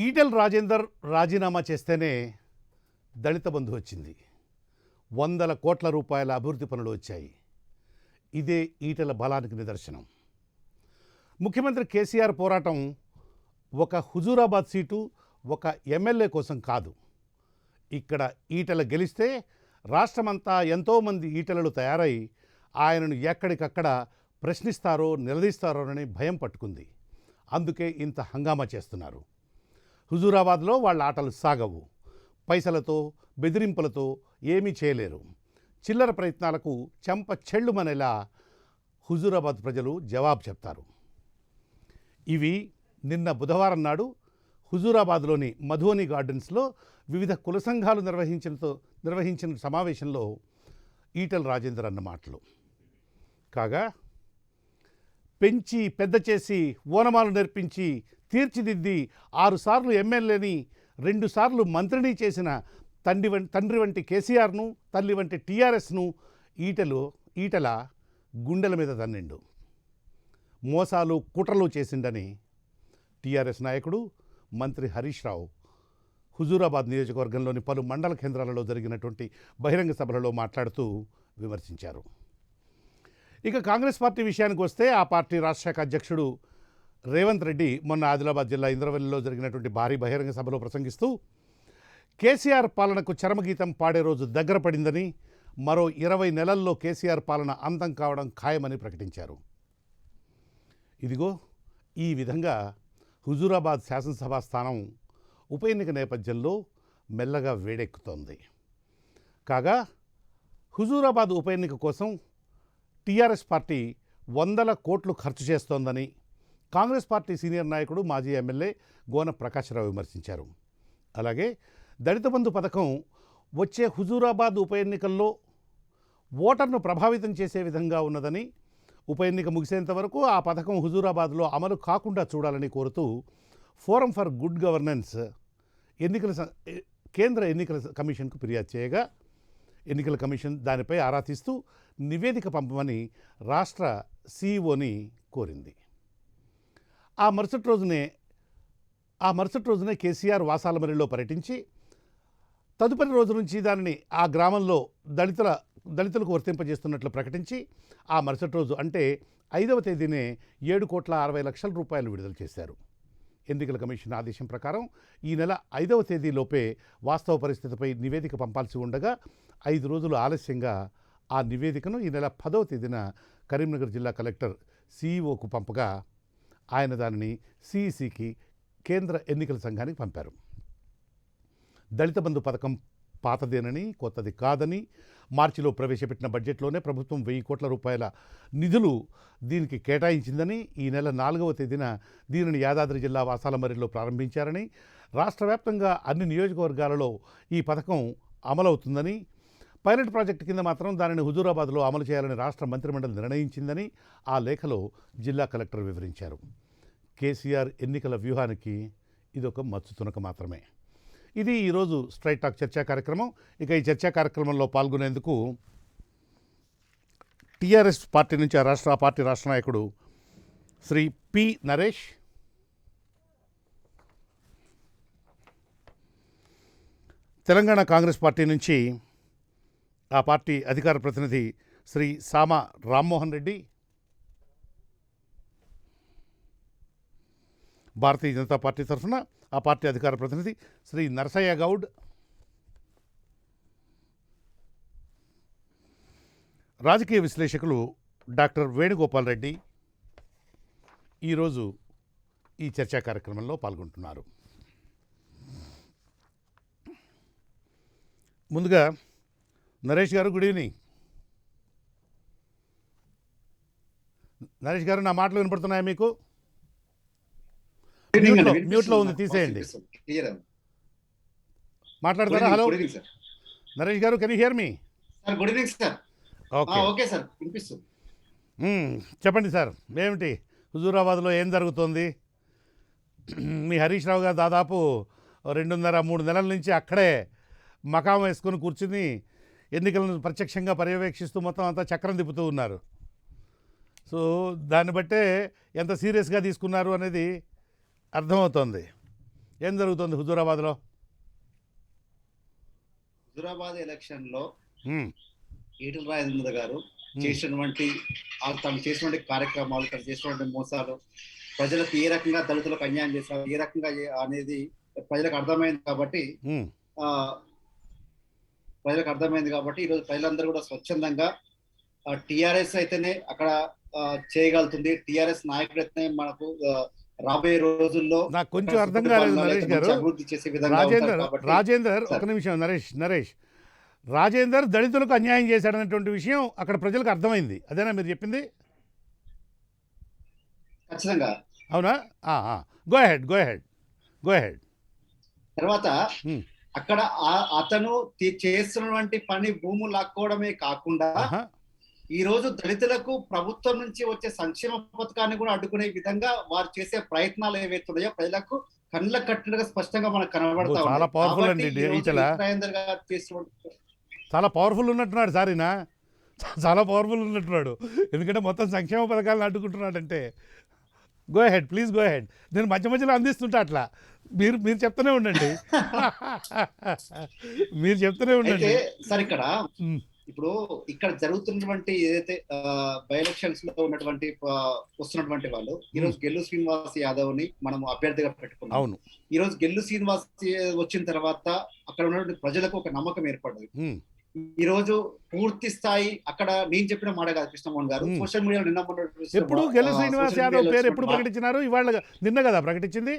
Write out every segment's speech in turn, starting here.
ఈటెల రాజేందర్ రాజీనామా చేస్తేనే దళిత బంధు వచ్చింది. వందల కోట్ల రూపాయల అభివృద్ధి పనులు వచ్చాయి. ఇదే ఈటెల బలానికి నిదర్శనం. ముఖ్యమంత్రి కేసీఆర్ పోరాటం ఒక హుజూరాబాద్ సీటు, ఒక ఎమ్మెల్యే కోసం కాదు. ఇక్కడ ఈటెల గెలిస్తే రాష్ట్రమంతా ఎంతోమంది ఈటెలలు తయారై ఆయనను ఎక్కడికక్కడ ప్రశ్నిస్తారో నిలదీస్తారోనని భయం పట్టుకుంది. అందుకే ఇంత హంగామా చేస్తున్నారు. హుజూరాబాద్లో వాళ్ళ ఆటలు సాగవు. పైసలతో బెదిరింపులతో ఏమీ చేయలేరు. చిల్లర ప్రయత్నాలకు చెంప చెళ్ళుమనేలా హుజూరాబాద్ ప్రజలు జవాబు చెప్తారు. ఇవి నిన్న బుధవారం నాడు హుజూరాబాద్లోని మధువని గార్డెన్స్లో వివిధ కుల సంఘాలు నిర్వహించిన సమావేశంలో ఈటెల రాజేందర్ అన్న మాటలు. కాగా పెంచి పెద్ద చేసి ఓనమాలు నేర్పించి తీర్చిదిద్ది 6 సార్లు ఎమ్మెల్యేని 2 సార్లు మంత్రిని చేసిన తండ్రి వంటి కేసీఆర్ను, తల్లి వంటి టీఆర్ఎస్ను ఈటెల గుండెల మీద తన్నిండు. మోసాలు కుట్రలు చేసిండని టీఆర్ఎస్ నాయకుడు మంత్రి హరీష్ రావు హుజూరాబాద్ నియోజకవర్గంలోని పలు మండల కేంద్రాలలో జరిగినటువంటి బహిరంగ సభలలో మాట్లాడుతూ విమర్శించారు. ఇక కాంగ్రెస్ పార్టీ విషయానికి వస్తే ఆ పార్టీ రాష్ట్ర శాఖ అధ్యక్షుడు రేవంత్ రెడ్డి మొన్న ఆదిలాబాద్ జిల్లా ఇంద్రవెల్లిలో జరిగినటువంటి భారీ బహిరంగ సభలో ప్రసంగిస్తూ కేసీఆర్ పాలనకు చరమగీతం పాడే రోజు దగ్గర పడిందని, మరో 20 నెలల్లో కేసీఆర్ పాలన అంతం కావడం ఖాయమని ప్రకటించారు. ఇదిగో ఈ విధంగా హుజూరాబాద్ శాసనసభ స్థానం ఉప ఎన్నిక నేపథ్యంలో మెల్లగా వేడెక్కుతోంది. కాగా హుజూరాబాద్ ఉప ఎన్నిక కోసం టీఆర్ఎస్ పార్టీ వందల కోట్లు ఖర్చు చేస్తోందని కాంగ్రెస్ పార్టీ సీనియర్ నాయకుడు మాజీ ఎమ్మెల్యే గోన ప్రకాశ్రావు విమర్శించారు. అలాగే దళిత బంధు పథకం వచ్చే హుజూరాబాద్ ఉప ఎన్నికల్లో ఓటర్ను ప్రభావితం చేసే విధంగా ఉన్నదని, ఉప ఎన్నిక ముగిసేంత వరకు ఆ పథకం హుజూరాబాద్లో అమలు కాకుండా చూడాలని కోరుతూ ఫోరం ఫర్ గుడ్ గవర్నెన్స్ కేంద్ర ఎన్నికల కమిషన్కు ఫిర్యాదు చేయగా ఎన్నికల కమిషన్ దానిపై ఆరా తీస్తూ నివేదిక పంపమని రాష్ట్ర సీఈఓని కోరింది. ఆ మరుసటి రోజునే కేసీఆర్ వాసాలమరిలో పర్యటించి తదుపరి రోజు నుంచి దానిని ఆ గ్రామంలో దళితులకు వర్తింపజేస్తున్నట్లు ప్రకటించి ఆ మరుసటి రోజు అంటే 5వ తేదీనే 7,60,00,000 రూపాయలు విడుదల చేశారు. ఎన్నికల కమిషన్ ఆదేశం ప్రకారం ఈ నెల 5వ తేదీలోపే వాస్తవ పరిస్థితిపై నివేదిక పంపాల్సి ఉండగా 5 రోజులు ఆలస్యంగా ఆ నివేదికను ఈ నెల 10వ తేదీన కరీంనగర్ జిల్లా కలెక్టర్ సీఈఓకు పంపగా ఆయన దానిని సిఈసికి కేంద్ర ఎన్నికల సంఘానికి పంపారు. దళిత బంధు పథకం పాతదేనని, కొత్తది కాదని, మార్చిలో ప్రవేశపెట్టిన బడ్జెట్లోనే ప్రభుత్వం 1000 కోట్ల రూపాయల నిధులు దీనికి కేటాయించిందని, ఈ నెల 4వ తేదీన దీనిని యాదాద్రి జిల్లా వాసాలమరిలో ప్రారంభించారని, రాష్ట్ర వ్యాప్తంగా అన్ని నియోజకవర్గాలలో ఈ పథకం అమలవుతుందని, పైలట్ ప్రాజెక్టు కింద మాత్రం దానిని హుజూరాబాద్లో అమలు చేయాలని రాష్ట్ర మంత్రిమండలి నిర్ణయించిందని ఆ లేఖలో జిల్లా కలెక్టర్ వివరించారు. కేసీఆర్ ఎన్నికల వ్యూహానికి ఇదొక మచ్చు తునక మాత్రమే. ఇది ఈరోజు స్ట్రైట్ టాక్ చర్చా కార్యక్రమం. ఇక ఈ చర్చా కార్యక్రమంలో పాల్గొనేందుకు టీఆర్ఎస్ పార్టీ నుంచి ఆ పార్టీ రాష్ట్ర నాయకుడు శ్రీ పి నరేష్, తెలంగాణ కాంగ్రెస్ పార్టీ నుంచి ఆ పార్టీ అధికార ప్రతినిధి శ్రీ సామ రామ్మోహన్ రెడ్డి, భారతీయ జనతా పార్టీ తరఫున ఆ పార్టీ అధికార ప్రతినిధి శ్రీ నరసయ్య గౌడ్, రాజకీయ విశ్లేషకులు డాక్టర్ వేణుగోపాల్ రెడ్డి ఈరోజు ఈ చర్చా కార్యక్రమంలో పాల్గొంటున్నారు. ముందుగా నరేష్ గారు, గుడ్ ఈవినింగ్. నరేష్ గారు, నా మాటలు వినపడుతున్నాయా మీకు? మ్యూట్లో ఉంది, తీసేయండి. మాట్లాడతారా? హలో నరేష్ గారు, can you here me? Good evening sir. Okay sir, వినిపిస్తుంది. చెప్పండి సార్, ఏమిటి హుజూరాబాద్లో ఏం జరుగుతుంది? మీ హరీష్ రావు గారు దాదాపు 2.5-3 నెలల నుంచి అక్కడే మకాం వేసుకొని కూర్చుని ఎన్నికలను ప్రత్యక్షంగా పర్యవేక్షిస్తూ మొత్తం అంతా చక్రం తిప్పుతూ ఉన్నారు. సో దాన్ని బట్టే ఎంత సీరియస్గా తీసుకున్నారు అనేది అర్థమవుతోంది. ఏం జరుగుతుంది హుజూరాబాద్లో? హుజూరాబాద్ ఎలక్షన్ లో ఉమ్, ఈటల రాజేంద్ర గారు చేసినటువంటి తను చేసినటువంటి కార్యక్రమాలు, తను చేసినటువంటి మోసాలు, ప్రజలకు ఏ రకంగా దళితులకు అన్యాయం చేస్తారు, ఏ రకంగా అనేది ప్రజలకు అర్థమైంది కాబట్టి ఉమ్, ఆ ఈరోజు ప్రజలందరూ కూడా స్వచ్ఛందంగా టిఆర్ఎస్ అయితేనే అక్కడ చేయగలుగుతుంది. టిఆర్ఎస్ నాయకుడు అయితేనే మనకు రాబోయే రోజుల్లో నాకు కొంచెం అర్థం కాలేదు నరేష్ గారు. అభివృద్ధి చేసే విధంగా ఉంటారు కాబట్టి. రాజేందర్ ఒక నిమిషం నరేష్ రాజేందర్ దళితులకు అన్యాయం చేశాడనేటువంటి విషయం అక్కడ ప్రజలకు అర్థమైంది, అదేనా మీరు చెప్పింది? ఖచ్చితంగా. అవునా? Go head. తర్వాత అక్కడ అతను చేస్తున్నటువంటి పని భూములు లాక్కోవడమే కాకుండా ఈ రోజు దళితులకు ప్రభుత్వం నుంచి వచ్చే సంక్షేమ పథకాన్ని కూడా అడ్డుకునే విధంగా వారు చేసే ప్రయత్నాలు ఏవైతున్నాయో ప్రజలకు కళ్ళ కట్టినట్టుగా స్పష్టంగా మనకు కనబడతా ఉంది. చాలా పవర్ఫుల్ అండి ఈటల, చాలా పవర్ఫుల్ ఉన్నట్టున్నాడు సార్. ఈయన చాలా పవర్ఫుల్ ఉన్నట్టున్నాడు, ఎందుకంటే మొత్తం సంక్షేమ పథకాలను అడ్డుకుంటున్నాడంటే. Please go head. నేను మధ్యలో అందిస్తుంటా అట్లా, మీరు చెప్తూనే ఉండండి. మీరు చెప్తూనే ఉండండి సార్. ఇప్పుడు ఇక్కడ జరుగుతున్నటువంటి ఏదైతే బై ఎలక్షన్స్ లో ఉన్నటువంటి వస్తున్నటువంటి వాళ్ళు ఈ రోజు గెల్లు శ్రీనివాస్ యాదవ్ ని మనం అభ్యర్థిగా పెట్టుకున్నాం. అవును, ఈ రోజు గెల్లు శ్రీనివాస్ వచ్చిన తర్వాత అక్కడ ఉన్నటువంటి ప్రజలకు ఒక నమ్మకం ఏర్పడ్డది. ఈ రోజు పూర్తి స్థాయి అక్కడ నేను చెప్పిన మాట కాదు కృష్ణమోహన్ గారు, సోషల్ మీడియాలో ఎప్పుడు గెల్లు శ్రీనివాస్ యాదవ్ పేరు ఎప్పుడు ప్రకటించినారు? ఇవాళ నిన్న కదా ప్రకటించింది.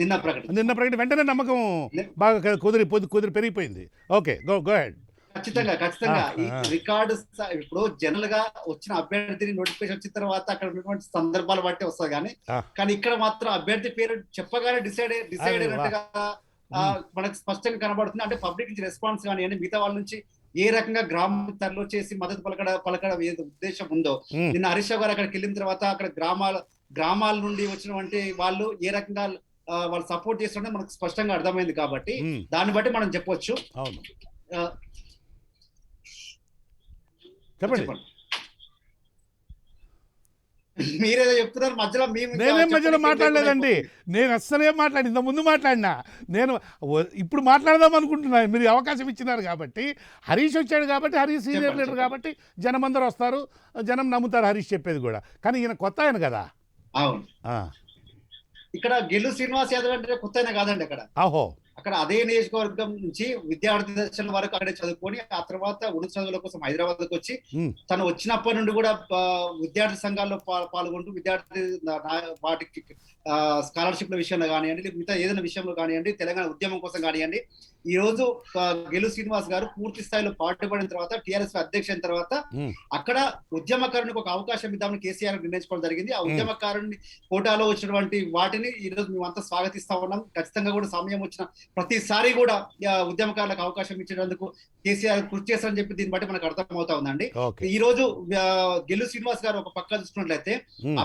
నిన్న ప్రకటి వెంటనే నమ్మకం బాగా కుదిరి పెరిగిపోయింది. Okay, go head. ఖచ్చితంగా ఈ రికార్డు ఇప్పుడు జనరల్ గా వచ్చిన అభ్యర్థిని నోటిఫికేషన్ వచ్చిన తర్వాత అక్కడ ఉన్నటువంటి సందర్భాలు బట్టి వస్తుంది కానీ ఇక్కడ మాత్రం అభ్యర్థి పేరు చెప్పగానే డిసైడ్ అయినట్టుగా మనకు స్పష్టంగా కనబడుతుంది. అంటే పబ్లిక్ నుంచి రెస్పాన్స్ కానివ్వండి, మిగతా వాళ్ళ నుంచి ఏ రకంగా గ్రామ తరలో చేసి మద్దతు పలకడం ఏదో ఉద్దేశం ఉందో, నిన్న హరీష్ రావు గారు అక్కడికి వెళ్ళిన తర్వాత అక్కడ గ్రామాల నుండి వచ్చినటువంటి వాళ్ళు ఏ రకంగా వాళ్ళు సపోర్ట్ చేస్తుంటే మనకు స్పష్టంగా అర్థమైంది కాబట్టి దాన్ని బట్టి మనం చెప్పొచ్చు. చెప్పండి. మీరేదో చెప్తున్నారు మధ్యలో. నేనేం మధ్యలో మాట్లాడలేదండి, నేను అస్సలేం మాట్లాడి ఇంత ముందు మాట్లాడినా. నేను ఇప్పుడు మాట్లాడదాం అనుకుంటున్నా, మీరు అవకాశం ఇచ్చినారు కాబట్టి. హరీష్ వచ్చాడు కాబట్టి, హరీష్ సీనియర్ లీడర్ కాబట్టి జనం అందరూ వస్తారు, జనం నమ్ముతారు హరీష్ చెప్పేది కూడా. కానీ ఈయన కొత్త ఆయన కదా. అవును, ఇక్కడ గెల్లు శ్రీనివాస్ యాదవ్ అంటే కొత్త ఆయన కాదండి. అక్కడ అదే నియోజకవర్గం నుంచి విద్యార్థి దశల వరకు అక్కడే చదువుకొని ఆ తర్వాత ఉన్నత చదువుల కోసం హైదరాబాద్కి వచ్చి తను వచ్చినప్పటి నుండి కూడా విద్యార్థి సంఘాల్లో పాల్గొంటూ విద్యార్థి వాటికి స్కాలర్షిప్ల విషయంలో కానివ్వండి, మిగతా ఏదైనా విషయంలో కానివ్వండి, తెలంగాణ ఉద్యమం కోసం కానివ్వండి, ఈ రోజు గెలు శ్రీనివాస్ గారు పూర్తి స్థాయిలో పాటుపడిన తర్వాత టిఆర్ఎస్ అధ్యక్ష అయిన తర్వాత అక్కడ ఉద్యమకారునికి ఒక అవకాశం ఇద్దామని కేసీఆర్ నిర్ణయించుకోవడం జరిగింది. ఆ ఉద్యమకారుని కోటాలో వచ్చినటువంటి వాటిని ఈ రోజు మేమంతా స్వాగతిస్తా ఉన్నాం. ఖచ్చితంగా కూడా సమయం వచ్చిన ప్రతిసారి కూడా ఉద్యమకారులకు అవకాశం ఇచ్చేందుకు కేసీఆర్ కృషి చేస్తారని చెప్పి దీన్ని బట్టి మనకు అర్థమవుతా ఉందండి. ఈ రోజు గెల్లు శ్రీనివాస్ గారు ఒక పక్క చూసుకున్నట్లయితే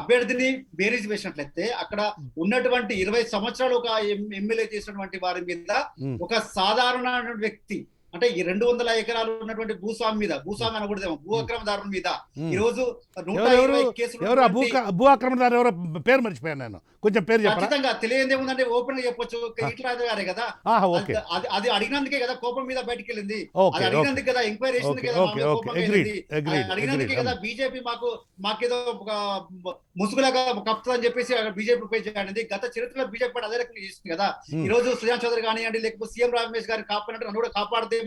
అభ్యర్థిని బేరీజ్ వేసినట్లయితే అక్కడ ఉన్నటువంటి 20 సంవత్సరాలు ఒక ఎమ్మెల్యే చేసినటువంటి వారి మీద ఒక సాధారణ వ్యక్తి, అంటే ఈ 200 ఎకరాలు ఉన్నటువంటి భూస్వామి అనకూడదేమో, భూ అక్రమదారుల మీద ఈ రోజు 120 కేసులు. భూ అక్రమదారు ఎవరో పేరు మర్చిపోయాను నేను, కొంచెం పేరు చెప్పండి. ఖచ్చితంగా తెలియదు ఏముందంటే ఓపెన్ గా చెప్పొచ్చు, ఈటల రాజు గారే కదా. అది అడిగినందుకే కదా కోపం మీద బయటికి వెళ్ళింది, అది అడిగినందుకు కదా ఎంక్వైరీ చేసింది కదా, అడిగినందుకే కదా బీజేపీ మాకేదో ఒక ముసుగులాగా కప్పుతుందని చెప్పేసి బీజేపీ పే చేయండి. గత చరిత్రలో బీజేపీ అదే రకంగా చేసింది కదా. ఈ రోజు సుజాన్ చౌదరి కానివ్వండి, లేకపోతే సీఎం రమేష్ గారిని కాపాడినట్టు నన్ను కూడా కాపాడితే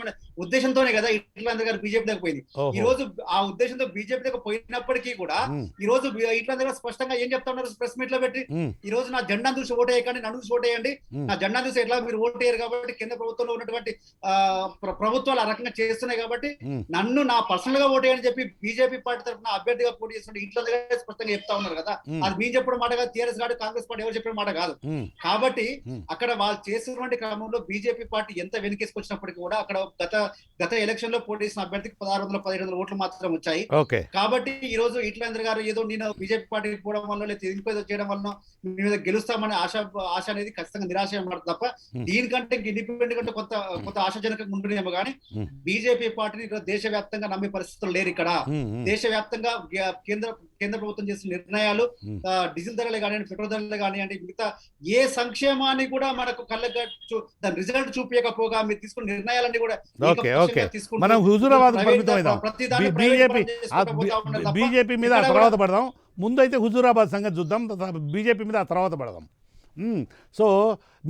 ఉద్దేశంతోనే కదా ఈటల గారు బీజేపీ దగ్గర పోయింది. ఈ రోజు ఆ ఉద్దేశంతో బీజేపీ దగ్గర పోయినప్పటికీ కూడా ఈ రోజు ఈటల దగ్గర స్పష్టంగా ఏం చెప్తా ఉన్నారు ప్రెస్ మీట్ లో పెట్టి, ఈ రోజు నా జెండా చూసి ఓటేయకండి, నన్ను చూసి ఓటేయండి, నా జెండా చూసి ఎట్లా మీరు ఓటేయరు కాబట్టి కేంద్ర ప్రభుత్వంలో ఉన్నటువంటి ప్రభుత్వాలు ఆ రకంగా చేస్తున్నాయి కాబట్టి నన్ను నా పర్సనల్ గా ఓటేయని చెప్పి బీజేపీ పార్టీ తరఫున అభ్యర్థిగా పోటీ చేస్తున్న ఈటల దగ్గర స్పష్టంగా చెప్తా ఉన్నారు కదా. అది మేము చెప్పిన మాట కాదు, టీఆర్ఎస్ కాదు, కాంగ్రెస్ పార్టీ ఎవరు చెప్పిన మాట కాదు. కాబట్టి అక్కడ వాళ్ళు చేసినటువంటి క్రమంలో బీజేపీ పార్టీ ఎంత వెనుకేసుకొచ్చినప్పటికీ కూడా అక్కడ గత ఎలక్షన్ లో పోటీ చేసిన అభ్యర్థికి 1600-1700 ఓట్లు మాత్రం వచ్చాయి. కాబట్టి ఈ రోజు ఈటల గారు ఏదో నేను బీజేపీ పార్టీకి పోవడం వల్ల లేదా ఇంకో చేయడం వల్ల మీ మీద గెలుస్తామనే ఆశ అనేది ఖచ్చితంగా నిరాశ అన్నమాట తప్ప దీనికంటే ఇండిపెండెంట్ కంటే కొంత ఆశాజనకంగా ఉంటుందేమో కానీ బీజేపీ పార్టీని దేశవ్యాప్తంగా నమ్మే పరిస్థితులు లేరు. ఇక్కడ దేశవ్యాప్తంగా కేంద్ర కేంద్ర ప్రభుత్వం చేసిన నిర్ణయాలు, డీజిల్ ధరలే కానివ్వండి, పెట్రోల్ ధరలే కానివ్వండి, మిగతా ఏ సంక్షేమాన్ని కూడా మనకు కళ్ళగా దాని రిజల్ట్ చూపించకపోగా మీరు తీసుకున్న నిర్ణయాలన్నీ కూడా మనం హుజూరాబాద్ బీజేపీ మీద ఆ తర్వాత పడదాం. ముందు అయితే హుజూరాబాద్ సంగతి చూద్దాం, బీజేపీ మీద ఆ తర్వాత పడదాం. సో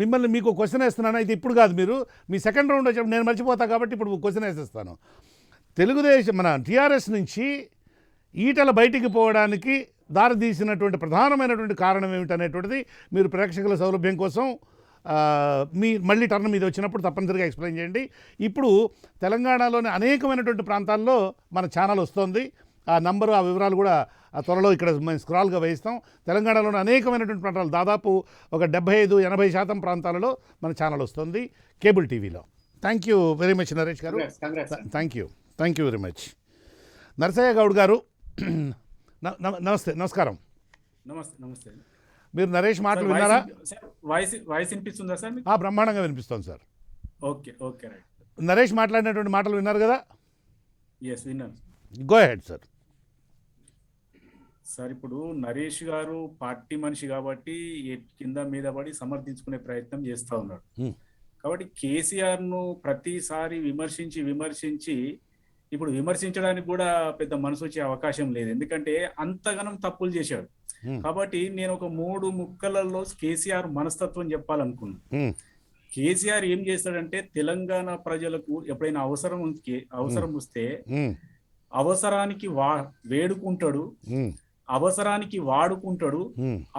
మిమ్మల్ని మీకు క్వశ్చన్ వేస్తున్నాను. అయితే ఇప్పుడు కాదు, మీరు మీ సెకండ్ రౌండ్ వచ్చినప్పుడు నేను మర్చిపోతా కాబట్టి ఇప్పుడు క్వశ్చన్ వేసేస్తాను. తెలుగుదేశం మన టీఆర్ఎస్ నుంచి ఈటల బయటికి పోవడానికి దారితీసినటువంటి ప్రధానమైనటువంటి కారణం ఏమిటనేటువంటిది మీరు ప్రేక్షకుల సౌలభ్యం కోసం మీ మళ్ళీ టర్న్ మీద వచ్చినప్పుడు తప్పనిసరిగా ఎక్స్ప్లెయిన్ చేయండి. ఇప్పుడు తెలంగాణలోని అనేకమైనటువంటి ప్రాంతాల్లో మన ఛానల్ వస్తుంది. ఆ నంబరు, ఆ వివరాలు కూడా త్వరలో ఇక్కడ మేము స్క్రాల్గా వేయిస్తాం. తెలంగాణలోని అనేకమైనటువంటి ప్రాంతాలు, దాదాపు ఒక 75-80% ప్రాంతాలలో మన ఛానల్ వస్తుంది కేబుల్ టీవీలో. Thank you very much Naresh garu. Thank you very much. Narasaiah Goud garu నమస్కారం. నమస్తే. మీరు నరేష్ మాటలు విన్నారా? వాయిస్ వినిపిస్తుందా సార్? బ్రహ్మాండంగా వినిపిస్తుంది సార్. Okay right. నరేష్ మాట్లాడినటువంటి మాటలు విన్నారు కదా? విన్నాను. Go head sir. సార్, ఇప్పుడు నరేష్ గారు పార్టీ మనిషి కాబట్టి కింద మీద పడి సమర్థించుకునే ప్రయత్నం చేస్తూ ఉన్నాడు. కాబట్టి కేసీఆర్ను ప్రతిసారి విమర్శించి ఇప్పుడు విమర్శించడానికి కూడా పెద్ద మనసు వచ్చే అవకాశం లేదు, ఎందుకంటే అంతగానం తప్పులు చేశాడు. కాబట్టి నేను ఒక 3 ముక్కలలో కేసీఆర్ మనస్తత్వం చెప్పాలనుకున్నాను. కేసీఆర్ ఏం చేస్తాడంటే తెలంగాణ ప్రజలకు ఎప్పుడైనా అవసరం వస్తే అవసరానికి వేడుకుంటాడు, అవసరానికి వాడుకుంటాడు,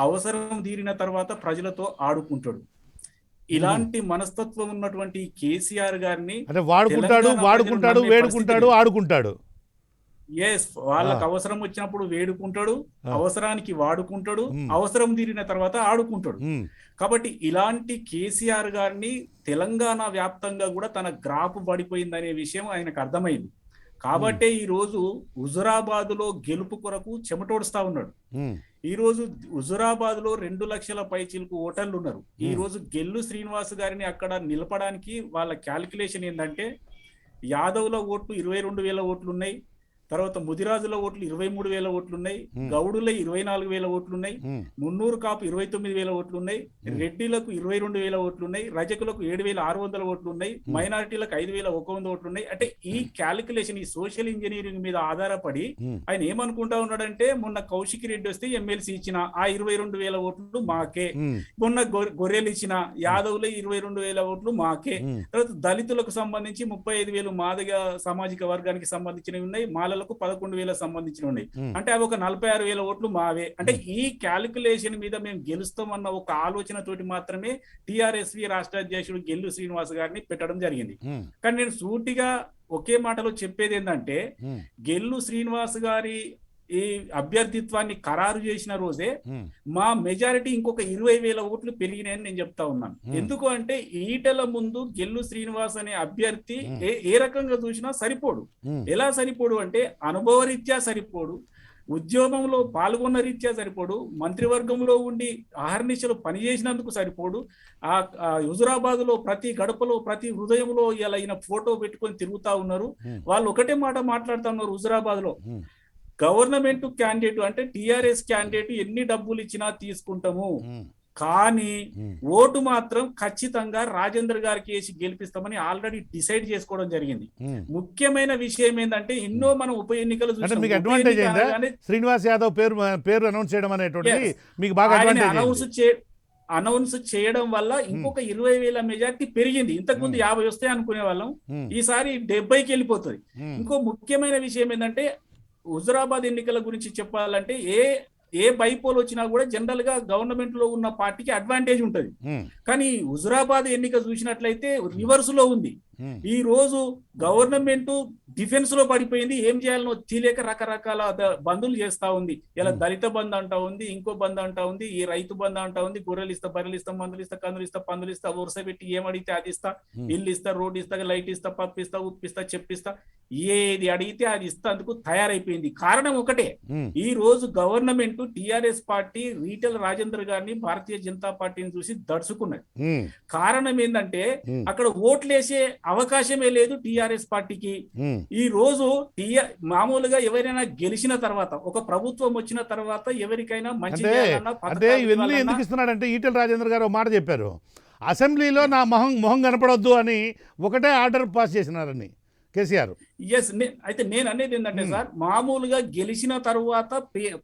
అవసరం తీరిన తర్వాత ప్రజలతో ఆడుకుంటాడు. ఇలాంటి మనస్తత్వం ఉన్నటువంటి కేసీఆర్ గారిని వాడుకుంటాడు, వేడుకుంటాడు, ఆడుకుంటాడు. వాళ్ళకి అవసరం వచ్చినప్పుడు వేడుకుంటాడు, అవసరానికి వాడుకుంటాడు, అవసరం తీరిన తర్వాత ఆడుకుంటాడు. కాబట్టి ఇలాంటి కేసీఆర్ గారిని తెలంగాణ వ్యాప్తంగా కూడా తన గ్రాఫ్ పడిపోయిందనే విషయం ఆయనకు అర్థమైంది. కాబట్టే ఈ రోజు హుజురాబాద్ లో గెలుపు కొరకు చెమటోడుస్తా ఉన్నాడు. ఈ రోజు హుజురాబాద్ లో 2 లక్షల పైచిలకు ఓటర్లు ఉన్నారు. ఈ రోజు గెల్లు శ్రీనివాస్ గారిని అక్కడ నిలపడానికి వాళ్ళ క్యాలిక్యులేషన్ ఏంటంటే, యాదవ్ల ఓట్లు 22,000 ఓట్లు ఉన్నాయి, తర్వాత ముదిరాజుల ఓట్లు 23,000 ఓట్లు ఉన్నాయి, గౌడుల 24,000 ఓట్లు ఉన్నాయి, మున్నూరు కాపు 29,000 ఓట్లు ఉన్నాయి, రెడ్డిలకు 22,000 ఓట్లు ఉన్నాయి, రజకులకు 7,600 ఓట్లు ఉన్నాయి, మైనారిటీలకు 5,100 ఓట్లు ఉన్నాయి. అంటే ఈ క్యాలిక్యులేషన్, ఈ సోషల్ ఇంజనీరింగ్ మీద ఆధారపడి ఆయన ఏమనుకుంటా ఉన్నాడంటే, మొన్న కౌశిక్ రెడ్డి వస్తే ఎమ్మెల్సీ ఇచ్చిన ఆ 22,000 ఓట్లు మాకే, మొన్న గొర్రెలు ఇచ్చిన యాదవ్లు 22,000 ఓట్లు మాకే, తర్వాత దళితులకు సంబంధించి 35,000 మాదిగ సామాజిక వర్గానికి సంబంధించినవి ఉన్నాయి, మాల 11,000 సంబంధించిన ఉన్నాయి. అంటే అవి ఒక 46,000 ఓట్లు మావే. అంటే ఈ క్యాలిక్యులేషన్ మీద మేము గెలుస్తామన్న ఒక ఆలోచన తోటి మాత్రమే టిఆర్ఎస్వి రాష్ట్ర అధ్యక్షుడు గెల్లు శ్రీనివాస్ గారిని పెట్టడం జరిగింది. కానీ నేను సూటిగా ఒకే మాటలో చెప్పేది ఏంటంటే, గెల్లు శ్రీనివాస్ గారి ఈ అభ్యర్థిత్వాన్ని ఖరారు చేసిన రోజే మా మెజారిటీ ఇంకొక 20,000 ఓట్లు పెరిగినాయని నేను చెప్తా ఉన్నాను. ఎందుకు అంటే ఈటల ముందు గెల్లు శ్రీనివాస్ అనే అభ్యర్థి ఏ రకంగా చూసినా సరిపోడు. ఎలా సరిపోడు అంటే, అనుభవరీత్యా సరిపోడు, ఉద్యోగంలో పాల్గొన్న రీత్యా సరిపోడు, మంత్రివర్గంలో ఉండి ఆహర్నిశలు పనిచేసినందుకు సరిపోడు. ఆ హుజురాబాద్ లో ప్రతి గడపలో ప్రతి హృదయంలో ఇలా ఈయన ఫోటో పెట్టుకొని తిరుగుతా ఉన్నారు. వాళ్ళు ఒకటే మాట మాట్లాడుతా ఉన్నారు హుజురాబాద్ లో, గవర్నమెంట్ క్యాండిడేట్ అంటే టిఆర్ఎస్ క్యాండిడేట్ ఎన్ని డబ్బులు ఇచ్చినా తీసుకుంటాము, కానీ ఓటు మాత్రం ఖచ్చితంగా రాజేందర్ గారికి వేసి గెలిపిస్తామని ఆల్రెడీ డిసైడ్ చేసుకోవడం జరిగింది. ముఖ్యమైన విషయం ఏంటంటే, ఎన్నో మనం ఉప ఎన్నికలు శ్రీనివాస్ యాదవ్ పేరు అనౌన్స్ చేయడం అనేటువంటిది మీకు బాగా అనౌన్స్ చేయడం వల్ల ఇంకొక 20,000 మెజార్టీ పెరిగింది. ఇంతకు ముందు 50 వస్తాయి అనుకునే వాళ్ళం, ఈసారి 70కి వెళ్ళిపోతుంది. ఇంకో ముఖ్యమైన విషయం ఏంటంటే, హుజురాబాద్ ఎన్నికల గురించి చెప్పాలంటే ఏ బైపోల్ వచ్చినా కూడా జనరల్ గా గవర్నమెంట్ లో ఉన్న పార్టీకి అడ్వాంటేజ్ ఉంటది. కానీ హుజురాబాద్ ఎన్నిక చూసినట్లయితే రివర్స్ లో ఉంది. ఈ రోజు గవర్నమెంట్ డిఫెన్స్ లో పడిపోయింది, ఏం చేయాలనో తెలియక రకరకాల బంధులు చేస్తా ఉంది. ఇలా దళిత బంధు అంటా ఉంది, ఇంకో బంధు అంటా ఉంది, ఈ రైతు బంధు అంటా ఉంది, గొర్రెలు ఇస్తా, బర్రెలు ఇస్తా, మందులు ఇస్తా, కందులు ఇస్తా, పందులు ఇస్తా, వరుస పెట్టి ఏమడిగితే అది ఇస్తా, ఇల్లు ఇస్తా, రోడ్డు ఇస్తా, లైట్ ఇస్తా, పప్పు ఇస్తా, ఉప్పు ఇస్తా, చెప్పిస్తా, ఏది అడిగితే అది ఇస్తా అందుకు తయారైపోయింది. కారణం ఒకటే, ఈ రోజు government TRS party Etela Rajender గారిని భారతీయ జనతా పార్టీని చూసి దడుచుకున్నది. కారణం ఏంటంటే, అక్కడ ఓట్లేసే అవకాశమే లేదు టిఆర్ఎస్ పార్టీకి. ఈ రోజు మామూలుగా ఎవరైనా గెలిచిన తర్వాత, ఒక ప్రభుత్వం వచ్చిన తర్వాత ఎవరికైనా మంచి చేయాలన్నా అంటే ఇవన్నీ ఎందుకు ఇస్తున్నాడంటే ఈటెల రాజేందర్ గారు మాట చెప్పారు, అసెంబ్లీలో నా మొహం కనపడొద్దు అని ఒకటే ఆర్డర్ పాస్ చేసినారని కేసీఆర్. ఎస్, అయితే నేను అనేది ఏంటంటే సార్, మామూలుగా గెలిచిన తరువాత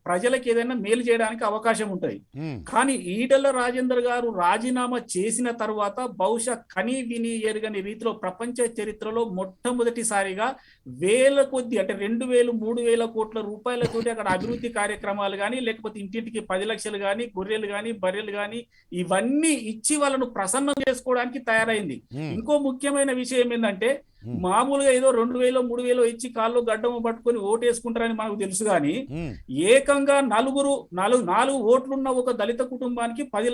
ప్రజలకు ఏదైనా మేలు చేయడానికి అవకాశం ఉంటుంది. కానీ ఈటెల రాజేందర్ గారు రాజీనామా చేసిన తర్వాత బహుశా కని విని ఎరుగని రీతిలో ప్రపంచ చరిత్రలో మొట్టమొదటిసారిగా వేల కొద్ది, అంటే 2,000-3,000 కోట్ల రూపాయలతోటి అక్కడ అభివృద్ధి కార్యక్రమాలు కానీ, లేకపోతే ఇంటింటికి 10 లక్షలు కానీ, గొర్రెలు కానీ, బర్రెలు కానీ ఇవన్నీ ఇచ్చి వాళ్ళను ప్రసన్నం చేసుకోవడానికి తయారైంది. ఇంకో ముఖ్యమైన విషయం ఏంటంటే, మామూలుగా ఏదో 2,000-3,000 ఇచ్చి కాళ్ళు గడ్డము పట్టుకొని ఓటేసుకుంటారని మనకు తెలుసు, కానీ ఏకంగా 4 ఓట్లున్న ఒక దళిత కుటుంబానికి 10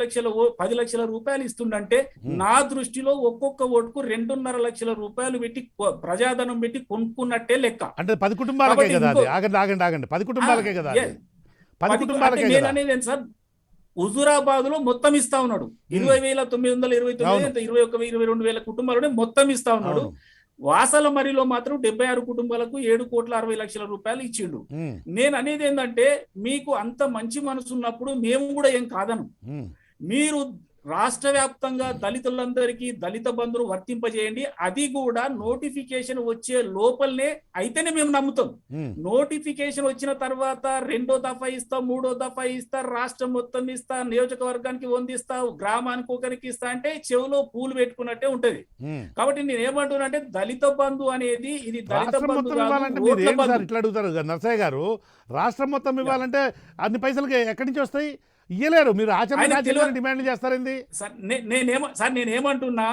లక్షల రూపాయలు ఇస్తుండంటే, నా దృష్టిలో ఒక్కొక్క ఓటుకు 2.5 లక్షల రూపాయలు పెట్టి ప్రజాధనం పెట్టి కొనుక్కున్నట్టే లెక్క. అంటే 10 కుటుంబాలకే కదా అది. ఆగండి 10 కుటుంబాలకే కదా, 10 కుటుంబాలకే కదా. నేను అనేది సార్, హుజూరాబాద్ లో మొత్తం ఇస్తా ఉన్నాడు 20,929, 21,000-22,000 కుటుంబాలనే మొత్తం ఇస్తా ఉన్నాడు. వాసల మరిలో మాత్రం 76 కుటుంబాలకు 7,60,00,000 రూపాయలు ఇచ్చిండు. నేను అనేది ఏంటంటే, మీకు అంత మంచి మనసు ఉన్నప్పుడు మేము కూడా ఏం కాదను, మీరు రాష్ట్ర వ్యాప్తంగా దళితులందరికీ దళిత బంధును వర్తింపజేయండి. అది కూడా నోటిఫికేషన్ వచ్చే లోపలనే అయితేనే మేము నమ్ముతాం. నోటిఫికేషన్ వచ్చిన తర్వాత 2వ దఫా ఇస్తా, 3వ దఫా ఇస్తా, రాష్ట్రం మొత్తం ఇస్తా, నియోజకవర్గానికి 100 ఇస్తా, గ్రామానికి ఒకరికి ఇస్తా అంటే చెవులో పూలు పెట్టుకున్నట్టే ఉంటది. కాబట్టి నేను ఏమంటున్నానంటే, దళిత బంధు అనేది ఇది దళిత బంధు ఇట్లా అడుగుతారు నరసయ్య గారు. రాష్ట్రం మొత్తం ఇవ్వాలంటే అన్ని పైసలకి ఎక్కడి నుంచి వస్తాయి? ఇయ్యలేరు. మీరు ఆచరణ డిమాండ్ చేస్తారండి. నేనేమంటున్నా,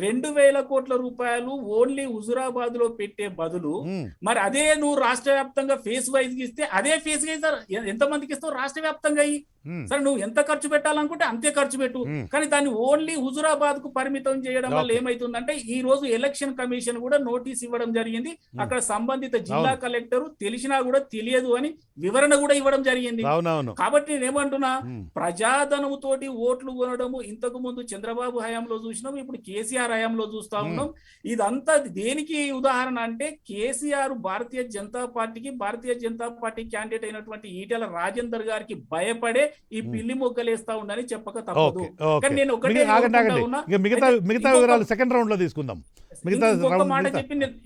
2,000 కోట్ల రూపాయలు ఓన్లీ హుజూరాబాద్ లో పెట్టే బదులు మరి అదే నువ్వు రాష్ట్ర వ్యాప్తంగా ఫేస్ వైజ్ ఇస్తే, అదే ఫేస్ గా ఎంత మందికి ఇస్తావు రాష్ట్ర వ్యాప్తంగా సరే నువ్వు ఎంత ఖర్చు పెట్టాలనుకుంటే అంతే ఖర్చు పెట్టు. కానీ దాన్ని ఓన్లీ హుజూరాబాద్ కు పరిమితం చేయడం వల్ల ఏమైతుందంటే, ఈ రోజు ఎలక్షన్ కమిషన్ కూడా నోటీస్ ఇవ్వడం జరిగింది. అక్కడ సంబంధిత జిల్లా కలెక్టర్ తెలిసినా కూడా తెలియదు అని వివరణ కూడా ఇవ్వడం జరిగింది. కాబట్టి నేనేమంటున్నా, ప్రజాధనముతోటి ఓట్లు కొనడము ఇంతకు ముందు చంద్రబాబు హయాంలో చూసినాం, ఇప్పుడు కేసీఆర్ హయాంలో చూస్తా ఉన్నాం. ఇదంతా దేనికి ఉదాహరణ అంటే, కేసీఆర్ భారతీయ జనతా పార్టీ క్యాండిడేట్ అయినటువంటి ఈటెల రాజేందర్ గారికి భయపడే ఈ పిల్లి మొగ్గలేస్తా ఉండని చెప్పక తప్పదు. కానీ నేను ఒకటే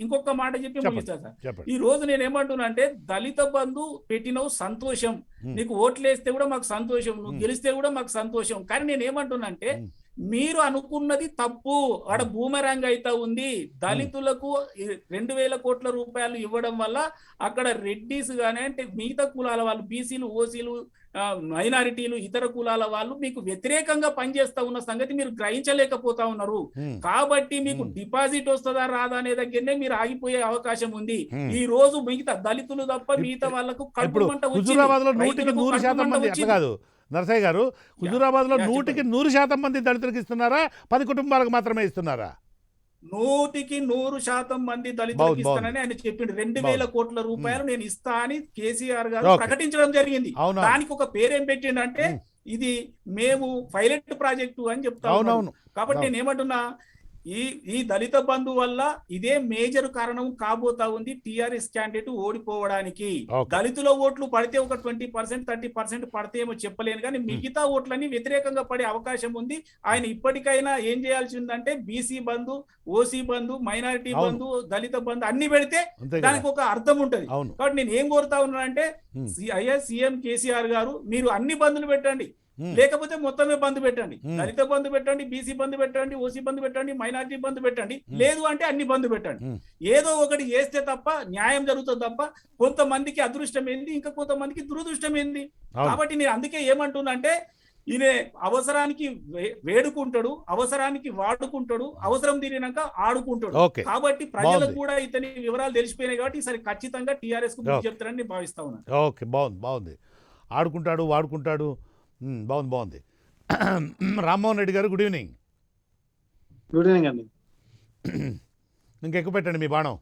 ఇంకొక మాట చెప్పి ముగిస్తా సార్. ఈ రోజు నేను ఏమంటున్నా అంటే, దళిత బంధు పెట్టినవు సంతోషం, నీకు ఓట్లేస్తే కూడా మాకు సంతోషం, నువ్వు గెలిస్తే కూడా మాకు సంతోషం. కానీ నేను ఏమంటున్నా అంటే, మీరు అనుకున్నది తప్పు. ఆడ బూమరాంగ్ అయితే ఉంది. దళితులకు 2,000 కోట్ల రూపాయలు ఇవ్వడం వల్ల అక్కడ రెడ్డిస్ గానే, అంటే మిగతా కులాల వాళ్ళు, బీసీలు, ఓసీలు, మైనారిటీలు, ఇతర కులాల వాళ్ళు మీకు వ్యతిరేకంగా పనిచేస్తా ఉన్న సంగతి మీరు గ్రహించలేకపోతా ఉన్నారు. కాబట్టి మీకు డిపాజిట్ వస్తుందా రాదా అనే దగ్గరనే మీరు ఆగిపోయే అవకాశం ఉంది. ఈ రోజు మిగతా దళితులు తప్ప మిగతా వాళ్ళకు కడుపు మంట కాదు. నరసయ్య గారు, హుజూరాబాద్ లో 100% మంది దళితులకు ఇస్తున్నారా, 10 కుటుంబాలకు మాత్రమే ఇస్తున్నారా? 100% మంది దళితులకు ఇస్తానని ఆయన చెప్పిండు. 2,000 కోట్ల రూపాయలు నేను ఇస్తా అని కేసీఆర్ గారు ప్రకటించడం జరిగింది. దానికి ఒక పేరేం పెట్టిండంటే, ఇది మేము పైలట్ ప్రాజెక్టు అని చెప్తా ఉన్నాను. కాబట్టి నేను ఏమంటున్నా, ఈ దళిత బంధు వల్ల ఇదే మేజర్ కారణం కాబోతా ఉంది టిఆర్ఎస్ క్యాండిడేట్ ఓడిపోవడానికి. దళితుల ఓట్లు పడితే ఒక 20%, 30% పడితేమో చెప్పలేను, కానీ మిగతా ఓట్లన్నీ వ్యతిరేకంగా పడే అవకాశం ఉంది. ఆయన ఇప్పటికైనా ఏం చేయాల్సి ఉందంటే, బీసీ బంధు, ఓసీ బంధు, మైనారిటీ బంధు, దళిత బంధు అన్ని పెడితే దానికి ఒక అర్థం ఉంటది. కాబట్టి నేను ఏం కోరుతా ఉన్నానంటే, సీఎం కేసీఆర్ గారు, మీరు అన్ని బంధులు పెట్టండి, లేకపోతే మొత్తమే బంద్ పెట్టండి. దళిత బంధు పెట్టండి, బీసీ బంధు పెట్టండి, ఓసీ బంధు పెట్టండి, మైనారిటీ బంధు పెట్టండి, లేదు అంటే అన్ని బంధు పెట్టండి. ఏదో ఒకటి చేస్తే తప్ప న్యాయం జరుగుతుంది తప్ప కొంతమందికి అదృష్టం ఏంది, ఇంకా కొంతమందికి దురదృష్టం ఏంది. కాబట్టి నేను అందుకే ఏమంటున్నా అంటే, ఈయన అవసరానికి వేడుకుంటాడు, అవసరానికి వాడుకుంటాడు, అవసరం తీరినాక ఆడుకుంటాడు. కాబట్టి ప్రజలకు కూడా ఇతని వివరాలు తెలిసిపోయినాయి. కాబట్టి ఈసారి ఖచ్చితంగా టీఆర్ఎస్ కు చెప్తారని నేను భావిస్తా ఉన్నాను. ఓకే, బాగుంది. ఆడుకుంటాడు, వాడుకుంటాడు. బాగుంది. రామ్మోహన్ రెడ్డి గారు, గుడ్ ఈవినింగ్. గుడ్ ఈవినింగ్ అండి. ఇంకెక్కువ పెట్టండి మీ బాణం.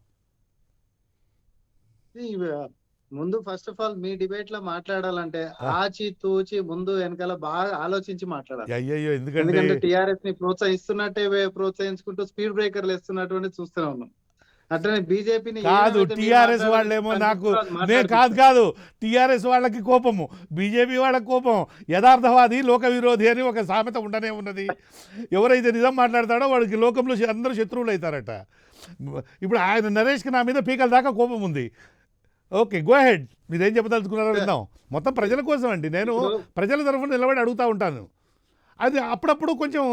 ముందు first of all me debate లో మాట్లాడాలంటే ఆచి తూచి ముందు వెనకాల బాగా ఆలోచించి మాట్లాడాలి. అయ్యయ్యో ఎందుకంటే టిఆర్ఎస్ ని ప్రోత్సహిస్తున్నట్టే ప్రోత్సహించుకుంటూ స్పీడ్ బ్రేకర్లు ఇస్తున్నటువంటి చూస్తూనే ఉన్నాం. అట్లనే బీజేపీని కాదు, టిఆర్ఎస్ వాళ్ళేమో నాకు కాదు టిఆర్ఎస్ వాళ్ళకి కోపము, బీజేపీ వాళ్ళకి కోపం. యథార్థవాది లోక విరోధి అని ఒక సామెత ఉండనే ఉన్నది. ఎవరైతే నిజం మాట్లాడతాడో వాడికి లోకంలో అందరూ శత్రువులు అవుతారట. ఇప్పుడు ఆయన నరేష్కి నా మీద పీకల దాకా కోపం ఉంది. ఓకే, గో హెడ్, మీరేం చెప్పదలుచుకున్నారో విందాం. మొత్తం ప్రజల కోసం అండి, నేను ప్రజల తరఫున నిలబడి అడుగుతూ ఉంటాను. అది అప్పుడప్పుడు కొంచెం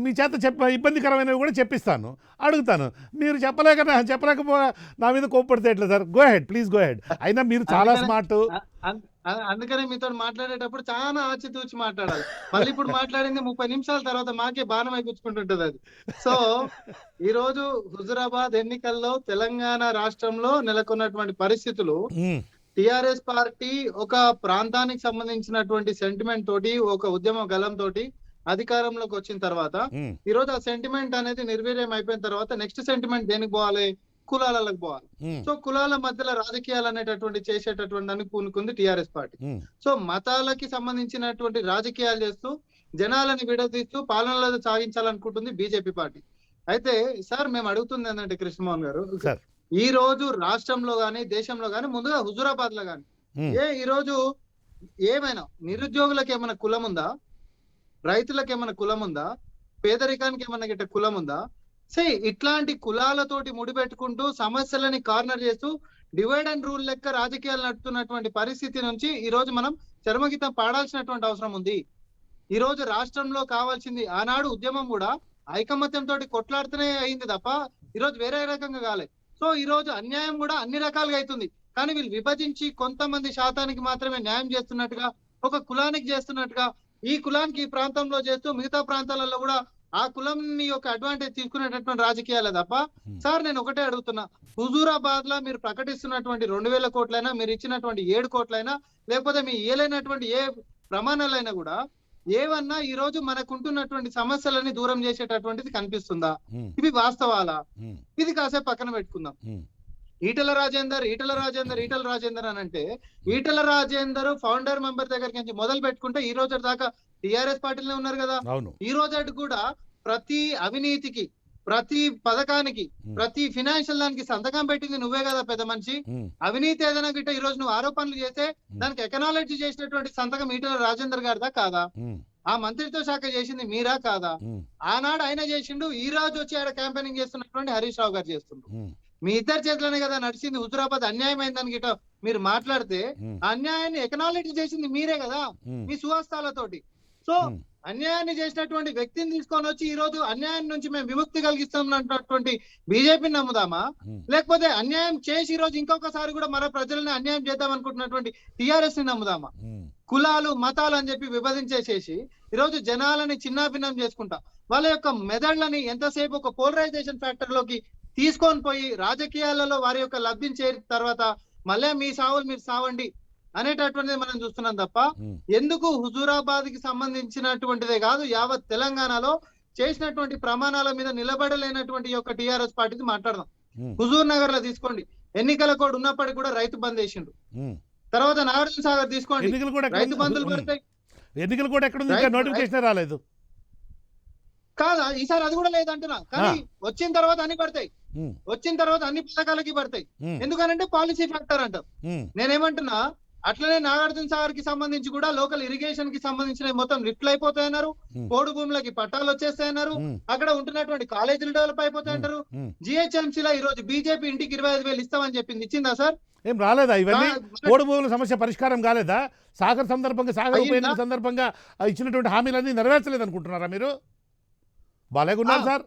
మీ చేత ఇబ్బందికరమైనవి కూడా చెప్పిస్తాను, అడుగుతాను. మీరు చెప్పలేకపో నా మీద కోప్పడితే ఎట్లా sir? Go ahead, please go head. అయినా మీరు చాలా స్మార్ట్. అందుకనే మీతో మాట్లాడేటప్పుడు చాలా ఆచితూచి మాట్లాడాలి. మళ్ళీ ఇప్పుడు మాట్లాడింది 30 నిమిషాల తర్వాత మాకే బాణం అయిపుచ్చుకుంటుంటది అది. సో ఈ రోజు హుజురాబాద్ ఎన్నికల్లో తెలంగాణ రాష్ట్రంలో నెలకొన్నటువంటి పరిస్థితులు, టిఆర్ఎస్ పార్టీ ఒక ప్రాంతానికి సంబంధించినటువంటి సెంటిమెంట్ తోటి, ఒక ఉద్యమ గలం తోటి అధికారంలోకి వచ్చిన తర్వాత ఈ రోజు ఆ సెంటిమెంట్ అనేది నిర్వీర్యం అయిపోయిన తర్వాత నెక్స్ట్ సెంటిమెంట్ దేనికి పోవాలి? కులాలకు పోవాలి. సో కులాల మధ్యలో రాజకీయాలు అనేటటువంటి చేసేటటువంటి అని పూనుకుంది టిఆర్ఎస్ పార్టీ. సో మతాలకి సంబంధించినటువంటి రాజకీయాలు చేస్తూ జనాలని విడదీస్తూ పాలనలో సాగించాలనుకుంటుంది బీజేపీ పార్టీ. అయితే సార్ మేము అడుగుతుంది ఏంటంటే కృష్ణమోహన్ గారు, ఈ రోజు రాష్ట్రంలో గాని దేశంలో గాని ముందుగా హుజూరాబాద్ లో గాని ఈ రోజు ఏమైనా నిరుద్యోగులకు ఏమైనా కులం ఉందా? రైతులకు ఏమైనా కులం ఉందా? పేదరికానికి ఏమైనా గిట్ట కులం ఉందా? ఇట్లాంటి కులాలతోటి ముడిపెట్టుకుంటూ సమస్యలని కార్నర్ చేస్తూ డివైడ్ అండ్ రూల్ లెక్క రాజకీయాలు నడుపుతున్నటువంటి పరిస్థితి నుంచి ఈ రోజు మనం చర్మగీతం పాడాల్సినటువంటి అవసరం ఉంది. ఈ రోజు రాష్ట్రంలో కావాల్సింది, ఆనాడు ఉద్యమం కూడా ఐకమత్యంతో కొట్లాడుతూనే అయింది తప్ప ఈ రోజు వేరే రకంగా కాలేదు. సో ఈ రోజు అన్యాయం కూడా అన్ని రకాలుగా అవుతుంది. కానీ వీళ్ళు విభజించి కొంతమంది శాతానికి మాత్రమే న్యాయం చేస్తున్నట్టుగా, ఒక కులానికి చేస్తున్నట్టుగా, ఈ కులానికి ఈ ప్రాంతంలో చేస్తూ మిగతా ప్రాంతాలలో కూడా ఆ కులం యొక్క అడ్వాంటేజ్ తీసుకునేటటువంటి రాజకీయాలే తప్ప. సార్ నేను ఒకటే అడుగుతున్నా, హుజూరాబాద్ లో మీరు ప్రకటిస్తున్నటువంటి 2000 కోట్లైనా, మీరు ఇచ్చినటువంటి 7 కోట్లైనా, లేకపోతే మీ ఏలైనటువంటి ఏ ప్రమాణాలైనా కూడా ఏవన్నా ఈ రోజు మనకుంటున్నటువంటి సమస్యలని దూరం చేసేటటువంటిది కనిపిస్తుందా? ఇవి వాస్తవాలా? ఇది కాసేపు పక్కన పెట్టుకుందాం. ఈటల రాజేందర్ అని అంటే, ఈటల రాజేందర్ ఫౌండర్ మెంబర్ దగ్గరికి నుంచి మొదలు పెట్టుకుంటే ఈ రోజు దాకా టిఆర్ఎస్ పార్టీలో ఉన్నారు కదా. ఈ రోజు కూడా ప్రతి అవినీతికి, ప్రతి పథకానికి, ప్రతి ఫినాన్షియల్ దానికి సంతకం పెట్టింది నువ్వే కదా పెద్ద మనిషి. అవినీతి ఏదైనా గిట్ట ఈ రోజు నువ్వు ఆరోపణలు చేస్తే దానికి ఎకనాలజీ చేసినటువంటి సంతకం ఈటల రాజేందర్ గారిదా కాదా? ఆ మంత్రిత్వ శాఖ చేసింది మీరా కాదా? ఆనాడు ఆయన చేసిండు, ఈ రోజు వచ్చి ఆడ క్యాంపెయినింగ్ చేస్తున్నటువంటి హరీష్ రావు గారు చేస్తుండ్రు. మీ ఇద్దరు చేతులనే కదా నడిచింది. హుజూరాబాద్ అన్యాయం అయిందని గిట్ట మీరు మాట్లాడితే అన్యాయాన్ని ఎకనాలజీ చేసింది మీరే కదా మీ సుహస్తాలతోటి. సో అన్యాయాన్ని చేసినటువంటి వ్యక్తిని తీసుకొని వచ్చి ఈ రోజు అన్యాయం నుంచి మేము విముక్తి కలిగిస్తున్నటువంటి బీజేపీని నమ్ముదామా? లేకపోతే అన్యాయం చేసి ఈ రోజు ఇంకొకసారి కూడా మరో ప్రజలని అన్యాయం చేద్దాం అనుకుంటున్నటువంటి టిఆర్ఎస్ ని నమ్ముదామా? కులాలు మతాలు అని చెప్పి విభజించేసేసి ఈ రోజు జనాలని చిన్నాభిన్నం చేసుకుంటా వాళ్ళ యొక్క మెదళ్లని ఎంతసేపు ఒక పోలరైజేషన్ ఫ్యాక్టర్ లోకి తీసుకొని పోయి రాజకీయాలలో వారి యొక్క లబ్ధిని చేరిన తర్వాత మళ్ళీ మీ సావులు మీరు సావండి అనేటటువంటిది మనం చూస్తున్నాం తప్ప ఎందుకు హుజూరాబాద్ కి సంబంధించినటువంటిదే కాదు, యావత్ తెలంగాణలో చేసినటువంటి ప్రమాణాల మీద నిలబడలేనటువంటి యొక్క టిఆర్ఎస్ పార్టీకి మాట్లాడదాం. హుజూర్ నగర్ లో తీసుకోండి, ఎన్నికల కోడ్ ఉన్నప్పటికీ కూడా రైతు బంద్ చేసిండు. తర్వాత నాగార్జున సాగర్ తీసుకోండి, రైతు బంధులు పడతాయి. ఎన్నికలు కూడా ఎక్కడ నోటిఫికేషన్ రాలేదు కాదా? ఈసారి అది కూడా లేదంటున్నా. కానీ వచ్చిన తర్వాత అన్ని పడతాయి, వచ్చిన తర్వాత అన్ని పథకాలకి పడతాయి. ఎందుకనంటే పాలసీ ఫ్యాక్టర్ అంటారు. నేనేమంటున్నా, అట్లనే నాగార్జున సాగర్ కి సంబంధించి కూడా లోకల్ ఇరిగేషన్ కి సంబంధించిన మొత్తం లిఫ్ట్లు అయిపోతాయన్నారు, పోడు భూములకి పట్టాలు వచ్చేస్తాయన్నారు, అక్కడ ఉంటున్నటువంటి కాలేజీలు డెవలప్ అయిపోతాయంటారు. జిహెచ్ఎంసీలో ఈ రోజు బీజేపీ ఇంటికి 25,000 ఇస్తామని చెప్పింది, ఇచ్చిందా సార్? ఏం రాలేదా? ఇవన్నీ పోడు భూముల సమస్య పరిష్కారం కాలేదా? సాగర్ ఉప ఎన్నిక సందర్భంగా ఇచ్చినటువంటి హామీలన్నీ నెరవేర్చలేదు అనుకుంటున్నారా మీరు? బాలేగున్నారు సార్.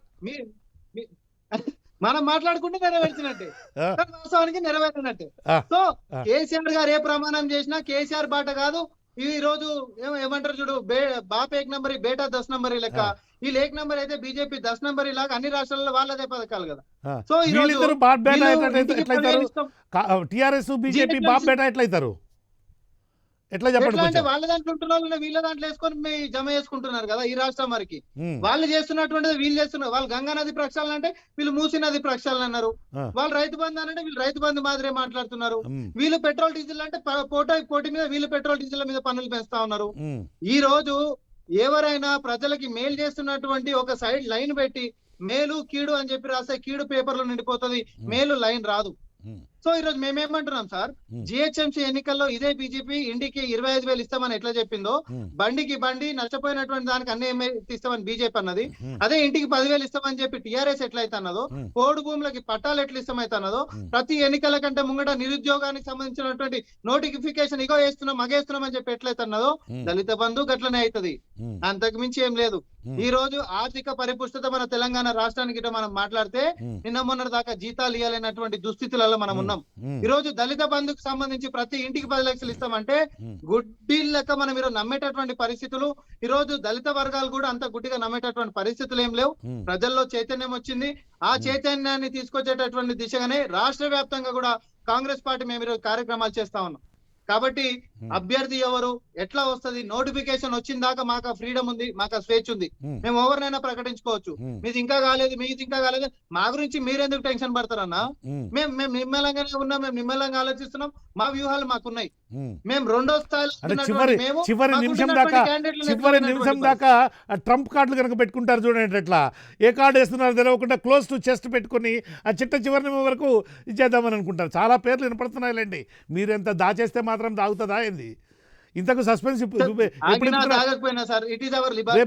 మనం మాట్లాడుకుంటే నెరవేర్చినట్టే, వాస్తవానికి నెరవేరినట్టే. సో కేసీఆర్ గారు ఏ ప్రమాణం చేసినా కేసీఆర్ బాట కాదు. ఈ రోజు ఏమంటారు చూడు, బాప్ 1 నంబర్ బేటా 10 నంబర్ లెక్క, ఈ 1 నంబర్ అయితే బీజేపీ 10 నంబర్ లాగా అన్ని రాష్ట్రాల్లో వాళ్ళదే పథకాలు కదా. సో టిఆర్ఎస్ బీజేపీ బాప్ బేటా ఎట్లయితారు? ఎట్లా చెప్పండి ఎట్లా అంటే కొంచెం. వాళ్ళ దాంట్లో ఉంటున్న వాళ్ళని వీళ్ళ దాంట్లో వేసుకొని మీ జమ చేసుకుంటున్నారు కదా ఈ రాష్ట్రం వరకు. ఉమ్, వాళ్ళు చేస్తున్నటువంటిది వీళ్ళు చేస్తున్నారు. వాళ్ళు గంగా నది ప్రక్షాళన అంటే వీళ్ళు మూసీ నది ప్రక్షాళన అన్నారు. ఆ, వాళ్ళు రైతు బంధు అంటే వీళ్ళు రైతు బంధు మాదిరే మాట్లాడుతున్నారు. ఉమ్, వీళ్ళు పెట్రోల్ డీజిల్ అంటే పోటీ మీద వీళ్ళు పెట్రోల్ డీజిల్ మీద పన్నులు పెంచుతా ఉన్నారు. ఉమ్, ఈ రోజు ఎవరైనా ప్రజలకి మేలు చేస్తున్నటువంటి ఒక సైడ్ లైన్ పెట్టి మేలు కీడు అని చెప్పి రాస్తే కీడు పేపర్లో నిండిపోతుంది, మేలు లైన్ రాదు. ఉమ్, సో ఈ రోజు మేమేమంటున్నాం సార్, జిహెచ్ఎంసీ ఎన్నికల్లో ఇదే బీజేపీ ఇంటికి 25,000 ఇస్తామని ఎట్లా చెప్పిందో, బండికి బండి నష్టపోయినటువంటి దానికి అన్ని ఇస్తామని బీజేపీ అన్నది, అదే ఇంటికి 10,000 ఇస్తామని చెప్పి టిఆర్ఎస్ ఎట్లయితే అన్నదో, పోడు భూములకి పట్టాలు ఎట్లా ఇస్తామైతే అన్నదో, ప్రతి ఎన్నికల కంటే ముంగట నిరుద్యోగానికి సంబంధించినటువంటి నోటిఫికేషన్ ఇగో వేస్తున్నాం మగేస్తున్నాం అని చెప్పి ఎట్లయితే అన్నదో, దళిత బంధు గట్లనే అవుతుంది. అంతకు మించి ఏం లేదు. ఈ రోజు ఆర్థిక పరిపుష్టత మన తెలంగాణ రాష్ట్రానికి ఇట్లా మనం మాట్లాడితే నిన్న మొన్నటి దాకా జీతాలు ఇవ్వాలనేటువంటి దుస్థితులలో మనం ఉన్నాం. ఈ రోజు దళిత బంధుకు సంబంధించి ప్రతి ఇంటికి 10 లక్షలు ఇస్తామంటే గుడ్డిల్లక మనం ఈరోజు నమ్మేటటువంటి పరిస్థితులు. ఈ రోజు దళిత వర్గాలు కూడా అంత గుడ్డిగా నమ్మేటటువంటి పరిస్థితులు ఏం లేవు. ప్రజల్లో చైతన్యం వచ్చింది. ఆ చైతన్యాన్ని తీసుకొచ్చేటటువంటి దిశగానే రాష్ట్ర వ్యాప్తంగా కూడా కాంగ్రెస్ పార్టీ మేము ఈరోజు కార్యక్రమాలు చేస్తా ఉన్నాం. కాబట్టి అభ్యర్థి ఎవరు ఎట్లా వస్తది, నోటిఫికేషన్ వచ్చిన దాకా మాకు ఫ్రీడమ్ ఉంది, మాకు స్వేచ్ఛ ఉంది. మేము ఎవరినైనా ప్రకటించుకోవచ్చు. మీది ఇంకా కాలేదు, మీది ఇంకా కాలేదు, మా గురించి మీరెందుకు టెన్షన్ పడతారన్నా? మేము నిమ్మలంగానే ఉన్నాం, మేము నిమ్మలంగా ఆలోచిస్తున్నాం, మా వ్యూహాలు మాకున్నాయి. మేము రెండో చివరి నిమిషం దాకా ట్రంప్ కార్డులు కనుక పెట్టుకుంటారు చూడండి. ఎట్లా ఏ కార్డు వేస్తున్నారో తెలియకుండా క్లోజ్ టు చెస్ట్ పెట్టుకుని ఆ చివరి నిమిషం వరకు ఇచ్చేద్దామని అనుకుంటారు. చాలా పేర్లు వినపడుతున్నాయిలేండి. మీరు ఎంత దాచేస్తే మాత్రం దాగుతుందా ఏంది? ఇంతకు సస్పెన్స్ రేపు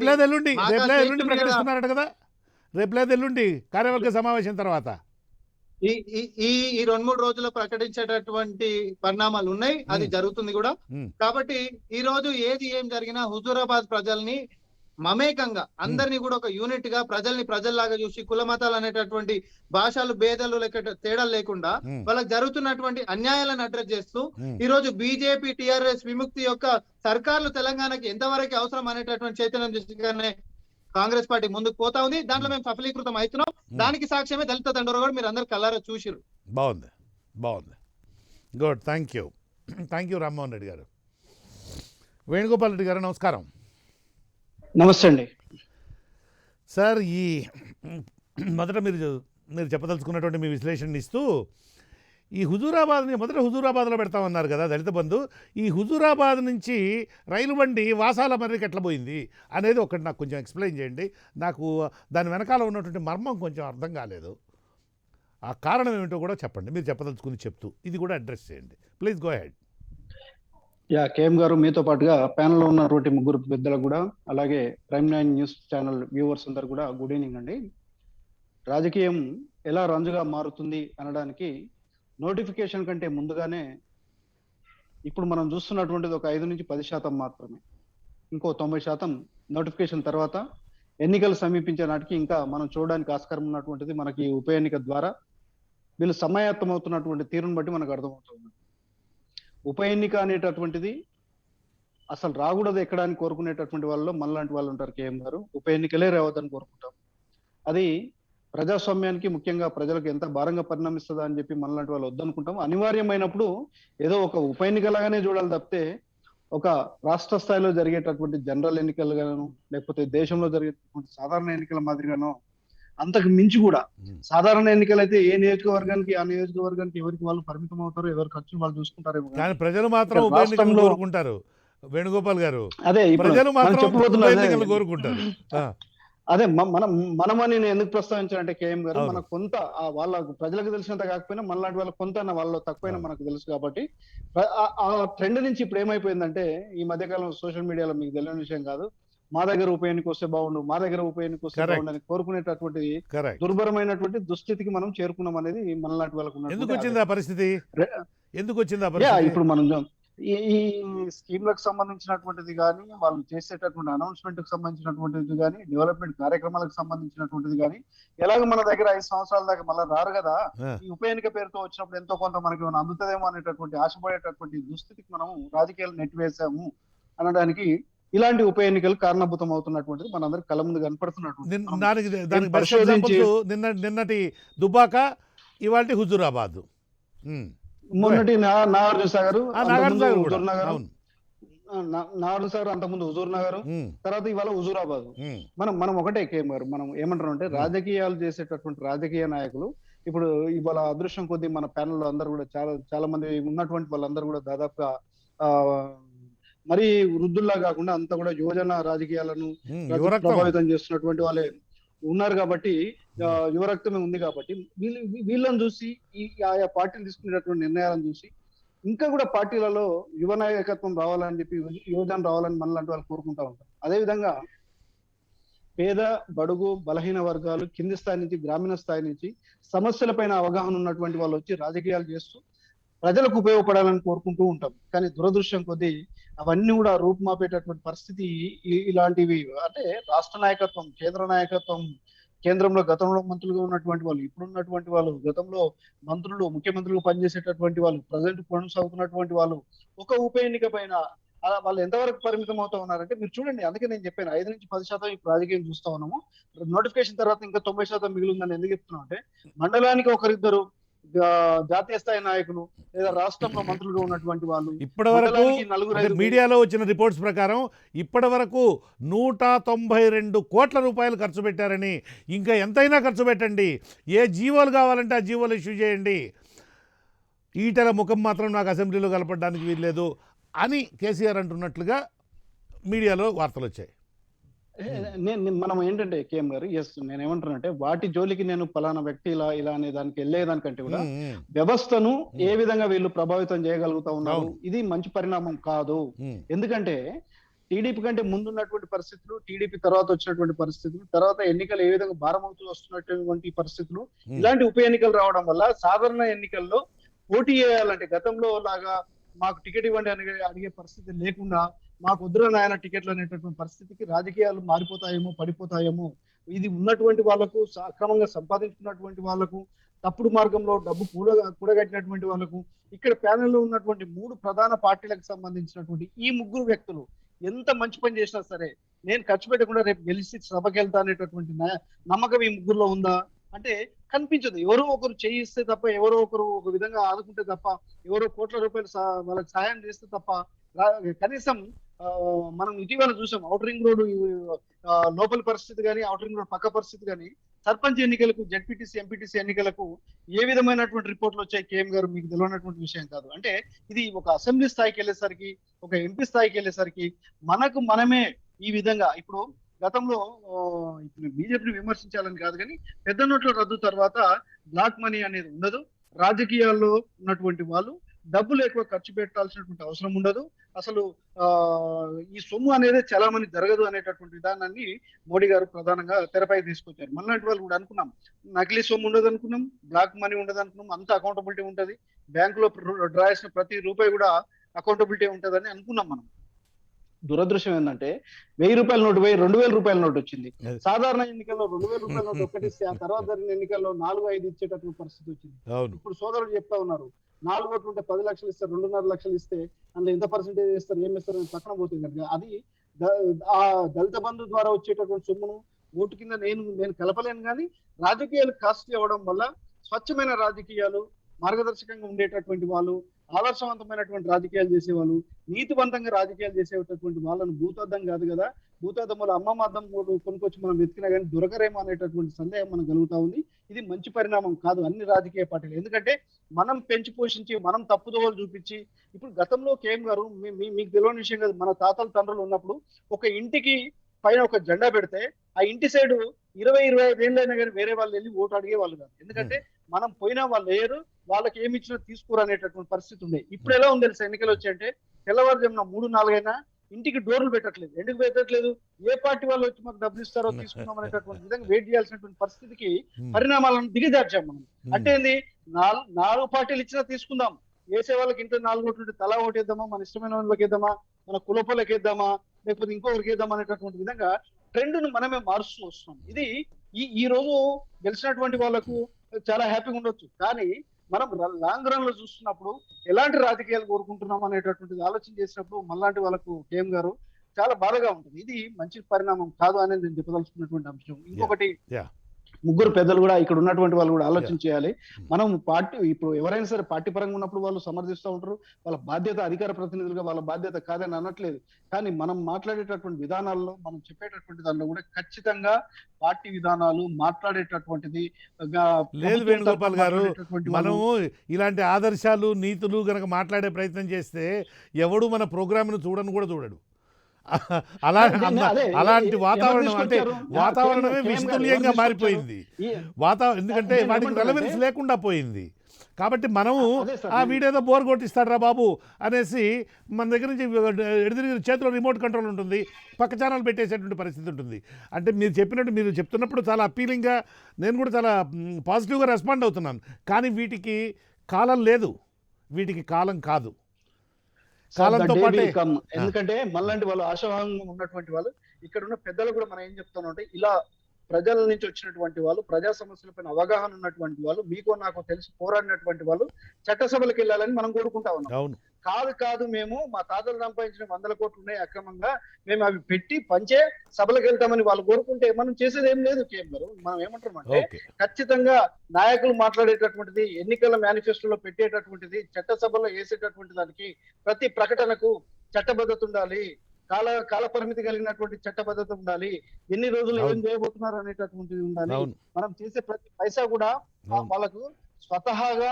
లేదు ఎల్లుండి ప్రకటిస్తున్నారట కదా. రేపు లేదు ఎల్లుండి కార్యవర్గ సమావేశం తర్వాత ఈ 2-3 రోజుల్లో ప్రకటించేటటువంటి పరిణామాలు ఉన్నాయి. అది జరుగుతుంది కూడా. కాబట్టి ఈ రోజు ఏం జరిగినా హుజూరాబాద్ ప్రజల్ని మమేకంగా అందరినీ కూడా ఒక యూనిట్ గా ప్రజల్ని ప్రజల్లాగా చూసి కుల మతాలు అనేటటువంటి భాషలు భేదాలు తేడాలు లేకుండా వాళ్ళకి జరుగుతున్నటువంటి అన్యాయాలను అడ్రస్ చేస్తూ ఈ రోజు బీజేపీ టిఆర్ఎస్ విముక్తి యొక్క సర్కార్లు తెలంగాణకి ఎంతవరకు అవసరం అనేటటువంటి చైతన్యం దిశగానే కాంగ్రెస్ పార్టీ ముందుకు పోతా ఉంది. దాంట్లో మేము సఫలీకృతం అవుతున్నాం. దానికి సాక్ష్యమే దళిత దండోరా కూడా మీరు అందరు కల్లారా చూసిరు. బాగుంది. Good. Thank you Rammohan Reddy గారు. వేణుగోపాల్ రెడ్డి గారు నమస్కారం. నమస్తే అండి సార్. ఈ మొదట మీరు చెప్పదలుచుకున్నటువంటి మీ విశ్లేషణ ఇస్తూ ఈ మొదట హుజూరాబాద్లో పెడతామన్నారు కదా దళిత బంధు. ఈ హుజూరాబాద్ నుంచి రైలు బండి వాసాల మర్రికి ఎట్లా పోయింది అనేది ఒకటి నాకు కొంచెం ఎక్స్ప్లెయిన్ చేయండి. నాకు దాని వెనకాల ఉన్నటువంటి మర్మం కొంచెం అర్థం కాలేదు. ఆ కారణం ఏమిటో కూడా చెప్పండి. మీరు చెప్పదలుచుకుని చెప్తూ ఇది కూడా అడ్రస్ చేయండి ప్లీజ్. Go head. కేఎం గారు, మీతో పాటుగా ప్యానెల్లో ఉన్నటువంటి ముగ్గురు పెద్దలకు కూడా, అలాగే ప్రైమ్ 9 న్యూస్ ఛానల్ వ్యూవర్స్ అందరు కూడా గుడ్ ఈవినింగ్ అండి. రాజకీయం ఎలా రంజుగా మారుతుంది అనడానికి నోటిఫికేషన్ కంటే ముందుగానే ఇప్పుడు మనం చూస్తున్నటువంటిది ఒక 5-10% మాత్రమే. ఇంకో 90% నోటిఫికేషన్ తర్వాత ఎన్నికలు సమీపించే నాటికి ఇంకా మనం చూడడానికి ఆస్కారం ఉన్నటువంటిది మనకి ఉప ఎన్నిక ద్వారా వీళ్ళు సమాయత్తం అవుతున్నటువంటి తీరును బట్టి మనకు అర్థమవుతుంది. ఉప ఎన్నిక అనేటటువంటిది అసలు రాకూడదు ఎక్కడానికి కోరుకునేటటువంటి వాళ్ళు మనలాంటి వాళ్ళు ఉంటారు. కేఎం గారు, ఉప ఎన్నికలే రావద్దని కోరుకుంటాం. అది ప్రజాస్వామ్యానికి ముఖ్యంగా ప్రజలకు ఎంత భారంగా పరిణమిస్తుందా అని చెప్పి మనలాంటి వాళ్ళు వద్దనుకుంటాం. అనివార్యమైనప్పుడు ఏదో ఒక ఉప ఎన్నికలాగానే చూడాలి తప్పితే ఒక రాష్ట్ర స్థాయిలో జరిగేటటువంటి జనరల్ ఎన్నికలుగాను లేకపోతే దేశంలో జరిగేటటువంటి సాధారణ ఎన్నికల మాదిరిగానో అంతకు మించి కూడా సాధారణ ఎన్నికలు అయితే ఏ నియోజకవర్గానికి ఆ నియోజకవర్గానికి ఎవరికి వాళ్ళు పరిమితం అవుతారో, ఎవరి ఖర్చులు వాళ్ళు చూసుకుంటారేమో. కానీ ప్రజలు మాత్రం ఉప ఎన్నికలు కోరుకుంటారు. వేణుగోపాల్ గారు, అదే ప్రజలు మాత్రం ఉప ఎన్నికలు కోరుకుంటారు. అదే మనమని నేను ఎందుకు ప్రస్తావించానంటే కేఎం గారు, మనకు కొంత వాళ్ళ ప్రజలకు తెలిసినంత కాకపోయినా మనలాంటి వాళ్ళకి కొంత వాళ్ళు తక్కువైనా మనకు తెలుసు. కాబట్టి ఆ ట్రెండ్ నుంచి ఇప్పుడు ఏమైపోయిందంటే ఈ మధ్యకాలం సోషల్ మీడియాలో మీకు తెలియని విషయం కాదు, మా దగ్గర ఉప ఎన్నిక వస్తే బాగుండు, మా దగ్గర ఉప ఎన్నిక వస్తే బాగుండు అని కోరుకునేటటువంటి దుర్భరమైనటువంటి దుస్థితికి మనం చేరుకున్నాం అనేది మనలాంటి వాళ్ళకు. ఎందుకు వచ్చింది ఆ పరిస్థితి? ఇప్పుడు మనం ఈ స్కీమ్లకు సంబంధించినటువంటిది కానీ, వాళ్ళు చేసేటటువంటి అనౌన్స్మెంట్ కు సంబంధించినటువంటిది కానీ, డెవలప్మెంట్ కార్యక్రమాలకు సంబంధించినటువంటిది కానీ, ఎలాగ మన దగ్గర 5 సంవత్సరాల దాకా మళ్ళీ రారు కదా, ఈ ఉప ఎన్నిక పేరుతో వచ్చినప్పుడు ఎంతో కొంత మనకి అందుతుందేమో అనేటటువంటి ఆశపడేటటువంటి దుస్థితికి మనం రాజకీయాలు నెట్టివేసాము అనడానికి ఇలాంటి ఉప ఎన్నికలు కారణభూతం అవుతున్నటువంటిది మనందరికి కళ్ళ ముందు కనపడుతున్నటువంటి. నిన్నటి దుబ్బాక, ఇవాల్టి హుజూరాబాద్, మొన్నటి నాగార్జున సాగర్, నాడు సార్, అంతకుముందు హుజూర్ నగర్, తర్వాత ఇవాళ హుజూరాబాద్. మనం ఒకటే కేఎం గారు, మనం ఏమంటారు అంటే రాజకీయాలు చేసేటటువంటి రాజకీయ నాయకులు ఇప్పుడు ఇవాళ అదృష్టం కొద్దీ మన ప్యానెల్ లో అందరూ కూడా చాలా చాలా మంది ఉన్నటువంటి వాళ్ళందరూ కూడా దాదాపుగా ఆ మరీ వృద్ధుల్లా కాకుండా అంతా కూడా యువజన రాజకీయాలను ప్రభావితం చేస్తున్నటువంటి వాళ్ళే ఉన్నారు కాబట్టి, యువరక్తమే ఉంది కాబట్టి వీళ్ళని చూసి ఆయా పార్టీలు తీసుకునేటటువంటి నిర్ణయాలను చూసి ఇంకా కూడా పార్టీలలో యువ నాయకత్వం రావాలని చెప్పి, యువజన రావాలని మనలాంటి వాళ్ళు కోరుకుంటా ఉంటారు. అదేవిధంగా పేద బడుగు బలహీన వర్గాలు కింది స్థాయి నుంచి గ్రామీణ స్థాయి నుంచి సమస్యలపైన అవగాహన ఉన్నటువంటి వాళ్ళు వచ్చి రాజకీయాలు చేస్తూ ప్రజలకు ఉపయోగపడాలని కోరుకుంటూ ఉంటాం. కానీ దురదృష్టం కొద్దీ అవన్నీ కూడా రూపుమాపేటటువంటి పరిస్థితి ఇలాంటివి అంటే రాష్ట్ర నాయకత్వం, కేంద్ర నాయకత్వం, కేంద్రంలో గతంలో మంత్రులుగా ఉన్నటువంటి వాళ్ళు, ఇప్పుడున్నటువంటి వాళ్ళు, గతంలో మంత్రులు ముఖ్యమంత్రులు పనిచేసేటటువంటి వాళ్ళు, ప్రజెంట్ కొనసాగుతున్నటువంటి వాళ్ళు ఒక ఉప ఎన్నిక పైన వాళ్ళు ఎంతవరకు పరిమితం అవుతా ఉన్నారంటే మీరు చూడండి. అందుకే నేను చెప్పాను 5 నుంచి 10% ఇప్పుడు రాజకీయం చూస్తా ఉన్నాము. నోటిఫికేషన్ తర్వాత ఇంకా 90% మిగిలిందని ఎందుకు చెప్తున్నాం అంటే మండలానికి ఒకరిద్దరు జాతీయ స్థాయి నాయకులు లేదా రాష్ట్రంలో మంత్రులుగా ఉన్నటువంటి వాళ్ళు ఇప్పటి వరకు మీడియాలో వచ్చిన రిపోర్ట్స్ ప్రకారం ఇప్పటి వరకు 192 కోట్ల రూపాయలు ఖర్చు పెట్టారని, ఇంకా ఎంతైనా ఖర్చు పెట్టండి, ఏ జీవోలు కావాలంటే ఆ జీవోలు ఇష్యూ చేయండి, ఈటెల ముఖం మాత్రం నాకు అసెంబ్లీలో కలపడానికి వీల్లేదు అని కేసీఆర్ అంటున్నట్లుగా మీడియాలో వార్తలు వచ్చాయి. మనం ఏంటంటే కేఎం గారు, ఎస్ నేను ఏమంటానంటే వాటి జోలికి నేను పలానా వ్యక్తి ఇలా ఇలా అనే దానికి వెళ్ళేదానికంటే కూడా వ్యవస్థను ఏ విధంగా వీళ్ళు ప్రభావితం చేయగలుగుతా ఉన్నారు, ఇది మంచి పరిణామం కాదు. ఎందుకంటే టీడీపీ కంటే ముందున్నటువంటి పరిస్థితులు, టీడీపీ తర్వాత వచ్చినటువంటి పరిస్థితులు, తర్వాత ఎన్నికలు ఏ విధంగా భారమవుతూ వస్తున్నటువంటి పరిస్థితులు, ఇలాంటి ఉప ఎన్నికలు రావడం వల్ల సాధారణ ఎన్నికల్లో పోటీ చేయాలంటే గతంలో లాగా మాకు టికెట్ ఇవ్వండి అని అడిగే పరిస్థితి లేకుండా మాకు వద్దురా నాయన టికెట్లు అనేటటువంటి పరిస్థితికి రాజకీయాలు మారిపోతాయేమో, పడిపోతాయేమో. ఇది ఉన్నటువంటి వాళ్లకు, అక్రమంగా సంపాదించుకున్నటువంటి వాళ్లకు, తప్పుడు మార్గంలో డబ్బు కూడగట్టినటువంటి వాళ్ళకు, ఇక్కడ ప్యానెల్లో ఉన్నటువంటి 3 ప్రధాన పార్టీలకు సంబంధించినటువంటి ఈ 3 వ్యక్తులు ఎంత మంచి పని చేసినా సరే నేను ఖర్చు పెట్టకుండా రేపు గెలిచి సభకి వెళ్తా అనేటటువంటి నమ్మకం ఈ 3లో ఉందా అంటే కనిపించదు. ఎవరో ఒకరు చేయిస్తే తప్ప, ఎవరో ఒకరు ఒక విధంగా ఆదుకుంటే తప్ప, ఎవరో కోట్ల రూపాయలు వాళ్ళకి సహాయం చేస్తే తప్ప కనీసం మనం ఇటీవల చూసాం అవుటర్ రింగ్ రోడ్ లోపల పరిస్థితి కానీ, అవుటర్ రింగ్ రోడ్ పక్క పరిస్థితి కానీ, సర్పంచ్ ఎన్నికలకు, జడ్పీటీసీ ఎంపీటీసీ ఎన్నికలకు ఏ విధమైనటువంటి రిపోర్ట్లు వచ్చాయి కేఎం గారు మీకు తెలియనటువంటి విషయం కాదు. అంటే ఇది ఒక అసెంబ్లీ స్థాయికి వెళ్ళేసరికి, ఒక ఎంపీ స్థాయికి వెళ్ళేసరికి మనమే ఈ విధంగా ఇప్పుడు గతంలో ఇప్పుడు బీజేపీని విమర్శించాలని కాదు కానీ పెద్ద నోట్ల రద్దు తర్వాత బ్లాక్ మనీ అనేది ఉండదు. రాజకీయాల్లో ఉన్నటువంటి వాళ్ళు డబ్బులు ఎక్కువ ఖర్చు పెట్టాల్సినటువంటి అవసరం ఉండదు. అసలు ఈ సొమ్ము అనేది చాలా మంది జరగదు అనేటటువంటి విధానాన్ని మోడీ గారు ప్రధానంగా తెరపై తీసుకొచ్చారు. మనలాంటి వాళ్ళు కూడా అనుకున్నాం నకిలీ సొమ్ము ఉండదు అనుకున్నాం, బ్లాక్ మనీ ఉండదు అనుకున్నాం, అంత అకౌంటబిలిటీ ఉంటది, బ్యాంకులో డ్రా చేసిన ప్రతి రూపాయి కూడా అకౌంటబిలిటీ ఉంటదని అనుకున్నాం మనం. దురదృష్టం ఏంటంటే 1000 రూపాయల నోటు 2000 రూపాయల నోటు వచ్చింది. సాధారణ ఎన్నికల్లో 2000 రూపాయల నోటు ఒక్కటిస్తే ఆ తర్వాత జరిగిన ఎన్నికల్లో 4-5 ఇచ్చేటటువంటి పరిస్థితి వచ్చింది. ఇప్పుడు సోదరులు చెప్తా ఉన్నారు 4 ఓట్లు ఉంటే 10 లక్షలు ఇస్తారు, 2.5 లక్షలు ఇస్తే అందులో ఎంత పర్సెంటేజ్ ఇస్తారు, ఏమి ఇస్తారు అని పక్కన పోతుంది. అది ఆ దళిత బంధు ద్వారా వచ్చేటటువంటి సొమ్మును ఓటు కింద నేను కలపలేను. కానీ రాజకీయాలు కాస్ట్లీ అవ్వడం వల్ల స్వచ్ఛమైన రాజకీయాలు, మార్గదర్శకంగా ఉండేటటువంటి వాళ్ళు, ఆదర్శవంతమైనటువంటి రాజకీయాలు చేసేవాళ్ళు, నీతివంతంగా రాజకీయాలు చేసేటటువంటి వాళ్ళను భూతార్థం కాదు కదా, భూతార్థం వల్ల అమ్మమ్మ అద్దం కొనుక్కొచ్చి మనం వెతికినా కానీ దొరకరేమో అనేటటువంటి సందేహం మనకు కలుగుతా ఉంది. ఇది మంచి పరిణామం కాదు అన్ని రాజకీయ పార్టీలు. ఎందుకంటే మనం పెంచి పోషించి, మనం తప్పుదోవలు చూపించి, ఇప్పుడు గతంలో కేఎం గారు మీకు తెలియని విషయం కాదు, మన తాతల తండ్రులు ఉన్నప్పుడు ఒక ఇంటికి పైన ఒక జెండా పెడితే ఆ ఇంటి సైడ్ 20-25 ఏళ్ళైనా కానీ వేరే వాళ్ళు వెళ్ళి ఓటు అడిగే వాళ్ళు కాదు. ఎందుకంటే మనం పోయినా వాళ్ళు లేరు, వాళ్ళకి ఏమి ఇచ్చినా తీసుకోరు అనేటటువంటి పరిస్థితి ఉంది. ఇప్పుడు ఎలా ఉంది తెలుసా, ఎన్నికలు వచ్చాయంటే తెల్లవారుజామున 3-4 అయినా ఇంటికి డోర్లు పెట్టట్లేదు. ఎందుకు పెట్టట్లేదు? ఏ పార్టీ వాళ్ళు వచ్చి మాకు డబ్బులు ఇస్తారో తీసుకుందాం అనేటటువంటి విధంగా వెయిట్ చేయాల్సినటువంటి పరిస్థితికి పరిణామాలను దిగజార్చాం మనం. అంటే ఏంది, 4 పార్టీలు ఇచ్చినా తీసుకుందాం, వేసే వాళ్ళకి ఇంట్లో 4 ఓట్లు ఉంటే తలా ఓటు వేద్దామా, మన ఇష్టమైన వాళ్ళకి వేద్దామా, మన కులపోలకి వేద్దామా, లేకపోతే ఇంకొకరికి వేద్దాం అనేటటువంటి విధంగా ట్రెండ్ను మనమే మారుస్తూ వస్తున్నాం. ఇది ఈ రోజు గెలిచినటువంటి వాళ్ళకు చాలా హ్యాపీగా ఉండొచ్చు, కానీ మనం లాంగ్ రన్ లో చూస్తున్నప్పుడు ఎలాంటి రాజకీయాలు కోరుకుంటున్నాం అనేటటువంటిది ఆలోచన చేసినప్పుడు మనలాంటి వాళ్ళకు కేఎం గారు చాలా బాధగా ఉంటుంది. ఇది మంచి పరిణామం కాదు అనేది నేను చెప్పదలుచుకున్నటువంటి అంశం. ఇంకొకటి ముగ్గురు పెద్దలు కూడా ఇక్కడ ఉన్నటువంటి వాళ్ళు కూడా ఆలోచన చేయాలి. మనం పార్టీ ఇప్పుడు ఎవరైనా సరే పార్టీ పరంగా ఉన్నప్పుడు వాళ్ళు సమర్థిస్తూ ఉంటారు. వాళ్ళ బాధ్యత అధికార ప్రతినిధులుగా వాళ్ళ బాధ్యత కాదని అనట్లేదు. కానీ మనం మాట్లాడేటటువంటి విధానాల్లో మనం చెప్పేటటువంటి దానిలో కూడా ఖచ్చితంగా పార్టీ విధానాలు మాట్లాడేటటువంటిది లేదు వేణుగోపాల్ గారు. మనము ఇలాంటి ఆదర్శాలు నీతులు గనక మాట్లాడే ప్రయత్నం చేస్తే ఎవడు మన ప్రోగ్రామ్ను చూడను కూడా చూడడు. అలాంటి వాతావరణం అంటే వాతావరణమే విస్తృతంగా మారిపోయింది. ఎందుకంటే వాటికి రెలవెన్స్ లేకుండా పోయింది. కాబట్టి మనము ఆ వీడియోతో బోర్ కొట్టిస్తాడరా బాబు అనేసి మన దగ్గర నుంచి ఎడిదిరిగి చేతిలో రిమోట్ కంట్రోల్ ఉంటుంది, పక్క ఛానల్ పెట్టేసేటువంటి పరిస్థితి ఉంటుంది. అంటే మీరు చెప్పినట్టు మీరు చెప్తున్నప్పుడు చాలా అప్పీలింగ్గా నేను కూడా చాలా పాజిటివ్గా రెస్పాండ్ అవుతున్నాను. కానీ వీటికి కాలం లేదు, వీటికి కాలం కాదు. కాలంతో పాటే ఎందుకంటే మనలాంటి వాళ్ళు ఆశావాహంగా ఉన్నటువంటి వాళ్ళు ఇక్కడ ఉన్న పెద్దలు కూడా మనం ఏం చెప్తాను అంటే, ఇలా ప్రజల నుంచి వచ్చినటువంటి వాళ్ళు, ప్రజా సమస్యలపైన అవగాహన ఉన్నటువంటి వాళ్ళు, మీకు నాకు తెలిసి పోరాడినటువంటి వాళ్ళు చట్టసభలకు వెళ్ళాలని మనం కోరుకుంటా ఉన్నాం. కాదు మేము మా తాతలు సంపాదించిన 100 కోట్లు ఉన్నాయి అక్రమంగా, మేము అవి పెట్టి పంచే సభలకు వెళ్తామని వాళ్ళు కోరుకుంటే మనం చేసేది ఏం లేదు. కేఎం గారు, మనం ఏమంటాం అంటే ఖచ్చితంగా నాయకులు మాట్లాడేటటువంటిది, ఎన్నికల మేనిఫెస్టోలో పెట్టేటటువంటిది, చట్టసభలో వేసేటటువంటి దానికి ప్రతి ప్రకటనకు చట్టబద్ధత ఉండాలి, కాల పరిమితి కలిగినటువంటి చట్టబద్ధత ఉండాలి, ఎన్ని రోజులు ఏం చేయబోతున్నారు అనేటటువంటిది ఉండాలి. మనం చేసే ప్రతి పైసా కూడా వాళ్ళకు స్వతహాగా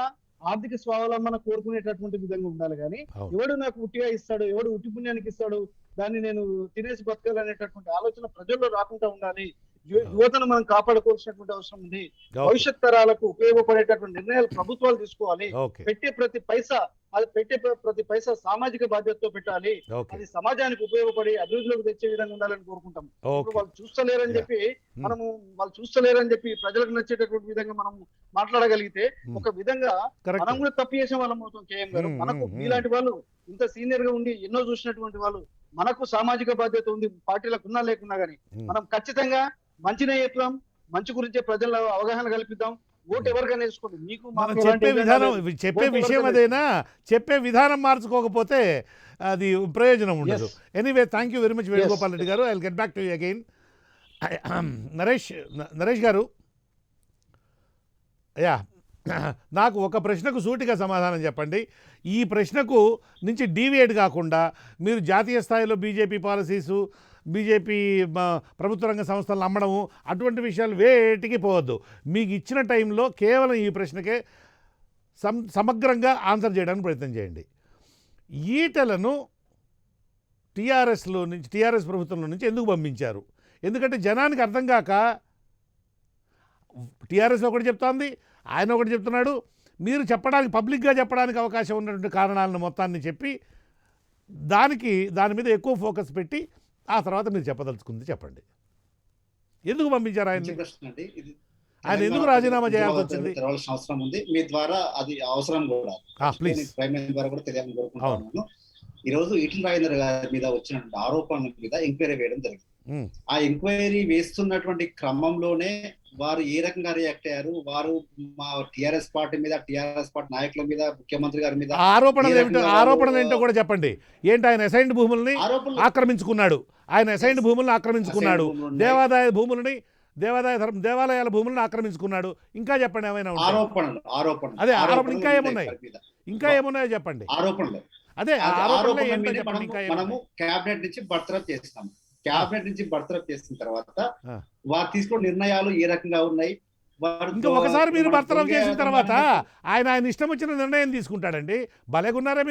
ఆర్థిక స్వావలంబన కోరుకునేటటువంటి విధంగా ఉండాలి. కానీ ఎవడు నాకు ఉట్టిగా ఇస్తాడు, ఎవడు ఉట్టి పుణ్యానికి ఇస్తాడు, దాన్ని నేను తినేసి బతకాలనేటటువంటి ఆలోచన ప్రజల్లో రాకుండా ఉండాలి. యువతను మనం కాపాడుకోవాల్సినటువంటి అవసరం ఉంది. భవిష్యత్ తరాలకు ఉపయోగపడేటటువంటి నిర్ణయాలు ప్రభుత్వాలు తీసుకోవాలి. పెట్టే ప్రతి పైసా సామాజిక బాధ్యతతో పెట్టాలి. అది సమాజానికి ఉపయోగపడి అభివృద్ధిలోకి తెచ్చే విధంగా ఉండాలని కోరుకుంటాం. వాళ్ళు చూస్తలేరని చెప్పి ప్రజలకు నచ్చేటటువంటి విధంగా మనం మాట్లాడగలిగితే ఒక విధంగా మనం కూడా తప్పు చేసే వాళ్ళం అవుతాం. కేఎం గారు, మనకు మీలాంటి వాళ్ళు ఇంత సీనియర్ గా ఉండి ఎన్నో చూసినటువంటి వాళ్ళు, మనకు సామాజిక బాధ్యత ఉంది, పార్టీలకు ఉన్నా లేకున్నా గానీ మనం ఖచ్చితంగా మంచినే చెప్తాం, మంచి గురించే ప్రజల అవగాహన కల్పిద్దాం. ఓటు ఎవరికైనా వేసుకోండి. మీకు చెప్పే విషయం అదేనా, చెప్పే విధానం మార్చుకోకపోతే అది ప్రయోజనం ఉండదు. Anyway, thank you very much Venugopal Reddy garu. I will get back to you again. Naresh garu, నాకు ఒక ప్రశ్నకు సూటిగా సమాధానం చెప్పండి. ఈ ప్రశ్నకు నుంచి డీవియేట్ కాకుండా మీరు జాతీయ స్థాయిలో బీజేపీ పాలసీసు, బీజేపీ ప్రభుత్వ రంగ సంస్థలను అమ్మడము, అటువంటి విషయాలు వేటికి పోవద్దు. మీకు ఇచ్చిన టైంలో కేవలం ఈ ప్రశ్నకే సమగ్రంగా ఆన్సర్ చేయడానికి ప్రయత్నం చేయండి. ఈటెలను టీఆర్ఎస్ ప్రభుత్వంలో నుంచి ఎందుకు పంపించారు? ఎందుకంటే జనానికి అర్థం కాక టీఆర్ఎస్ ఒకటి చెప్తోంది, ఆయన ఒకటి చెప్తున్నాడు. మీరు చెప్పడానికి, పబ్లిక్గా చెప్పడానికి అవకాశం ఉన్నటువంటి కారణాలను మొత్తాన్ని చెప్పి దాని మీద ఎక్కువ ఫోకస్ పెట్టి ఆ తర్వాత మీరు చెప్పదలుచుకుంది చెప్పండి. ఎందుకు పంపించారు ఆయన? ఆయన ఎందుకు రాజీనామా చేయాల్సి వచ్చింది? అవసరం ఉంది మీ ద్వారా, అది అవసరం కూడా. ప్లీజ్ ద్వారా కూడా తెలియాలని కోరుకుంటున్నాను. ఈ రోజు ఈటెల రాజేందర్ గారి మీద వచ్చినటువంటి ఆరోపణల మీద ఎంక్వైరీ వేయడం జరిగింది. ఆ ఎంక్వైరీ వేస్తున్నటువంటి క్రమంలోనే వారు ఏ రకంగా రియాక్ట్ అయ్యారు, వారు మా టిఆర్ఎస్ పార్టీ మీద, టిఆర్ఎస్ పార్టీ నాయకుల మీద, ముఖ్యమంత్రి గారి మీద ఆరోపణలు ఏంటో కూడా చెప్పండి. ఏంటి, ఆయన అసైన్డ్ భూములని ఆక్రమించుకున్నాడు, దేవాదాయ భూములని, దేవాలయాల భూములను ఆక్రమించుకున్నాడు. ఇంకా చెప్పండి ఏమైనా ఆరోపణలు. అదే ఆరోపణ, ఇంకా ఏమున్నాయో చెప్పండి. ఆరోపణలు అదే మనము క్యాబినెట్ నుంచి బర్తరఫ్ చేస్తాము. క్యాబినెట్ నుంచి బర్తరఫ్ చేసిన తర్వాత వారు తీసుకున్న నిర్ణయాలు ఏ రకంగా ఉన్నాయి. ఇంకా ఒకసారి మీరు బర్తరఫ్ చేసిన తర్వాత ఆయన ఇష్టం వచ్చిన నిర్ణయం తీసుకుంటాడండి. భలేగున్నారా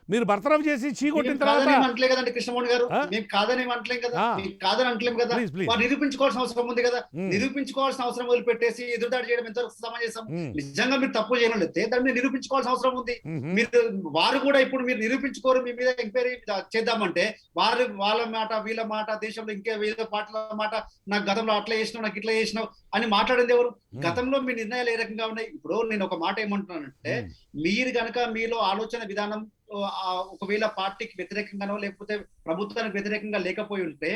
మీరు బర్తరఫ్ చేసి చీకొట్టిన తర్వాత అంటలే కదండి కృష్ణమోహన్ గారు, మేము కాదని అంటలేం కదా, కాదని అంటలేం కదా. వారు నిరూపించుకోవాల్సిన అవసరం ఉంది కదా. నిరూపించుకోవాల్సిన అవసరం వదిలిపెట్టేసి ఎదురుదాడి చేయడం ఎంతవరకు సమంజసం? నిజంగా మీరు తప్పు చేయలేతే దాన్ని మీరు నిరూపించుకోవాల్సిన అవసరం ఉంది. మీరు వారు కూడా ఇప్పుడు మీరు నిరూపించుకోరు, మీ మీద ఎంక్వైరీ చేద్దామంటే వాళ్ళ మాట, వీళ్ళ మాట, దేశంలో ఇంకే వేరే పార్టీల మాట, నాకు గతంలో అట్లా చేసినావు, నాకు ఇట్లా చేసినావు అని మాట్లాడింది ఎవరు? గతంలో మీ నిర్ణయాలు ఏ రకంగా ఉన్నాయి? ఇప్పుడు నేను ఒక మాట ఏమంటున్నానంటే, మీరు కనుక మీలో ఆలోచన విధానం ఒకవేళ పార్టీకి వ్యతిరేకంగానో లేకపోతే ప్రభుత్వానికి వ్యతిరేకంగా లేకపోయి ఉంటే,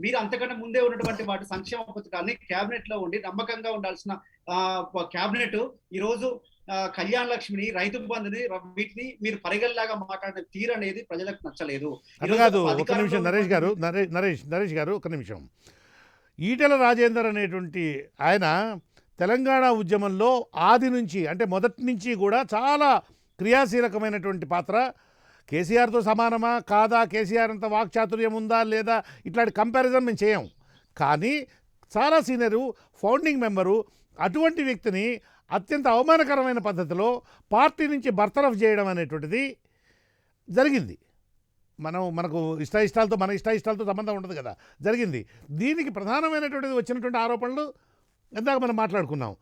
మీరు అంతకంటే ముందే ఉన్నటువంటి వాటి సంక్షేమ పథకాన్ని క్యాబినెట్ లో ఉండి నమ్మకంగా ఉండాల్సిన క్యాబినెట్ ఈ రోజు కళ్యాణ లక్ష్మిని, రైతు బంధుని, వీటిని మీరు పరిగణలాగా మాట్లాడిన తీరు అనేది ప్రజలకు నచ్చలేదు. ఒక నిమిషం నరేష్ గారు, ఒక నిమిషం. ఈటెల రాజేందర్ అనేటువంటి ఆయన తెలంగాణ ఉద్యమంలో ఆది నుంచి అంటే మొదటి నుంచి కూడా చాలా క్రియాశీలకమైనటువంటి పాత్ర. కేసీఆర్తో సమానమా కాదా, కేసీఆర్ అంత వాక్చాతుర్యం ఉందా లేదా, ఇట్లాంటి కంపారిజన్ మేము చేయం. కానీ చాలా సీనియరు, ఫౌండింగ్ మెంబరు, అటువంటి వ్యక్తిని అత్యంత అవమానకరమైన పద్ధతిలో పార్టీ నుంచి బర్తరఫ్ చేయడం అనేటువంటిది జరిగింది. మనకు ఇష్టాలతో మన ఇష్టాలతో సంబంధం ఉండదు కదా, జరిగింది. దీనికి ప్రధానమైనటువంటిది వచ్చినటువంటి ఆరోపణలు ఇందాక మనం మాట్లాడుకున్నాం.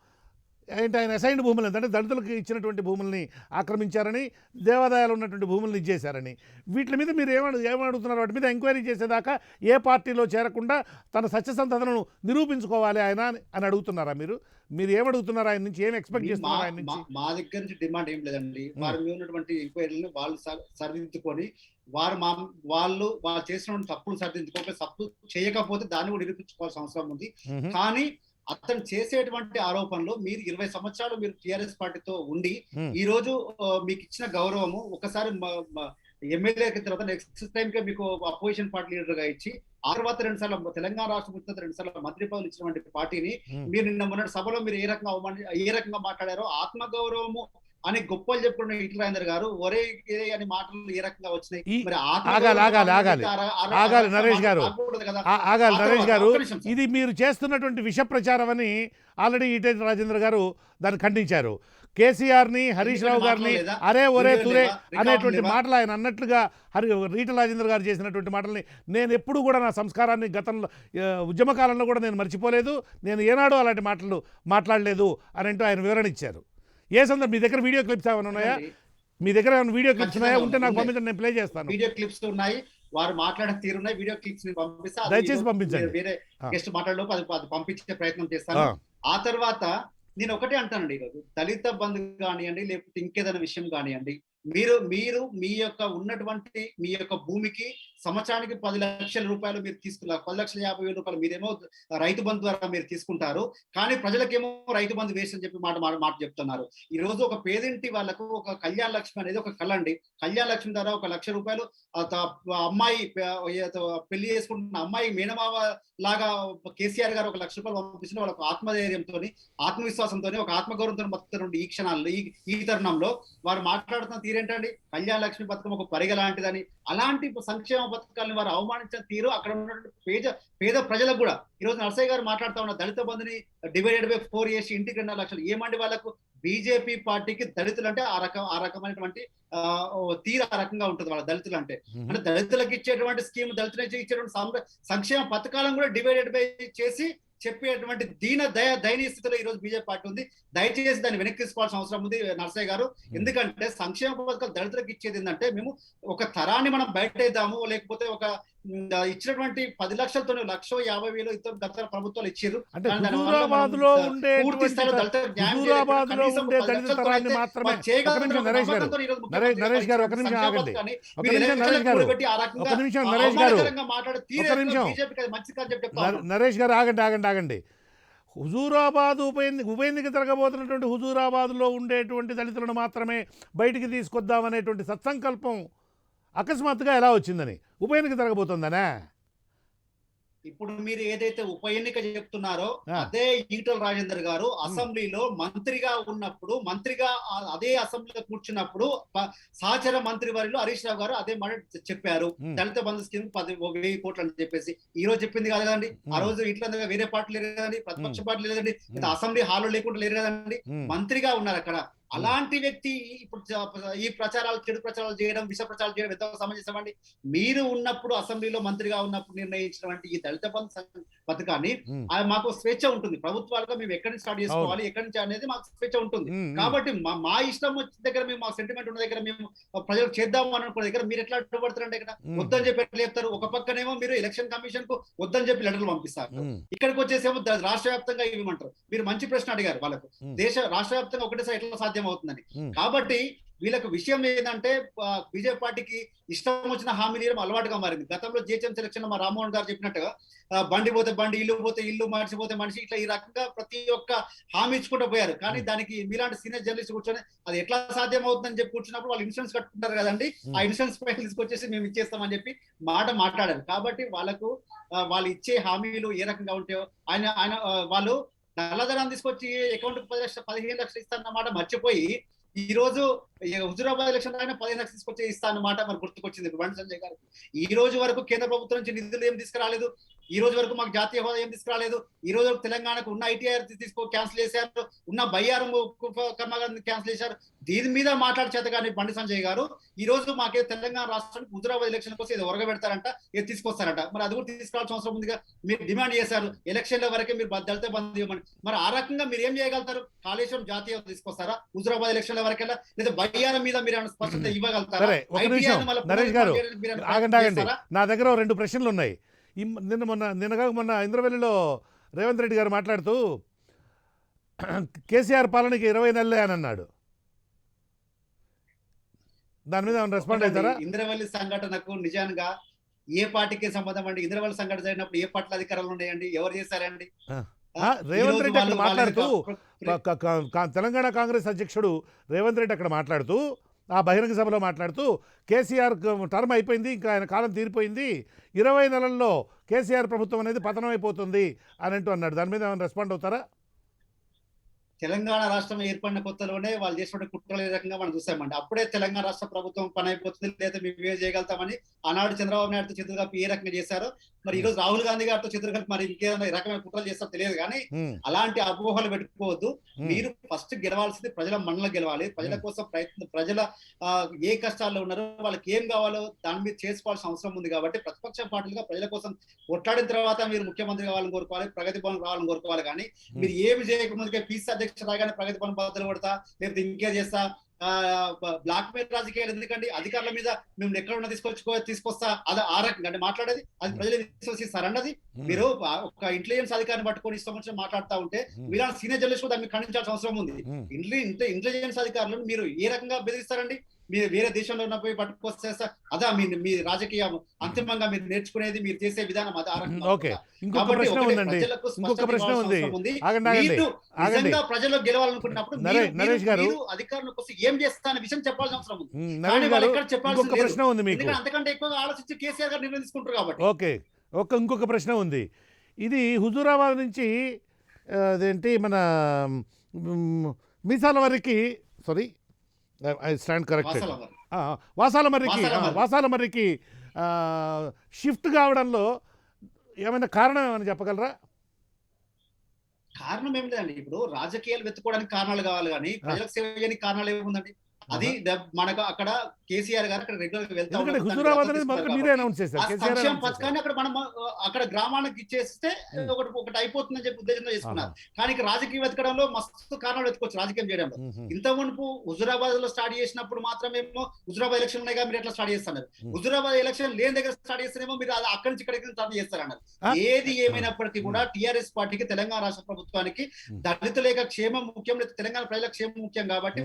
ఏంటి, ఆయన అసైన్డ్ భూములు ఏంటంటే దళితులకు ఇచ్చినటువంటి భూముల్ని ఆక్రమించారని, దేవాదాయాలు ఉన్నటువంటి భూముల్ని ఇచ్చేశారని. వీటి మీద మీరు ఏమడుగుతున్నారు? వాటి మీద ఎంక్వైరీ చేసేదాకా ఏ పార్టీలో చేరకుండా తన సత్యసంధతను నిరూపించుకోవాలి ఆయన అని అడుగుతున్నారా మీరు ఏమడుగుతున్నారు ఆయన నుంచి? ఏం ఎక్స్పెక్ట్ చేస్తున్నారు ఆయన నుంచి? మా దగ్గర నుంచి డిమాండ్ ఏం లేదండి. వారి మీద ఉన్నటువంటి ఎంక్వైరీలను వాళ్ళు సరిదిద్దుకొని వాళ్ళు చేసినటువంటి తప్పులు సరిదిద్దుకోకపోతే, తప్పు చేయకపోతే దాన్ని కూడా నిరూపించుకోవాల్సిన అవసరం ఉంది. కానీ అతను చేసేటువంటి ఆరోపణలు, మీరు 20 సంవత్సరాలు మీరు టిఆర్ఎస్ పార్టీతో ఉండి ఈ రోజు మీకు ఇచ్చిన గౌరవము ఒకసారి ఎమ్మెల్యే తర్వాత నెక్స్ట్ టైం కి మీకు అపోజిషన్ పార్టీ లీడర్ గా ఇచ్చి, ఆ తర్వాత 2 సార్లు తెలంగాణ రాష్ట్రం వచ్చిన 2 సార్లు మంత్రి పదవులు ఇచ్చినటువంటి పార్టీని మీరు నిన్న మొన్నటి సభలో మీరు ఏ రకంగా మాట్లాడారో, ఆత్మగౌరవము అని గొప్పలు చెప్పుకున్న ఈటెల రాజేందర్ గారు ఒరే అని మాటలు ఏ రకంగా వచ్చినాయి? మరి ఆగాలి నరేష్ గారు, ఇది మీరు చేస్తున్నటువంటి విష ప్రచారం అని ఆల్రెడీ ఈటెల రాజేందర్ గారు దాన్ని ఖండించారు. కేసీఆర్ని, హరీష్ రావు గారిని అరే ఒరే తురే అనేటువంటి మాటలు ఆయన అన్నట్లుగా ఈటెల రాజేందర్ గారు చేసినటువంటి మాటల్ని నేను ఎప్పుడు కూడా నా సంస్కారాన్ని గతంలో ఉద్యమకాలంలో కూడా నేను మర్చిపోలేదు, నేను ఏనాడో అలాంటి మాటలు మాట్లాడలేదు అని అంటూ ఆయన వివరణ ఇచ్చారు. ఏ సందర్భం మీ దగ్గర వీడియో క్లిప్స్ ఏమైనా ఉన్నాయా? మీ దగ్గర వీడియో క్లిప్స్ ఉన్నాయా? ఉంటే నాకు పంపించండి, నేను ప్లే చేస్తాను. వీడియో క్లిప్స్ ఉన్నాయి, వారు మాట్లాడే తీరున్నాయి, వీడియో క్లిప్స్ పంపిస్తా, దయచేసి పంపించండి. వేరే గెస్ట్ మాట్లాడలోపు అది పంపించే ప్రయత్నం చేస్తాను. ఆ తర్వాత నేను ఒకటే అంటానండి, ఈరోజు దళిత బంధు కానివ్వండి, లేకపోతే ఇంకేదైనా విషయం కానివ్వండి, మీరు మీ యొక్క ఉన్నటువంటి మీ యొక్క భూమికి సంవత్సరానికి 10 లక్షల రూపాయలు మీరు తీసుకున్నారు, 10,50,000 రూపాయలు మీరేమో రైతు బంధు ద్వారా మీరు తీసుకుంటారు. కానీ ప్రజలకేమో రైతు బంధు వేస్ట్ అని చెప్పి మాట చెప్తున్నారు. ఈ రోజు ఒక పేదింటి వాళ్ళకు ఒక కళ్యాణ లక్ష్మి అనేది ఒక కళ అండి. కళ్యాణ లక్ష్మి ద్వారా 1 లక్ష రూపాయలు అమ్మాయి పెళ్లి చేసుకుంటున్న అమ్మాయి మేనమావ లాగా కేసీఆర్ గారు 1 లక్ష రూపాయలు పంపిస్తున్న వాళ్ళకు ఆత్మధైర్యంతో, ఆత్మవిశ్వాసంతో, ఒక ఆత్మగౌరవంతో బతుకుతుండే ఈ క్షణాల్లో, ఈ తరుణంలో వారు మాట్లాడుతున్న తీరేంటండి? కళ్యాణ లక్ష్మి పథకం ఒక పరిగ లాంటిదని, అలాంటి సంక్షేమ పథకాలను వారు అవమానించిన తీరు అక్కడ ఉన్నటువంటి పేద ప్రజలకు కూడా. ఈ రోజు నర్సయ్య గారు మాట్లాడుతూ ఉన్న దళిత బంధుని డివైడెడ్ బై 4 చేసి ఇంటికి 2 లక్షలు ఏమండి వాళ్ళకు? బీజేపీ పార్టీకి దళితులు అంటే ఆ రకమైనటువంటి తీరు ఆ రకంగా ఉంటుంది వాళ్ళ దళితులు అంటే దళితులకు ఇచ్చేటువంటి స్కీమ్, దళితులకు ఇచ్చేటువంటి సంక్షేమ పథకాలను కూడా డివైడెడ్ బై చేసి చెప్పేటువంటి దయనీయ స్థితిలో ఈ రోజు బీజేపీ పార్టీ ఉంది. దయచేసి దాన్ని వెనక్కి తీసుకోవాల్సిన అవసరం ఉంది నర్సయ్య గారు. ఎందుకంటే సంక్షేమ పథకాలు దళితులకు ఇచ్చేది ఏంటంటే, మేము ఒక తరాన్ని మనం బయటేద్దాము, లేకపోతే ఒక ఇచ్చినటువంటి 10 లక్షలతో 1,50,000 ఇతర గత ప్రభుత్వాలు ఇచ్చారు. నరేష్ గారు ఆగండి. హుజూరాబాద్ ఉప ఎన్నిక జరగబోతున్నటువంటి హుజూరాబాద్లో ఉండేటువంటి దళితులను మాత్రమే బయటికి తీసుకొద్దామనేటువంటి సత్సంకల్పం అకస్మాత్తుగా ఎలా వచ్చిందని? ఉప ఎన్నిక జరగబోతుందనే? ఇప్పుడు మీరు ఏదైతే ఉప ఎన్నిక చెప్తున్నారో అదే ఈటెల రాజేందర్ గారు అసెంబ్లీలో మంత్రిగా ఉన్నప్పుడు, అదే అసెంబ్లీలో కూర్చున్నప్పుడు సహచర మంత్రి వారిలో హరీష్ రావు గారు అదే మాట చెప్పారు. దళిత బంధు స్కీమ్ 10,000 కోట్లు అని చెప్పేసి. ఈ రోజు చెప్పింది కాదు కదండి. ఆ రోజు ఇట్లా వేరే పార్టీ లేరు కదండి, ప్రతిపక్ష పార్టీ లేదండి, అసెంబ్లీ హాల్లో లేకుండా లేరు కదండి, మంత్రిగా ఉన్నారు అక్కడ. అలాంటి వ్యక్తి ఇప్పుడు ఈ ప్రచారాలు, చెడు ప్రచారాలు చేయడం, విష ప్రచారాలు చేయడం ఎంత సమంజసమండి? మీరు ఉన్నప్పుడు అసెంబ్లీలో మంత్రిగా ఉన్నప్పుడు నిర్ణయించినటువంటి ఈ దళిత బంధు పథకాన్ని మాకు స్వేచ్ఛ ఉంటుంది. ప్రభుత్వాలుగా మేము ఎక్కడి నుంచి స్టార్ట్ చేసుకోవాలి, ఎక్కడి నుంచి అనేది మాకు స్వేచ్ఛ ఉంటుంది. కాబట్టి మా ఇష్టం వచ్చిన దగ్గర మేము, మా సెంటిమెంట్ ఉన్న దగ్గర మేము ప్రజలకు చేద్దాము అనుకున్న దగ్గర మీరు ఎట్లా అడ్డుపడతారంటే ఇక్కడ వద్దని చెప్పి ఎట్లా చెప్తారు? ఒక పక్కనేమో మీరు ఎలక్షన్ కమిషన్ కు వద్దని చెప్పి లెటర్లు పంపిస్తారు, ఇక్కడికి వచ్చేసేమో రాష్ట్ర వ్యాప్తంగా ఇవ్వమంటారు. మీరు మంచి ప్రశ్న అడిగారు. వాళ్ళకు రాష్ట్ర వ్యాప్తంగా ఒకటేసారి ఎట్లా సాధ్యం సాధ్యం అవుతుందని. కాబట్టి వీళ్ళకు విషయం ఏంటంటే బీజేపీ పార్టీకి ఇష్టం వచ్చిన హామీలు ఇవ్వడం అలవాటుగా మారింది. గతంలో జిహెచ్ఎం సెలక్షన్ మా రామ్మోహన్ గారు చెప్పినట్టుగా బండి పోతే బండి, ఇల్లు పోతే ఇల్లు, మనిషి పోతే మనిషి, ఇట్లా ఈ రకంగా ప్రతి ఒక్క హామీ ఇచ్చుకుంటూ పోయారు. కానీ దానికి మీలాంటి సీనియర్ జర్నలిస్ట్ కూర్చొని అది ఎట్లా సాధ్యం అవుతుందని చెప్పి కూర్చున్నప్పుడు వాళ్ళు ఇన్సూరెన్స్ కట్టుకుంటారు కదండి, ఆ ఇన్సూరెన్స్ పైన తీసుకొచ్చేసి మేము ఇచ్చేస్తామని చెప్పి మాట్లాడారు. కాబట్టి వాళ్ళకు వాళ్ళు ఇచ్చే హామీలు ఏ రకంగా ఉంటాయో ఆయన వాళ్ళు నల్లధనాన్ని తీసుకొచ్చి అకౌంట్ 15 లక్షలు ఇస్తారన్నమాట మర్చిపోయి ఈ రోజు హుజూరాబాద్ ఎలక్షన్ ఆయన 15 లక్షలు తీసుకొచ్చి ఇస్తా అన్నమాట మరి గుర్తుకొచ్చింది బండి సంజయ్ గారు. ఈ రోజు వరకు కేంద్ర ప్రభుత్వం నుంచి నిధులు ఏం తీసుకురాలేదు, ఈ రోజు వరకు మాకు జాతీయ హోదా ఏం తీసుకురాలేదు, ఈ రోజు తెలంగాణకు ఉన్న ఐటీఆర్ క్యాన్సిల్ చేశారు, ఉన్న బయ్యారం కర్మాగారాన్ని క్యాన్సిల్ చేశారు. దీని మీద మాట్లాడే చేత కానీ బండి సంజయ్ గారు ఈ రోజు మాకే తెలంగాణ రాష్ట్రానికి హుజూరాబాద్ ఎలక్షన్ కోసం ఏదో ఒరగబెడతారంట, ఏది తీసుకొస్తారంట. మరి అది కూడా తీసుకురావాల్సిన అవసరం ఉందిగా. మీరు డిమాండ్ చేశారు ఎలక్షన్ల వరకే మీరు దళిత బంధు ఇవ్వమని. మరి ఆ రకంగా మీరు ఏం చేయగలుగుతారు? కాళేశ్వరం జాతీయ తీసుకొస్తారా హుజూరాబాద్ ఎలక్షన్ల వరకెల్లా, లేదా బయ్యారం మీద మీరు స్పష్టత ఇవ్వగలుగుతారా? నరేష్ గారు ఆగండి, నా దగ్గర 2 ప్రశ్నలు ఉన్నాయి. మొన్న ఇంద్రవెల్లిలో రేవంత్ రెడ్డి గారు మాట్లాడుతూ కేసీఆర్ పాలనకి 20 నెలలే అని అన్నాడు. దాని మీద రెస్పాండ్ అవుతారా? ఇంద్రవెల్లి సంఘటనకు నిజంగా ఏ పార్టీకి సంబంధం అండి? ఇంద్రవెల్లి సంఘటన జరిగినప్పుడు ఏ పార్టీల అధికారంలో ఉన్నాయండి? ఎవరు చేశారండి? రేవంత్ రెడ్డి అక్కడ మాట్లాడుతూ తెలంగాణ కాంగ్రెస్ అధ్యక్షుడు రేవంత్ రెడ్డి అక్కడ మాట్లాడుతూ ఆ బహిరంగ సభలో మాట్లాడుతూ కేసీఆర్ టర్మ్ అయిపోయింది, ఇంకా ఆయన కాలం తీరిపోయింది, 20 నెలల్లో కేసీఆర్ ప్రభుత్వం అనేది పతనం అయిపోతుంది అని అంటూ అన్నాడు. దాని మీద ఏమైనా రెస్పాండ్ అవుతారా? తెలంగాణ రాష్ట్రం ఏర్పడిన కొత్తలోనే వాళ్ళు చేసిన కుట్రలు ఏ రకంగా మనం చూసామండి. అప్పుడే తెలంగాణ రాష్ట్ర ప్రభుత్వం పని అయిపోతుంది, లేదా మేము ఏ చేయగలుగుతామని ఆనాడు చంద్రబాబు నాయుడుతో చేతులు కలిపి ఏ రకంగా చేశారో, మరి ఈ రోజు రాహుల్ గాంధీ గారితో చేతులు కలిపి మరి ఇంకేదైనా రకమైన కుట్రలు చేస్తారో తెలియదు. కానీ అలాంటి అపోహలు పెట్టుకోవద్దు. మీరు ఫస్ట్ గెలవాల్సింది ప్రజల మనలో గెలవాలి. ప్రజల కోసం ప్రజల ఏ కష్టాల్లో ఉన్నారో వాళ్ళకి ఏం కావాలో దాని మీద చేసుకోవాల్సిన అవసరం ఉంది. కాబట్టి ప్రతిపక్ష పార్టీలుగా ప్రజల కోసం కొట్లాడిన తర్వాత మీరు ముఖ్యమంత్రి కావాలని కోరుకోవాలి, ప్రగతి భవన్ రావాలని కోరుకోవాలి. కానీ మీరు ఏమి చేయకముందుకే పీసీ అధ్యక్షుడు రాగానే ప్రగతి భవన్ బద్దలు కొడతా, లేకపోతే ఇంకే చేస్తా, బ్లాక్ మెయిల్ రాజకీయాలు ఎందుకండి? అధికారుల మీద మేము ఎక్కడ తీసుకొస్తా అది ఆ రకంగా అంటే మాట్లాడేది అది ప్రజలు విశ్వసిస్తారండి. అది మీరు ఒక ఇంటెలిజెన్స్ అధికారిని పట్టుకొని ఇష్టం వచ్చిన మాట్లాడుతూ ఉంటే మీరు సీనియర్ జర్నలిస్ట్ దాన్ని ఖండించాల్సిన అవసరం ఉంది. ఇంటెలిజెన్స్ అధికారులను మీరు ఏ రకంగా బెదిరిస్తారండి? మీరు వేరే దేశంలో ఉన్న పోయి పట్టుకొస్తే అదా మీ రాజకీయం అంతిమంగా మీరు నేర్చుకునేది, మీరు చేసే విధానం అదా. ప్రజల్లో గెలవాలనుకున్నప్పుడు అధికారుల కోసం ఏం చేస్తారనే విషయం చెప్పాల్సిన అవసరం ఉంది. అంతకంటే ఎక్కువగా ఆలోచించి కేసీఆర్ గారు నిర్ణయం తీసుకుంటారు కాబట్టి. ఓకే, ఇంకొక ప్రశ్న ఉంది. ఇది హుజూరాబాద్ నుంచి అదేంటి మన మీసాల వరకు I stand corrected Vasala మర్రికి shift కావడంలో ఏమైనా కారణం ఏమైనా చెప్పగలరా? కారణం ఏం లేదండి. ఇప్పుడు రాజకీయాలు వెతుక్కోవడానికి కారణాలు కావాలి, కానీ ప్రజలకు సేవ చేయడానికి కారణాలు ఏముందండి? అది మనకు అక్కడ కేసీఆర్ గారు అక్కడ రెగ్యులర్ గా వెళ్తా సంక్షేమ పథకాన్ని అక్కడ మనం అక్కడ గ్రామానికి ఇచ్చేస్తే ఒకటి అయిపోతుందని చెప్పి ఉద్దేశంతో చేసుకున్నారు. కానీ రాజకీయ వెతకడంలో మస్తు కారణాలు వెతుకోవచ్చు రాజకీయం చేయడంలో. ఇంత మునుపు హుజూరాబాద్ లో స్టార్ట్ చేసినప్పుడు మాత్రమేమో హుజూరాబాద్ ఎలక్షన్ ఉన్నాయి మీరు ఎట్లా స్టార్ట్ చేస్తున్నారు, హుజూరాబాద్ ఎలక్షన్ లేని దగ్గర స్టార్ట్ చేస్తేనేమో మీరు అక్కడి నుంచి ఇక్కడికి స్టార్ట్ చేస్తారన్నారు. ఏది ఏమైనప్పటికీ కూడా టీఆర్ఎస్ పార్టీకి తెలంగాణ రాష్ట్ర ప్రభుత్వానికి దళితుల క్షేమం ముఖ్యం, తెలంగాణ ప్రజల క్షేమం ముఖ్యం. కాబట్టి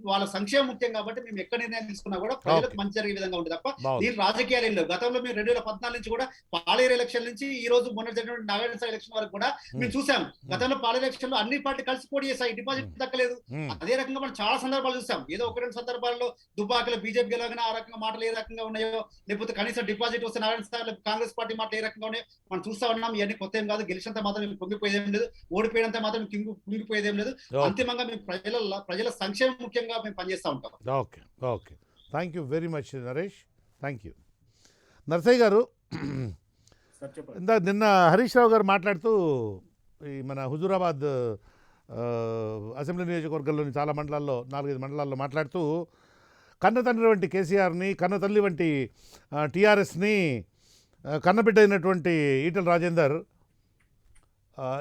వాళ్ళ సంక్షేమం ముఖ్యం. కాబట్టి మేము ఎక్కడ నిర్ణయం తీసుకున్నా కూడా ప్రజలకు మంచి జరిగే విధంగా ఉంటుంది తప్ప దీని రాజకీయాలు ఏం లేవు. గతంలో మేము 2014 నుంచి కూడా పాలేరు ఎలక్షన్ నుంచి ఈ రోజు మొన్న జరిగిన నాగార్జున ఎలక్షన్ వరకు కూడా మేము చూసాం. గతంలో పాలేరు ఎలక్షన్ లో అన్ని పార్టీలు కలిసి పోటీ చేశాయి, డిపాజిట్ దక్కలేదు. అదే రకంగా మనం చాలా సందర్భాలు చూసాం. ఏదో 1-2 సందర్భాల్లో దుబ్బాకలో బీజేపీ గెలవగానే ఆ రకంగా మాటలు ఏ రకంగా ఉన్నాయో, లేకపోతే కనీసం డిపాజిట్ వస్తే నారాయణ కాంగ్రెస్ పార్టీ మాటలు ఏ రకంగా ఉన్నాయో మనం చూస్తా ఉన్నాం. ఇవన్నీ కొత్త ఏం కాదు. గెలిచినంత మాత్రం పొంగిపోయేదేం లేదు, ఓడిపోయినంత మాత్రం కుంగిపోయేదేం లేదు. అంతిమంగా మేము ప్రజల సంక్షేమం ముఖ్యంగా మేము పనిచేస్తూ ఉంటాం. Okay, thank you very much Naresh, thank you. Narasaiah garu, నిన్న హరీష్ రావు గారు మాట్లాడుతూ ఈ మన హుజూరాబాద్ అసెంబ్లీ నియోజకవర్గంలోని చాలా మండలాల్లో 4-5 మండలాల్లో మాట్లాడుతూ కన్నతండ్రి వంటి కేసీఆర్ని, కన్నతల్లి వంటి టీఆర్ఎస్ని, కన్నబిడ్డ అయినటువంటి ఈటెల రాజేందర్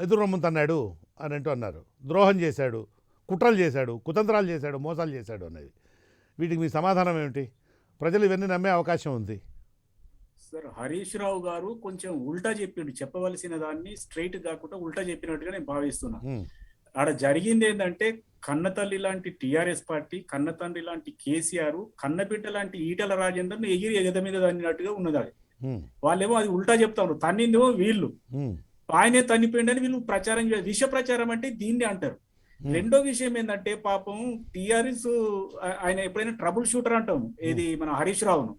ఎదురొమ్ముతన్నాడు అని అంటూ అన్నారు. ద్రోహం చేశాడు, కుట్రలు చేశాడు, కుతంత్రాలు చేశాడు, మోసాలు చేశాడు అనేది. వీటికి మీ సమాధానం ఏమిటి? ప్రజలు ఇవన్నీ నమ్మే అవకాశం ఉంది. సార్, హరీష్ రావు గారు కొంచెం ఉల్టా చెప్పిండు. చెప్పవలసిన దాన్ని స్ట్రైట్ కాకుండా ఉల్టా చెప్పినట్టుగా నేను భావిస్తున్నా. ఆడ జరిగింది ఏంటంటే కన్నతల్లి లాంటి టిఆర్ఎస్ పార్టీ, కన్నతండ్రి లాంటి కేసీఆర్, కన్నబిడ్డ లాంటి ఈటల రాజేందర్ని ఎగిరి ఎగద మీద తన్నినట్టుగా ఉన్నది. అది వాళ్ళేమో అది ఉల్టా చెప్తా ఉన్నారు, తన్నిందేమో వీళ్ళు, ఆయనే తన్నిపోయిండని వీళ్ళు ప్రచారం విష ప్రచారం అంటే దీన్ని అంటారు. రెండో విషయం ఏంటంటే పాపం టిఆర్ఎస్ ఆయన ఎప్పుడైనా ట్రబుల్ షూటర్ అంటాం, ఏది మన హరీష్ రావును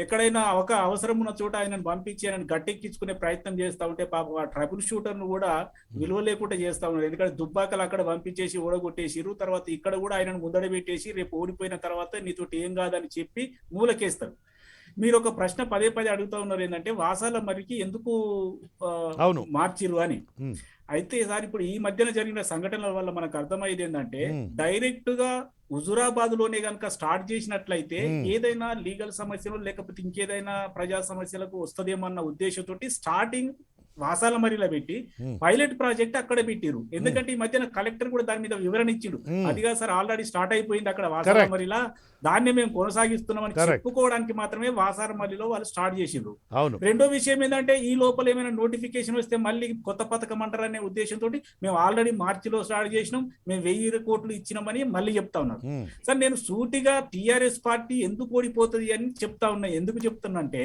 ఎక్కడైనా ఒక అవసరం ఉన్న చోట ఆయనను పంపించి ఆయన గట్టెక్కించుకునే ప్రయత్నం చేస్తా ఉంటే పాపం ఆ ట్రబుల్ షూటర్ ను కూడా విలువ లేకుండా చేస్తా ఉన్నారు. ఎందుకంటే దుబ్బాకలు అక్కడ పంపించేసి ఓడగొట్టేసిరు, తర్వాత ఇక్కడ కూడా ఆయనను ముందడ పెట్టేసి రేపు ఓడిపోయిన తర్వాత నీతోటి ఏం కాదని చెప్పి మూలకేస్తారు. మీరు ఒక ప్రశ్న పదే పదే అడుగుతా ఉన్నారు, ఏంటంటే వాసాల మరికి ఎందుకు మార్చిరు అని. అయితే సార్ ఇప్పుడు ఈ మధ్యన జరిగిన సంఘటనల వల్ల మనకు అర్థమయ్యేది ఏంటంటే డైరెక్ట్ గా హుజురాబాద్ లోనే కనుక స్టార్ట్ చేసినట్లయితే ఏదైనా లీగల్ సమస్యలు లేకపోతే ఇంకేదైనా ప్రజా సమస్యలకు వస్తుందేమన్న ఉద్దేశంతో స్టార్టింగ్ వాసాల మరిలో పెట్టి పైలట్ ప్రాజెక్ట్ అక్కడ పెట్టిరు. ఎందుకంటే ఈ మధ్యన కలెక్టర్ కూడా దాని మీద వివరణ ఇచ్చిండు, అదిగా సార్ ఆల్రెడీ స్టార్ట్ అయిపోయింది అక్కడ వాసాల మరిలా, దాన్ని మేము కొనసాగిస్తున్నామని చెప్పుకోవడానికి మాత్రమే వాసాల మరిలో వాళ్ళు స్టార్ట్ చేసిండ్రు. రెండో విషయం ఏంటంటే ఈ లోపల ఏమైనా నోటిఫికేషన్ వస్తే మళ్ళీ కొత్త పథకం అంటారనే ఉద్దేశంతో మేము ఆల్రెడీ మార్చిలో స్టార్ట్ చేసినాం, మేము 1000 కోట్లు ఇచ్చినామని మళ్ళీ చెప్తా ఉన్నారు. సార్ నేను సూటిగా టిఆర్ఎస్ పార్టీ ఎందుకు ఓడిపోతుంది అని చెప్తా ఉన్నా. ఎందుకు చెప్తున్నా అంటే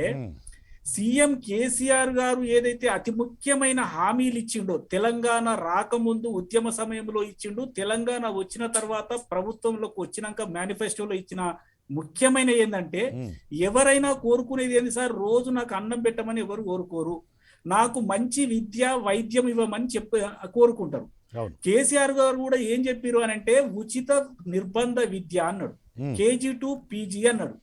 సీఎం కేసీఆర్ గారు ఏదైతే అతి ముఖ్యమైన హామీలు ఇచ్చిండో, తెలంగాణ రాకముందు ఉద్యమ సమయంలో ఇచ్చిండు, తెలంగాణ వచ్చిన తర్వాత ప్రభుత్వంలోకి వచ్చినాక మేనిఫెస్టోలో ఇచ్చిన ముఖ్యమైన ఏంటంటే ఎవరైనా కోరుకునేది ఏంది సార్, రోజు నాకు అన్నం పెట్టమని ఎవరు కోరుకోరు, నాకు మంచి విద్య వైద్యం ఇవ్వమని కోరుకుంటారు. కేసీఆర్ గారు కూడా ఏం చెప్పారు అని అంటే ఉచిత నిర్బంధ విద్య అన్నాడు, KG to PG అన్నాడు.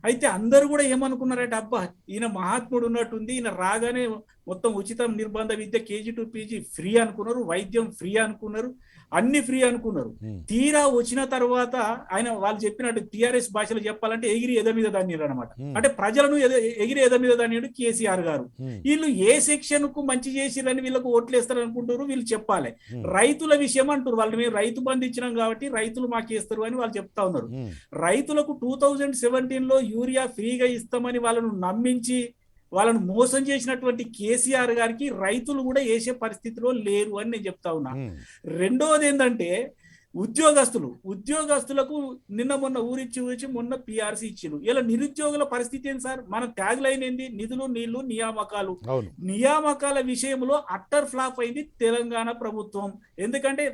అయితే అందరూ కూడా ఏమనుకున్నారంటే అబ్బా ఈయన మహాత్ముడు ఉన్నట్టుంది, ఈయన రాగానే మొత్తం ఉచితం నిర్బంధ విద్య KG to PG ఫ్రీ అనుకున్నారు, వైద్యం ఫ్రీ అనుకున్నారు, అన్ని ఫ్రీ అనుకున్నారు. తీరా వచ్చిన తర్వాత ఆయన వాళ్ళు చెప్పినట్టు టిఆర్ఎస్ భాషలో చెప్పాలంటే ఎగిరి ఎద మీద దాన్ని అనమాట. అంటే ప్రజలను ఎగిరి ఎద మీద దాన్ని కేసీఆర్ గారు. వీళ్ళు ఏ సెక్షన్ కు మంచి చేసిరని వీళ్ళకు ఓట్లేస్తారు అనుకుంటారు, వీళ్ళు చెప్పాలి. రైతుల విషయం అంటారు, వాళ్ళు మేము రైతు బంధు ఇచ్చినాం కాబట్టి రైతులు మాకేస్తారు అని వాళ్ళు చెప్తా ఉన్నారు. రైతులకు 2017లో యూరియా ఫ్రీగా ఇస్తామని వాళ్ళను నమ్మించి వాళ్ళను మోసం చేసినటువంటి కేసీఆర్ గారికి రైతులు కూడా వేసే పరిస్థితిలో లేరు అని నేను చెప్తా ఉన్నా. రెండవది ఏంటంటే ఉద్యోగస్తులకు నిన్న మొన్న ఊరిచ్చి మొన్న PRC ఇచ్చిండు. ఇలా నిరుద్యోగుల పరిస్థితి ఏంటి సార్? మన ట్యాగ్ లైన్ ఏంది? నిధులు నీళ్లు నియామకాలు. నియామకాల విషయంలో అట్టర్ ఫ్లాప్ అయింది తెలంగాణ ప్రభుత్వం. ఎందుకంటే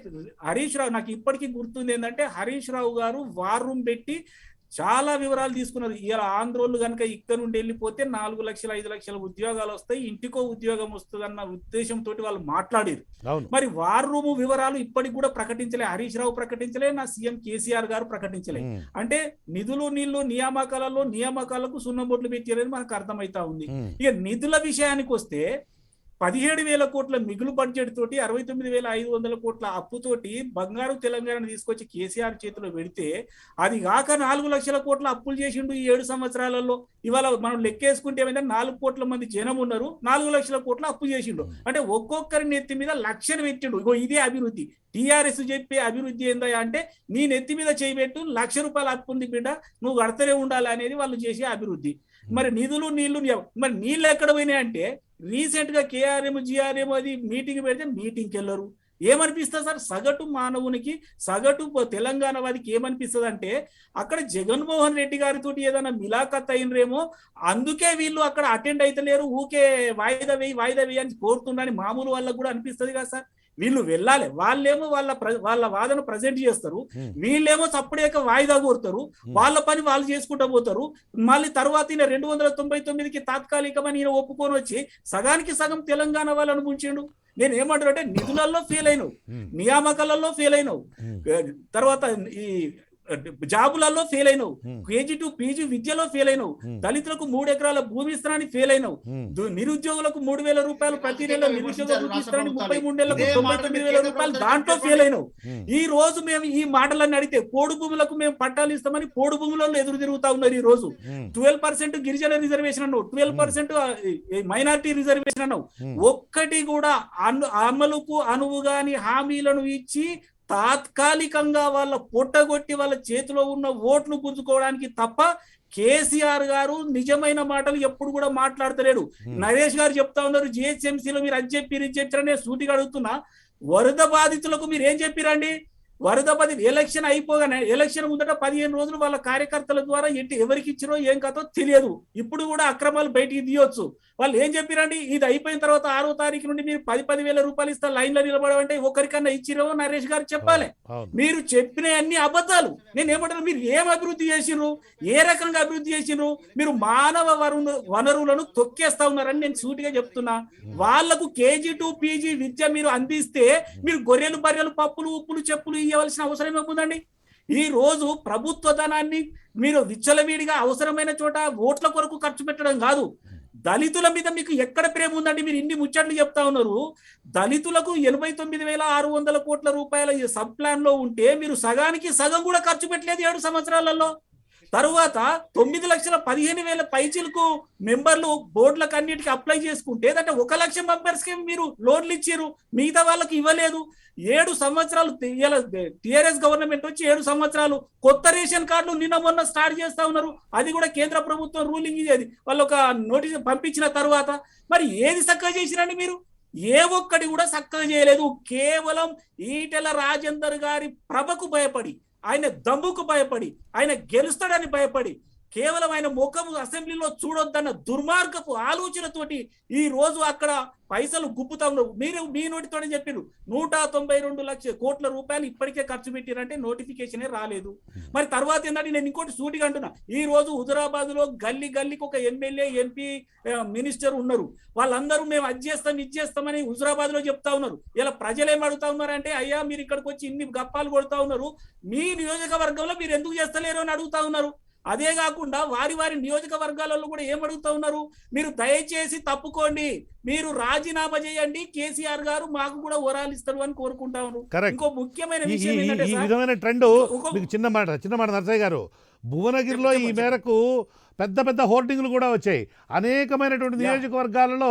హరీష్ రావు, నాకు ఇప్పటికీ గుర్తుంది ఏంటంటే హరీష్ రావు గారు వార్ రూమ్ పెట్టి చాలా వివరాలు తీసుకున్నారు. ఇలా ఆంధ్రోళ్ళు కనుక ఇక్కడ నుండి వెళ్ళిపోతే 4 లక్షల 5 లక్షల ఉద్యోగాలు వస్తాయి, ఇంటికో ఉద్యోగం వస్తుంది అన్న ఉద్దేశంతో వాళ్ళు మాట్లాడారు. మరి వార్ రూమ్ వివరాలు ఇప్పటికి కూడా ప్రకటించలే, హరీష్ రావు ప్రకటించలే, నా సీఎం కేసీఆర్ గారు ప్రకటించలే. అంటే నిధులు నీళ్లు నియామకాలకు సున్నబొట్లు పెట్టారని మనకు అర్థమైతా ఉంది. ఇక నిధుల విషయానికి వస్తే 17,000 కోట్ల మిగులు బడ్జెట్ తోటి 69,500 కోట్ల అప్పుతోటి బంగారు తెలంగాణ తీసుకొచ్చి కేసీఆర్ చేతిలో పెడితే అది కాక 4 లక్షల కోట్ల అప్పులు చేసిండు ఈ 7 సంవత్సరాలలో. ఇవాళ మనం లెక్కేసుకుంటే ఏమైనా 4 కోట్ల మంది జనం ఉన్నారు, 4 లక్షల కోట్ల అప్పు చేసిండు. అంటే ఒక్కొక్కరి నెత్తి మీద లక్షలు పెట్టిండు. ఇగో ఇదే అభివృద్ధి. టీఆర్ఎస్ చెప్పే అభివృద్ధి ఏందా అంటే నీ నెత్తి మీద చేయబెట్టు, ₹1,00,000 అప్పు ఉంది బిడ్డ, నువ్వు కడతనే ఉండాలి అనేది వాళ్ళు చేసే అభివృద్ధి. మరి నిధులు నీళ్లు, మరి నీళ్ళు ఎక్కడ పోయినాయి అంటే రీసెంట్ గా KRM GRM అది మీటింగ్ పెడితే మీటింగ్కి వెళ్ళరు. ఏమనిపిస్తుంది సార్ సగటు మానవునికి, సగటు తెలంగాణ వాదికి ఏమనిపిస్తుంది అంటే అక్కడ జగన్మోహన్ రెడ్డి గారితో ఏదైనా మిలాఖత్ అయినరేమో, అందుకే వీళ్ళు అక్కడ అటెండ్ అయితలేరు, ఊకే వాయిదా వేయి అని కోరుతున్నారని మామూలు వాళ్ళకు కూడా అనిపిస్తుంది కదా సార్. వీళ్ళు వెళ్ళాలి, వాళ్ళేమో వాళ్ళ వాదన ప్రజెంట్ చేస్తారు, వీళ్ళేమో చప్పుడేక వాయిదా కోరుతారు, వాళ్ళ పని వాళ్ళు చేసుకుంటూ పోతారు. మళ్ళీ తర్వాత ఈయన 299కి తాత్కాలికమని ఈయన ఒప్పుకొని వచ్చి సగానికి సగం తెలంగాణ వాళ్ళను ముంచిండు. నేను ఏమంటారు అంటే నిధులలో ఫెయిల్ అయినావు, నియామకాలలో ఫెయిల్ అయినావు, తర్వాత ఈ జాబులలో ఫెయిల్ అయినావు, KG to PG విద్యలో ఫెయిల్ అయినావు, దళితులకు 3 ఎకరాల భూమి ఇస్తానని ఫెయిల్ అయినావు, నిరుద్యోగులకు 3,000 రూపాయలు ప్రతి నెల నిరుద్యోగ భూమి ఇస్తానని 33 నెలలకు 99,000 రూపాయలు దాంట్లో ఫెయిల్ అయినావు. ఈ రోజు మేము ఈ మాటలన్నీ అడిగితే పోడు భూములకు మేము పట్టాలు ఇస్తామని పోడు భూములలో ఎదురు తిరుగుతా ఉన్నారు. ఈ రోజు 12% గిరిజన రిజర్వేషన్ అన్నావు, 12% మైనారిటీ రిజర్వేషన్ అన్నావు. ఒక్కటి కూడా అమలుకు అనువుగాని హామీలను ఇచ్చి తాత్కాలికంగా వాళ్ళ పొట్టగొట్టి వాళ్ళ చేతిలో ఉన్న ఓట్లు గుంజుకోవడానికి తప్ప కేసీఆర్ గారు నిజమైన మాటలు ఎప్పుడు కూడా మాట్లాడతలేడు. నరేష్ గారు చెప్తా ఉన్నారు GHMCలో మీరు అది చెప్పారనే సూటిగా అడుగుతున్నా. వరద బాధితులకు మీరు ఏం చెప్పిరండి? వరద బాధిత ఎలక్షన్ అయిపోగానే ఎలక్షన్ ముందట 15 రోజులు వాళ్ళ కార్యకర్తల ద్వారా ఎవరికి ఇచ్చిరో ఏం కథో తెలియదు. ఇప్పుడు కూడా అక్రమాలు బయటికి తీయొచ్చు. వాళ్ళు ఏం చెప్పిరండి? ఇది అయిపోయిన తర్వాత 6వ తారీఖు నుండి మీరు 10,000 రూపాయలు ఇస్తా లైన్లో నిలబడమంటే ఒకరికన్నా ఇచ్చిరో నరేష్ గారు చెప్పాలి. మీరు చెప్పిన అన్ని అబద్ధాలు. నేను ఏమంటాను, మీరు ఏం అభివృద్ధి చేసిర్రు, ఏ రకంగా అభివృద్ధి చేసిర్రు? మీరు మానవ వనరులను తొక్కేస్తా ఉన్నారని నేను సూటిగా చెప్తున్నా. వాళ్లకు KG to PG విద్య మీరు అందిస్తే మీరు గొర్రెలు బర్రెలు పప్పులు ఉప్పులు చెప్పులు ఇవ్వవలసిన అవసరం ఏముందండి? ఈ రోజు ప్రభుత్వ ధనాన్ని మీరు విచ్చలవిడిగా అవసరమైన చోట ఓట్ల కొరకు ఖర్చు పెట్టడం కాదు. దళితుల మీద మీకు ఎక్కడ ప్రేమ ఉందండి? మీరు ఇన్ని ముచ్చట్లు చెప్తా ఉన్నారు. దళితులకు 89,600 కోట్ల రూపాయల సబ్ ప్లాన్ లో ఉంటే మీరు సగానికి సగం కూడా ఖర్చు పెట్టలేదు 7 సంవత్సరాలలో. తరువాత 9,15,000 పైచీలకు మెంబర్లు బోర్డులకు అన్నిటికీ అప్లై చేసుకుంటే అంటే 1 లక్ష మెంబర్స్ కి మీరు లోన్లు ఇచ్చారు, మిగతా వాళ్ళకి ఇవ్వలేదు. 7 సంవత్సరాలు టిఆర్ఎస్ గవర్నమెంట్ వచ్చి 7 సంవత్సరాలు కొత్త రేషన్ కార్డులు నిన్న మొన్న స్టార్ట్ చేస్తా ఉన్నారు. అది కూడా కేంద్ర ప్రభుత్వం రూలింగ్ ఇదేది వాళ్ళు ఒక నోటీస్ పంపించిన తర్వాత మరి ఏది చక్కగా చేసిరండి మీరు? ఏ ఒక్కటి కూడా చక్కగా చేయలేదు. కేవలం ఈటెల రాజేందర్ గారి ప్రభకు భయపడి, ఆయన దమ్ముకు భయపడి, ఆయన గెలుస్తాడని భయపడి, కేవలం ఆయన ముఖము అసెంబ్లీలో చూడొద్దన్న దుర్మార్గపు ఆలోచనతోటి ఈ రోజు అక్కడ పైసలు గుప్పుతా ఉన్నారు. మీరు మీ నోటితోనే చెప్పారు 192 లక్షల కోట్ల రూపాయలు ఇప్పటికే ఖర్చు పెట్టారంటే నోటిఫికేషనే రాలేదు. మరి తర్వాత ఏంటంటే నేను ఇంకోటి సూటిగా అంటున్నా, ఈ రోజు హుజరాబాద్ లో గల్లీకి ఒక ఎమ్మెల్యే ఎంపీ మినిస్టర్ ఉన్నారు. వాళ్ళందరూ మేము అది చేస్తాం ఇది చేస్తామని హుజరాబాద్ లో చెప్తా ఉన్నారు. ఇలా ప్రజలు ఏం అడుగుతా ఉన్నారంటే, అయ్యా మీరు ఇక్కడికి వచ్చి ఇన్ని గప్పాలు కొడతా ఉన్నారు, మీ నియోజకవర్గంలో మీరు ఎందుకు చేస్తలేరు అని అడుగుతా ఉన్నారు. అదే కాకుండా వారి నియోజకవర్గాలలో కూడా ఏం అడుగుతా ఉన్నారు, మీరు దయచేసి తప్పుకోండి, మీరు రాజీనామా చేయండి, కేసీఆర్ గారు మాకు కూడా వరాలు ఇస్తారు అని కోరుకుంటా ఉన్నారు. ఇంకో ముఖ్యమైన విషయం ఏంటంటే, ఈ విధమైన ట్రెండ్ మీకు చిన్న మాట నరసయ్య గారు, భువనగిరిలో ఈ మేరకు పెద్ద హోర్డింగ్లు కూడా వచ్చాయి. అనేకమైనటువంటి నియోజకవర్గాలలో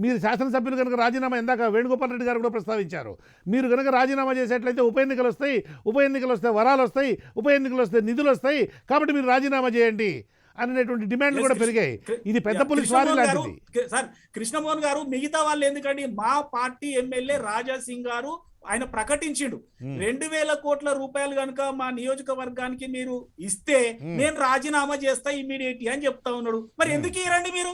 మీరు శాసనసభ్యులు కనుక రాజీనామా, ఇందాక వేణుగోపాల్ రెడ్డి గారు కూడా ప్రస్తావించారు, మీరు కనుక రాజీనామా చేసేట్లయితే ఉప ఎన్నికలు వస్తాయి, వరాలు వస్తాయి, ఉప ఎన్నికలు వస్తాయి, నిధులు వస్తాయి, కాబట్టి మీరు రాజీనామా చేయండి అనేటువంటి డిమాండ్లు కూడా పెరిగాయి. ఇది పెద్ద పోలీస్ వారి లాంటిది. సార్ కృష్ణమోహన్ గారు, మిగతా వాళ్ళు ఎందుకండి, మా పార్టీ ఎమ్మెల్యే రాజా సింగ్ గారు ఆయన ప్రకటించిండు 2,000 కోట్ల రూపాయలు కనుక మా నియోజకవర్గానికి మీరు ఇస్తే నేను రాజీనామా చేస్తా ఇమ్మీడియట్ అని చెప్తా ఉన్నాడు. మరి ఎందుకు ఇయ్యరండి మీరు?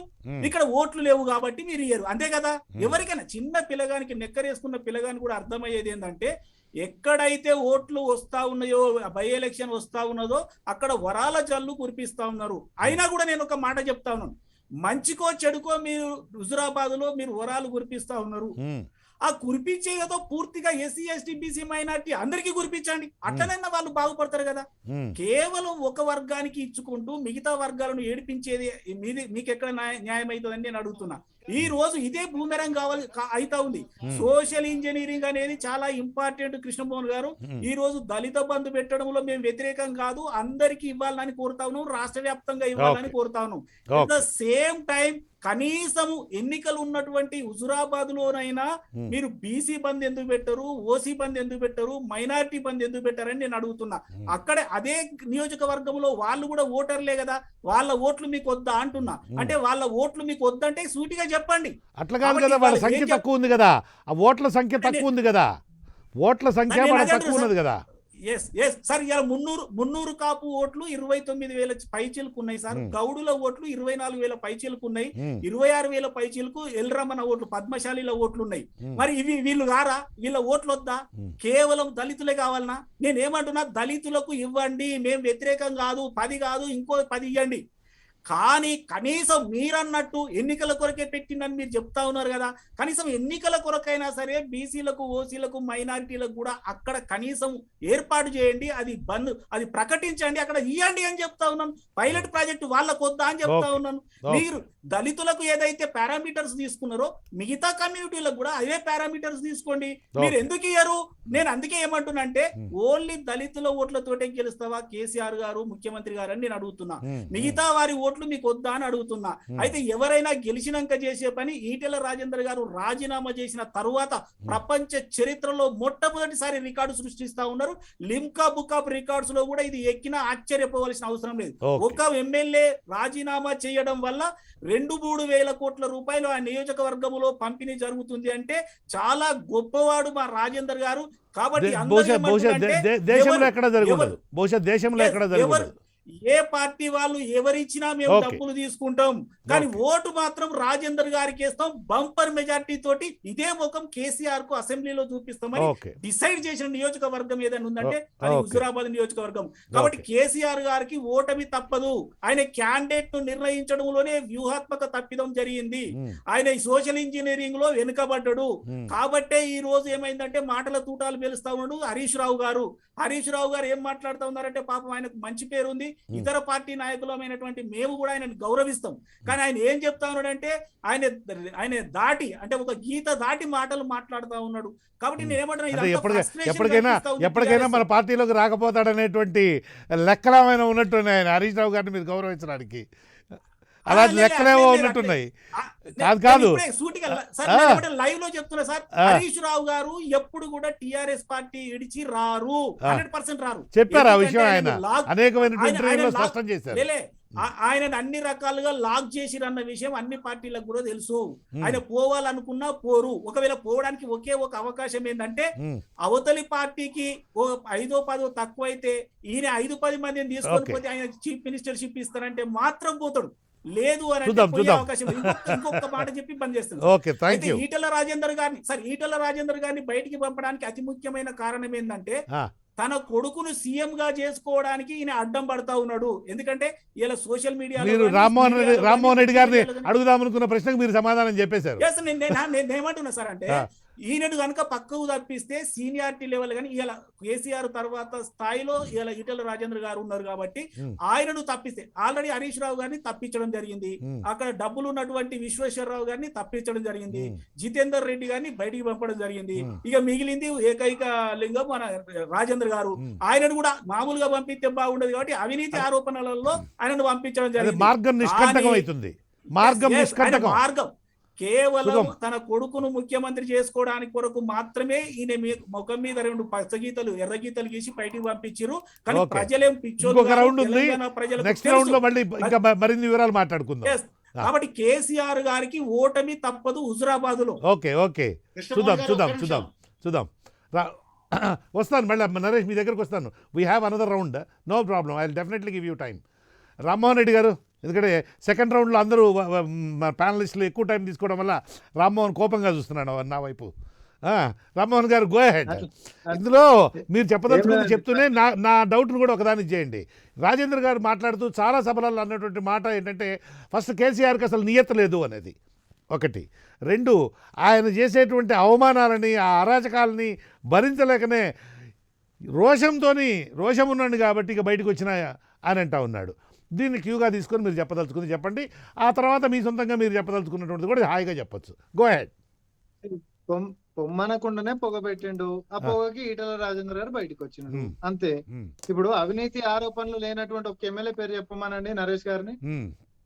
ఇక్కడ ఓట్లు లేవు కాబట్టి మీరు ఇయ్యరు, అంతే కదా. ఎవరికైనా చిన్న పిల్లగానికి నెక్కరేసుకున్న పిల్లగానికి కూడా అర్థమయ్యేది ఏంటంటే, ఎక్కడైతే ఓట్లు వస్తా ఉన్నాయో, బై ఎలక్షన్ వస్తా ఉన్నదో అక్కడ వరాల జల్లు కురిపిస్తా ఉన్నారు. అయినా కూడా నేను ఒక మాట చెప్తా ఉన్నాను, మంచికో చెడుకో మీరు హుజురాబాద్ లో మీరు వరాలు కురిపిస్తా ఉన్నారు. ఆ కురిపించేదో పూర్తిగా ఎస్సీ ఎస్టీ బీసీ మైనార్టీ అందరికీ కురిపించండి, అట్లనైనా వాళ్ళు బాగుపడతారు కదా. కేవలం ఒక వర్గానికి ఇచ్చుకుంటూ మిగతా వర్గాలను ఏడిపించేది మీకు ఎక్కడ న్యాయం అవుతుందని నేను అడుగుతున్నా. ఈ రోజు ఇదే బూమెరంగ్ అయితా ఉంది. సోషల్ ఇంజనీరింగ్ అనేది చాలా ఇంపార్టెంట్ కృష్ణమోహన్ గారు. ఈ రోజు దళిత బంధు పెట్టడంలో మేము వ్యతిరేకం కాదు, అందరికీ ఇవ్వాలని కోరుతా ఉన్నాం, రాష్ట్ర వ్యాప్తంగా ఇవ్వాలని కోరుతా ఉన్నాం. అట్ ద సేమ్ టైం కనీసము ఎన్నికలు ఉన్నటువంటి హుజురాబాద్ లోనైనా మీరు బీసీ బంద్ ఎందుకు పెట్టరు, ఓసీ బంద్ ఎందుకు పెట్టరు, మైనారిటీ బంద్ ఎందుకు పెట్టారని నేను అడుగుతున్నా. అక్కడే అదే నియోజకవర్గంలో వాళ్ళు కూడా ఓటర్లే కదా, వాళ్ళ ఓట్లు మీకు వద్దా అంటున్నా. అంటే వాళ్ళ ఓట్లు మీకు వద్దంటే సూటిగా చెప్పండి. అట్లా కాదు కదా, వాళ్ళ సంఖ్య తక్కువ ఉంది కదా, ఆ ఓట్ల సంఖ్య తక్కువ ఉంది కదా, ఓట్ల సంఖ్య తక్కువ ఉన్నది కదా. సార్ ఇలా 300 కాపు ఓట్లు 29,000 పైచీలకు ఉన్నాయి సార్. గౌడుల ఓట్లు 24,000 పైచీలకు ఉన్నాయి. 26,000 పైచీలకు ఎల్రమణ ఓట్లు, పద్మశాలిల ఓట్లు ఉన్నాయి. మరి వీళ్ళు రారా? వీళ్ళ ఓట్లు వద్దా? కేవలం దళితులే కావాలనా? నేనేమంటున్నా, దళితులకు ఇవ్వండి, మేము వ్యతిరేకం కాదు, 10 కాదు ఇంకో 10 ఇవ్వండి. కానీ కనీసం మీరన్నట్టు ఎన్నికల కొరకే పెట్టిందని మీరు చెప్తా ఉన్నారు కదా, కనీసం ఎన్నికల కొరకైనా సరే బీసీలకు, ఓసీలకు, మైనారిటీలకు కూడా అక్కడ కనీసం ఏర్పాటు చేయండి, అది ప్రకటించండి, అక్కడ ఇవ్వండి అని చెప్తా ఉన్నాను. పైలట్ ప్రాజెక్టు వాళ్ళకు వద్దా అని చెప్తా ఉన్నాను. మీరు దళితులకు ఏదైతే పారామీటర్స్ తీసుకున్నారో మిగతా కమ్యూనిటీలకు కూడా అదే పారామీటర్స్ తీసుకోండి. మీరు ఎందుకు ఇయ్యరు? నేను అందుకే ఏమంటున్నా అంటే, ఓన్లీ దళితుల ఓట్లతోటే గెలుస్తావా కేసీఆర్ గారు, ముఖ్యమంత్రి గారు అని నేను అడుగుతున్నా. మిగతా వారి ఓట్లు ఓట్లు మీకు వద్దా అని అడుగుతున్నా. అయితే ఎవరైనా గెలిచినాక చేసే పని ఈటెల రాజేందర్ గారు రాజీనామా చేసిన తరువాత ప్రపంచ చరిత్రలో మొట్టమొదటిసారి రికార్డు సృష్టిస్తా ఉన్నారు. లిమ్కా బుక్ ఆఫ్ రికార్డ్స్ లో కూడా ఇది ఎక్కినా ఆశ్చర్యపోవాల్సిన అవసరం లేదు. ఒక ఎమ్మెల్యే రాజీనామా చేయడం వల్ల 2-3 వేల కోట్ల రూపాయలు ఆ నియోజకవర్గంలో పంపిణీ జరుగుతుంది అంటే చాలా గొప్పవాడు మా రాజేందర్ గారు. కాబట్టి దేశంలో ఎక్కడ జరుగుతుంది, బహుశా దేశంలో ఎక్కడ జరుగుతుంది. ఏ పార్టీ వాళ్ళు ఎవరిచ్చినా మేము డబ్బులు తీసుకుంటాం, కానీ ఓటు మాత్రం రాజేందర్ గారికి వేస్తాం బంపర్ మెజార్టీ తోటి. ఇదే ముఖం కేసీఆర్ కు అసెంబ్లీలో చూపిస్తామని డిసైడ్ చేసిన నియోజకవర్గం ఏదైనా ఉందంటే అది హుజూరాబాద్ నియోజకవర్గం. కాబట్టి కేసీఆర్ గారికి ఓటమి తప్పదు. ఆయన క్యాండిడేట్ ను నిర్ణయించడంలోనే వ్యూహాత్మక తప్పిదం జరిగింది. ఆయన సోషల్ ఇంజనీరింగ్ లో వెనుకబడ్డాడు. కాబట్టే ఈ రోజు ఏమైందంటే మాటల తూటాలు పేలుస్తా ఉన్నాడు హరీష్ రావు గారు. హరీష్ రావు గారు ఏం మాట్లాడుతూ ఉన్నారంటే పాపం ఆయనకు మంచి పేరు ఉంది, ఇతర పార్టీ నాయకులమైనటువంటి మేము కూడా ఆయనను గౌరవిస్తాం. కానీ ఆయన ఏం చెప్తా ఉన్నాడంటే ఆయన దాటి అంటే ఒక గీత దాటి మాటలు మాట్లాడుతూ ఉన్నాడు. కాబట్టి నేను ఏమంటున్నా, ఎప్పటికైనా మన పార్టీలోకి రాకపోతాడనేటువంటి లెక్కలమైన ఉన్నట్టున్నాయి ఆయన హరీష్ రావు గారిని మీరు గౌరవించడానికి. అలాంటి లెక్కలేవో ఉన్నట్టున్నాయి. కాదు లైవ్ లో చెప్తున్నా సార్, హరీష్ రావు గారు ఎప్పుడు కూడా టిఆర్ఎస్ పార్టీ ఇడిచి రారు, 100% రారు. చెప్పారు ఆ విషయం ఆయన అనేకమైన ఇంటర్వ్యూలో స్పష్టం చేశారు. ఆయన అన్ని రకాలుగా లాక్ చేసిరన్న విషయం అన్ని పార్టీలకు కూడా తెలుసు. ఆయన పోవాలనుకున్నా పోరు. ఒకవేళ పోవడానికి ఒకే ఒక అవకాశం ఏంటంటే అవతలి పార్టీకి 5-10 తక్కువైతే ఈయన 5-10 మందిని తీసుకొని పోతే ఆయన చీఫ్ మినిస్టర్షిప్ ఇస్తారంటే మాత్రం పోతాడు. లేదు అని అవకాశం. ఇంకొక మాట చెప్పి బంద్ చేస్తుంది. ఈటెల రాజేందర్ గారిని బయటికి పంపడానికి అతి ముఖ్యమైన కారణం ఏంటంటే తన కొడుకును సీఎం గా చేసుకోవడానికి ఈయన అడ్డం పడతా ఉన్నాడు. ఎందుకంటే ఇలా సోషల్ మీడియా రామ్మోహన్ రెడ్డి గారిని అడుగుదామనుకున్న ప్రశ్నకు మీరు సమాధానం చెప్పేశారు. నేనేమంటున్నా సార్ అంటే ఈయనను కనుక పక్కకు తప్పిస్తే సీనియారిటీ లెవెల్ కానీ ఇలా కేసీఆర్ తర్వాత స్థాయిలో ఇలా ఈటెల రాజేంద్ర గారు ఉన్నారు కాబట్టి ఆయనను తప్పిస్తే ఆల్రెడీ హరీష్ రావు గారిని తప్పించడం జరిగింది. అక్కడ డబ్బులు ఉన్నటువంటి విశ్వేశ్వరరావు గారిని తప్పించడం జరిగింది. జితేందర్ రెడ్డి గారిని బయటికి పంపడం జరిగింది. ఇక మిగిలింది ఏకైక లింగం మన రాజేంద్ర గారు. ఆయనను కూడా మామూలుగా పంపిస్తే బాగుండదు కాబట్టి అవినీతి ఆరోపణలలో ఆయనను పంపించడం జరిగింది. మార్గం కేవలం తన కొడుకును ముఖ్యమంత్రి చేసుకోవడానికి కొరకు మాత్రమే ఈయన ముఖం మీద 2 పచ్చగీతలు ఎర్రగీతలు గీసి బయటికి పంపించారు. కానీ ప్రజలేం పిచ్చోళ్ళు. కాబట్టి కేసీఆర్ గారికి ఓటమి తప్పదు హుజురాబాద్ లో. చూద్దాం వస్తాను మళ్ళీ నరేష్ మీ దగ్గరకు వస్తాను. We have another round, no problem, I will definitely give you time. Rammohan Reddy garu, ఎందుకంటే సెకండ్ రౌండ్లో అందరూ ప్యానలిస్టులు ఎక్కువ టైం తీసుకోవడం వల్ల రామ్మోహన్ కోపంగా చూస్తున్నాడు నా వైపు. రామ్మోహన్ గారు గో అహెడ్. ఇందులో మీరు చెప్పదలుచుకుంటే చెప్తూనే నా డౌట్ను కూడా ఒకదానికి చేయండి. రాజేంద్ర గారు మాట్లాడుతూ చాలా సభలలో అన్నటువంటి మాట ఏంటంటే ఫస్ట్ కేసీఆర్కి అసలు నియత లేదు అనేది ఒకటి. 2, ఆయన చేసేటువంటి అవమానాలని ఆ అరాచకాలని భరించలేకనే రోషం ఉన్నాడు కాబట్టి ఇక బయటకు వచ్చినాయా అని అంటా ఉన్నాడు. దీన్ని క్యూగా తీసుకొని మీరు చెప్పదలుచుకుంది చెప్పండి. ఆ తర్వాత మీ సొంతంగా మీరు చెప్పదలుచుకున్నటువంటిది కూడా హాయిగా చెప్పొచ్చు. Go head. పొమ్మనకుండానే పొగ పెట్టిండు. ఆ పొగకి ఈటెల రాజేంద్ర గారు బయటకు వచ్చిండు అంతే. ఇప్పుడు అవినీతి ఆరోపణలు లేనటువంటి ఒక ఎమ్మెల్యే పేరు చెప్పమనండి నరేష్ గారిని.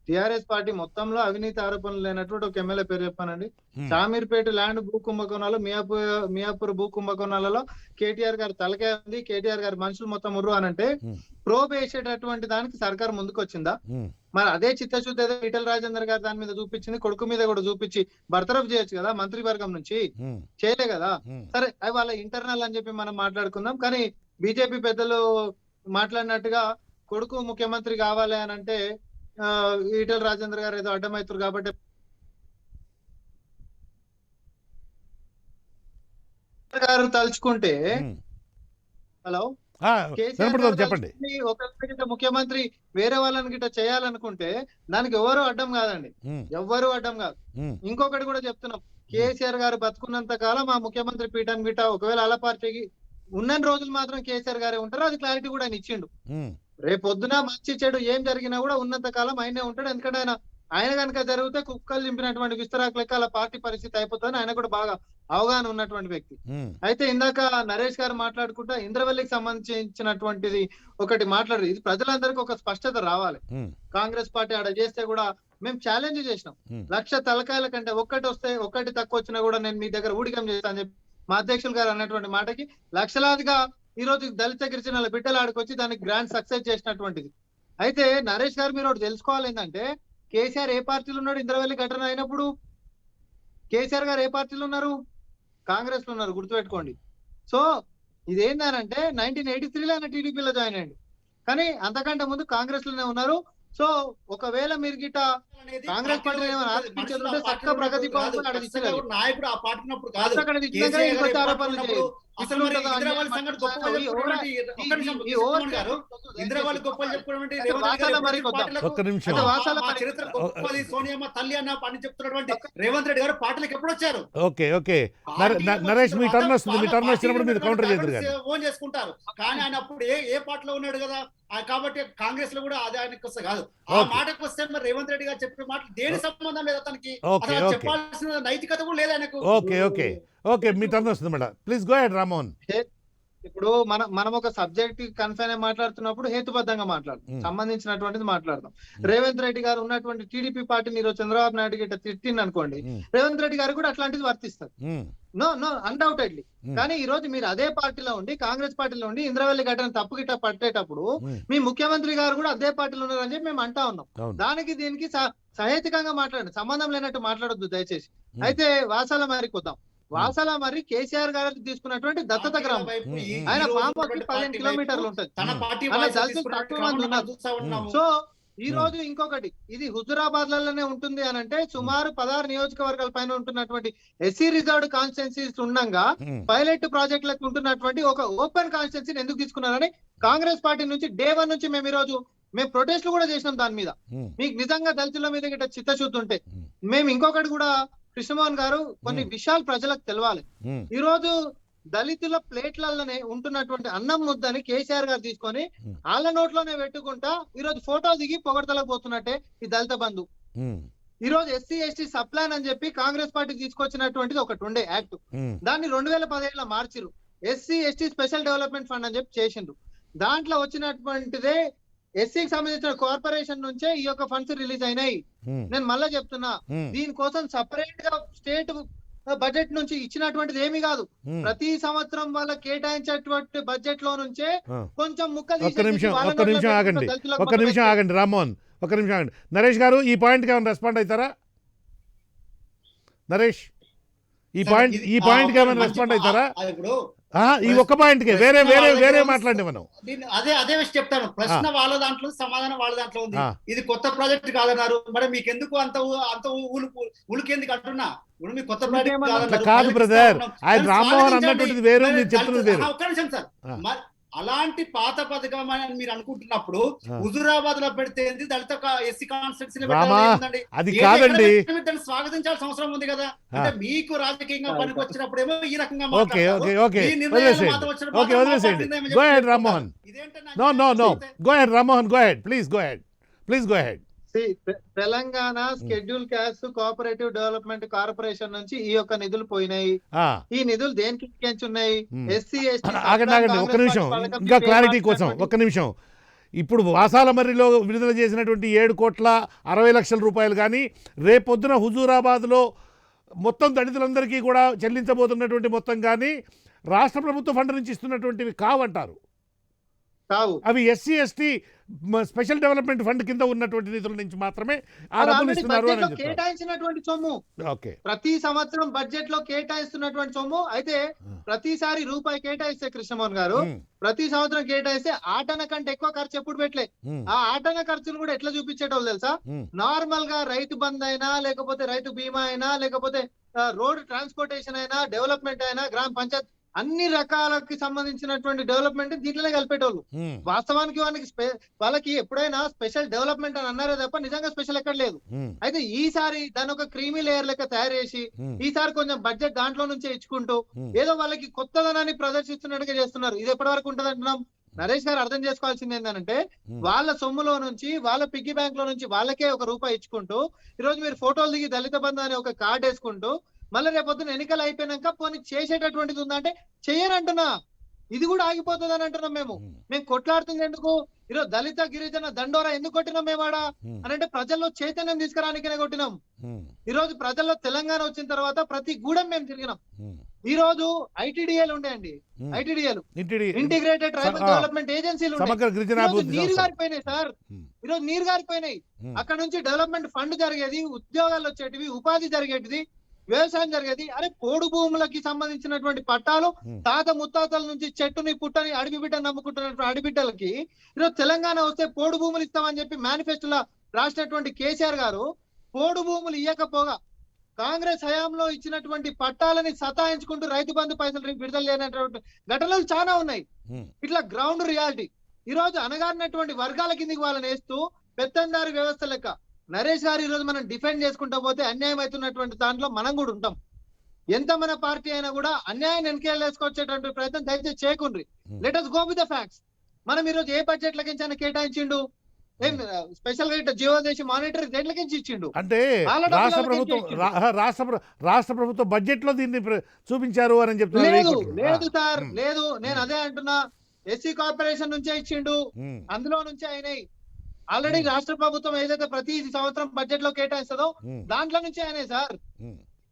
టిఆర్ఎస్ పార్టీ మొత్తంలో అవినీతి ఆరోపణలు లేనటువంటి ఒక ఎమ్మెల్యే పేరు చెప్పానండి. షామీర్పేట ల్యాండ్ భూ కుంభకోణాలు, మియాపూర్ భూ కుంభకోణాలలో కేటీఆర్ గారు తలకే ఉంది, కేటీఆర్ గారి మనుషులు మొత్తం ఉర్రు అనంటే ప్రోబ్ వేసేటటువంటి దానికి సర్కార్ ముందుకు వచ్చిందా? మరి అదే చిత్తశుద్ధి ఏదో ఈటెల రాజేందర్ గారు దాని మీద చూపించింది, కొడుకు మీద కూడా చూపించి బర్తరఫ్ చేయొచ్చు కదా మంత్రివర్గం నుంచి, చేయలే కదా. సరే అవి వాళ్ళ ఇంటర్నల్ అని చెప్పి మనం మాట్లాడుకుందాం. కానీ బీజేపీ పెద్దలు మాట్లాడినట్టుగా కొడుకు ముఖ్యమంత్రి కావాలి అని అంటే ఈటెల రాజేంద్ర గారు ఏదో అడ్డమవుతారు కాబట్టి గారు తలుచుకుంటే హలో చెప్పండి, ఒక ముఖ్యమంత్రి వేరే వాళ్ళని గిట్ట చేయాలనుకుంటే దానికి ఎవరు అడ్డం కాదండి, ఎవ్వరు అడ్డం కాదు. ఇంకొకటి కూడా చెప్తున్నాం, కేసీఆర్ గారు బతుకున్నంత కాలం ఆ ముఖ్యమంత్రి పీఠం గిట్ట ఒకవేళ అలా పార్టీకి ఉన్న రోజులు మాత్రం కేసీఆర్ గారే ఉంటారు. అది క్లారిటీ కూడా ఆయన ఇచ్చిండు. రేపొద్దున మంచి చెడు ఏం జరిగినా కూడా ఉన్నంత కాలం ఆయనే ఉంటాడు. ఎందుకంటే ఆయన ఆయన కనుక జరిగితే కుక్కలు చింపినటువంటి విస్తరాకు లెక్క అలా పార్టీ పరిస్థితి అయిపోతుందని ఆయన కూడా బాగా అవగాహన ఉన్నటువంటి వ్యక్తి. అయితే ఇందాక నరేష్ గారు మాట్లాడుకుంటా ఇంద్రవల్లికి సంబంధించినటువంటిది ఒకటి మాట్లాడారు. ఇది ప్రజలందరికీ ఒక స్పష్టత రావాలి. కాంగ్రెస్ పార్టీ ఆడ చేస్తే కూడా మేము ఛాలెంజ్ చేసినాం, 1,00,000 తలకాయల కంటే ఒక్కటి వస్తే ఒక్కటి తక్కువ వచ్చినా కూడా నేను మీ దగ్గర ఊడికం చేస్తాను అని చెప్పి మా అధ్యక్షులు గారు అన్నటువంటి మాటకి లక్షలాదిగా ఈ రోజు దళిత గిరిజనుల బిడ్డలు ఆడుకొచ్చి దానికి గ్రాండ్ సక్సెస్ చేసినటువంటిది. అయితే నరేష్ గారు మీరు ఒకటి తెలుసుకోవాలి ఏంటంటే, కేసీఆర్ ఏ పార్టీలో ఉన్నాడు? ఇంద్రవెల్లి ఘటన అయినప్పుడు కేసీఆర్ గారు ఏ పార్టీలో ఉన్నారు? కాంగ్రెస్ లో ఉన్నారు, గుర్తుపెట్టుకోండి. సో ఇదేందనంటే 1983లో ఆయన టీడీపీలో జాయిన్ అయ్యండి, కానీ అంతకంటే ముందు కాంగ్రెస్ లోనే ఉన్నారు. సో ఒకవేళ మీరు గిట్ట కాంగ్రెస్ పార్టీ ఏమైనా ఆలోచించారంటే చక్క ప్రగతి భవన్ నాయకుడు ఆ పార్టీ ఉన్నప్పుడు కాదు, అక్కడ ఆరోపణలు చేయరు. అసలు మరి ఇంద్రవల్లి సంగతి గొప్పగా చెప్పుకోవడానికి ఇంద్రవల్లి గొప్పలు చెప్పుకోవడం చరిత్ర గొప్పది సోనియమ్మ తల్లి అన్న అని చెప్తున్నటువంటి రేవంత్ రెడ్డి గారు పార్టీలకు ఎప్పుడు వచ్చారు? ఓకే ఓకే నరేష్, మీ టర్న్ వస్తుంది, మీ టర్న్ వచ్చినప్పుడు మీరు కౌంటర్ చేద్దరు ఓన్ చేసుకుంటారు. కానీ ఆయన అప్పుడు ఏ పార్టీలో ఉన్నాడు కదా, కాబట్టి కాంగ్రెస్ లో కూడా అది ఆయనకి వస్తే కాదు. ఆ మాటకు వస్తే మరి రేవంత్ రెడ్డి గారు చెప్పిన మాటలు దేని సంబంధం లేదు అతనికి, చెప్పాల్సిన నైతికత కూడా లేదు ఆయనకు. ఓకే ఓకే ఓకే మీ టర్న్ వస్తుంది madam, please go head Rammohan. ఇప్పుడు మనం ఒక సబ్జెక్ట్ కన్ఫైన్ అయి మాట్లాడుతున్నప్పుడు హేతుబద్ధంగా మాట్లాడతాం, సంబంధించినటువంటిది మాట్లాడతాం. రేవంత్ రెడ్డి గారు ఉన్నటువంటి టీడీపీ పార్టీని ఈరోజు చంద్రబాబు నాయుడు గిట్ట తిట్టింది అనుకోండి, రేవంత్ రెడ్డి గారు కూడా అట్లాంటిది వర్తిస్తారు, నో అన్డౌటెడ్లీ. కానీ ఈ రోజు మీరు అదే పార్టీలో ఉండి, కాంగ్రెస్ పార్టీలో ఉండి ఇంద్రవెల్లి ఘటన తప్పు గిట్ట పట్టేటప్పుడు మీ ముఖ్యమంత్రి గారు కూడా అదే పార్టీలో ఉన్నారని చెప్పి మేము అంటా ఉన్నాం. దానికి దీనికి సహేతుకంగా మాట్లాడండి, సంబంధం లేనట్టు మాట్లాడొద్దు దయచేసి. అయితే వాసాల మారికి వద్దాం. వాసాల మరి కేసీఆర్ గారు తీసుకున్నటువంటి దత్తత గ్రామం, ఆయన ఫామ్ హౌస్ 15 కిలోమీటర్లు ఉంటుంది. సో ఈ రోజు ఇంకొకటి, ఇది హుజురాబాద్ లలోనే ఉంటుంది అని అంటే సుమారు 16 నియోజకవర్గాల పైన ఉంటున్నటువంటి ఎస్సీ రిజర్వ్డ్ కాన్స్టిట్యున్సీస్ ఉండగా పైలట్ ప్రాజెక్టులకు ఉంటున్నటువంటి ఒక ఓపెన్ కాన్స్టిట్యున్సీని ఎందుకు తీసుకున్నారని కాంగ్రెస్ పార్టీ నుంచి డే 1 నుంచి మేము ప్రొటెస్ట్లు కూడా చేసినాం దాని మీద. మీకు నిజంగా దళితుల మీద గిట్ట చిత్తశుద్ధి ఉంటే మేము ఇంకొకటి కూడా కృష్ణమోహన్ గారు కొన్ని విషయాలు ప్రజలకు తెలవాలి. ఈ రోజు దళితుల ప్లేట్లలోనే ఉంటున్నటువంటి అన్నం ముద్దని కేసీఆర్ గారు తీసుకొని వాళ్ళ నోట్లోనే పెట్టుకుంటా ఈ రోజు ఫోటో దిగి పొగడతలకు పోతున్నట్టే ఈ దళిత బంధు. ఈ రోజు ఎస్సీ ఎస్టీ సప్లాన్ అని చెప్పి కాంగ్రెస్ పార్టీ తీసుకొచ్చినటువంటిది ఒకటి ఉండే యాక్ట్, దాన్ని 2017లో మార్చిరు. SC ST special development fund అని చెప్పి చేసిండ్రు. దాంట్లో వచ్చినటువంటిదే ఎస్సీకి సంబంధించిన కార్పొరేషన్ నుంచే ఈ యొక్క ఫండ్స్ రిలీజ్ అయినాయి. నేను మళ్ళా చెప్తున్నా, దీనికోసం సపరేట్ గా స్టేట్ బడ్జెట్ నుంచి ఇచ్చినటువంటిది ఏమీ కాదు. ప్రతి సంవత్సరం వాళ్ళ కేటాయించేటువంటి బడ్జెట్ లో నుంచే కొంచెం ముక్కలు. ఒక్క నిమిషం ఆగండి రామ్మోహన్, ఒక్క నిమిషం ఆగండి. నరేష్ గారు ఈ పాయింట్ కి ఏమైనా రెస్పాండ్ అవుతారా? నరేష్ ఈ పాయింట్ కి ఏమైనా రెస్పాండ్ అవుతారా? ఈ ఒక్క పాయింట్ కే వేరే మాట్లాడి మనం అదే చెప్తాను. ప్రశ్న వాళ్ళ దాంట్లో, సమాధానం వాళ్ళ దాంట్లో ఉంది. ఇది కొత్త ప్రాజెక్ట్ కాదన్నారు, మరి మీకు ఎందుకు అంత ఉలికెందుకు అంటున్నా? మీ కొత్త ప్రాజెక్ట్ కాదు బ్రదర్, ఆయన రామ్మోహన్ అన్నటువంటిది వేరు, మీరు చెప్తున్నది వేరు. ఒక్క నిమిషం సార్, అలాంటి పాత పథకం అని మీరు అనుకుంటున్నప్పుడు హుజురాబాద్ లో పెడితే దళిత ఎస్సీ కాన్స్టిట్యున్సీ అది కాదండి, స్వాగతించాల్సిన అవసరం ఉంది కదా. అంటే మీకు రాజకీయంగా పనికి వచ్చినప్పుడేమో ఈ రకంగా Telangana schedule caste cooperative development corporation నుంచి ఈ యొక్క నిధులు పోయినాయి. ఈ నిధులు దేనికి ఉన్నాయి? SC ST. ఒక్క నిమిషం, ఇంకా క్లారిటీ కోసం ఒక్క నిమిషం. ఇప్పుడు వాసాలమర్రిలో విడుదల చేసినటువంటి 7,60,00,000 రూపాయలు కానీ రేపొద్దున హుజూరాబాద్లో మొత్తం దళితులందరికీ కూడా చెల్లించబోతున్నటువంటి మొత్తం కానీ రాష్ట్ర ప్రభుత్వ ఫండ్ నుంచి ఇస్తున్నటువంటివి కావంటారు. అవి SC ST special development fund కింద ఉన్నటువంటి నిధుల నుంచి మాత్రమే ఆ డబ్బులు ఇస్తున్నారు అని కేటాయించినటువంటి సొమ్ము. ప్రతి సంవత్సరం బడ్జెట్ లో కేటాయిస్తున్నటువంటి సొమ్ము. అయితే ప్రతిసారి రూపాయి కేటాయిస్తే కృష్ణమోహన్ గారు, ప్రతి సంవత్సరం కేటాయిస్తే ఆటన కంటే ఎక్కువ ఖర్చు ఎప్పుడు పెట్టలే. ఆ ఆటన ఖర్చును కూడా ఎట్లా చూపించేటోళ్ళు తెలుసా? నార్మల్ గా రైతు బంద్ అయినా, లేకపోతే రైతు బీమా అయినా, లేకపోతే రోడ్ ట్రాన్స్పోర్టేషన్ అయినా, డెవలప్మెంట్ అయినా, గ్రామ పంచాయత్ అన్ని రకాలకి సంబంధించినటువంటి డెవలప్మెంట్ దీంట్లోనే కలిపేటోళ్ళు. వాస్తవానికి వాళ్ళకి ఎప్పుడైనా స్పెషల్ డెవలప్మెంట్ అని అన్నారే తప్ప నిజంగా స్పెషల్ ఎక్కడ లేదు. అయితే ఈసారి దాని ఒక క్రీమీ లేయర్ లెక్క తయారు చేసి ఈసారి కొంచెం బడ్జెట్ దాంట్లో నుంచే ఇచ్చుకుంటూ ఏదో వాళ్ళకి కొత్తదనాన్ని ప్రదర్శిస్తున్నట్టుగా చేస్తున్నారు. ఇది ఎప్పటి వరకు ఉంటది అంటున్నాం? నరేష్ గారు అర్థం చేసుకోవాల్సింది ఏంటంటే వాళ్ళ సొమ్ములో నుంచి వాళ్ళ పిగ్గీ బ్యాంక్ లో నుంచి వాళ్ళకే ₹1 ఇచ్చుకుంటూ ఈ రోజు మీరు ఫోటోలు దిగి దళిత బంధు అనే ఒక కార్డు వేసుకుంటూ మళ్ళీ రేపొద్దున ఎన్నికలు అయిపోయినాక పోనీ చేసేటటువంటిది ఉందంటే చెయ్యనంటున్నా. ఇది కూడా ఆగిపోతుంది అని అంటున్నాం. మేము కొట్లాడుతుంది ఎందుకు? ఈరోజు దళిత గిరిజన దండోరా ఎందుకు కొట్టినాం మేమాడ అని అంటే ప్రజల్లో చైతన్యం తీసుకురానికనే కొట్టినాం. ఈ రోజు ప్రజల్లో తెలంగాణ వచ్చిన తర్వాత ప్రతి గూడెం మేము తిరిగినాం. ఈ రోజు ఐటీడీఏలు ఉండేయండి, ఐటీడీఏలు ఇంటిగ్రేటెడ్ ట్రైబల్ డెవలప్మెంట్ ఏజెన్సీలు నీరు గారిపోయినాయి సార్. ఈరోజు నీరు గారిపోయినాయి. అక్కడ నుంచి డెవలప్మెంట్ ఫండ్ జరిగేది, ఉద్యోగాలు వచ్చేటివి, ఉపాధి జరిగేటిది, వ్యవసాయం జరిగేది. అరే పోడు భూములకి సంబంధించినటువంటి పట్టాలు తాత ముత్తాతల నుంచి చెట్టుని పుట్టని అడవి బిడ్డ నమ్ముకుంటున్నటువంటి అడబిడ్డలకి ఈరోజు తెలంగాణ వస్తే పోడు భూములు ఇస్తామని చెప్పి మేనిఫెస్టోలో రాసినటువంటి కేసీఆర్ గారు పోడు భూములు ఇవ్వకపోగా కాంగ్రెస్ హయాంలో ఇచ్చినటువంటి పట్టాలని సతాయించుకుంటూ రైతు బంధు పైసలు విడుదల లేనటువంటి ఘటనలు చాలా ఉన్నాయి. ఇట్లా గ్రౌండ్ రియాలిటీ. ఈ రోజు అనగారినటువంటి వర్గాల కిందికి వాళ్ళని వేస్తూ పెత్తందారి వ్యవస్థ లెక్క నరేష్ గారు ఈ రోజు మనం డిఫెండ్ చేసుకుంటా పోతే అన్యాయం అవుతున్నటువంటి దాంట్లో మనం కూడా ఉంటాం. ఎంత మన పార్టీ అయినా కూడా అన్యాయం వెనకేసుకొచ్చేటువంటి ప్రయత్నం దయచేసి చేయకుండ్రి. Let us go with the facts. మనం ఈ రోజు ఏ బడ్జెట్ లకించి కేటాయించిండు? ఏం స్పెషల్ గా జియోదేశీ మానిటర్ దేంట్లకించి ఇచ్చిండు? అంటే రాష్ట్ర ప్రభుత్వం బడ్జెట్ లో దీన్ని చూపించారు అని చెప్తున్నారు. లేదు సార్, లేదు. నేను అదే అంటున్నా. ఎస్సీ కార్పొరేషన్ నుంచే ఇచ్చిండు, అందులో నుంచే అయినాయి. ఆల్రెడీ రాష్ట్ర ప్రభుత్వం ఏదైతే ప్రతి సంవత్సరం బడ్జెట్ లో కేటాయిస్తుందో దాంట్లో నుంచే అయినాయి సార్.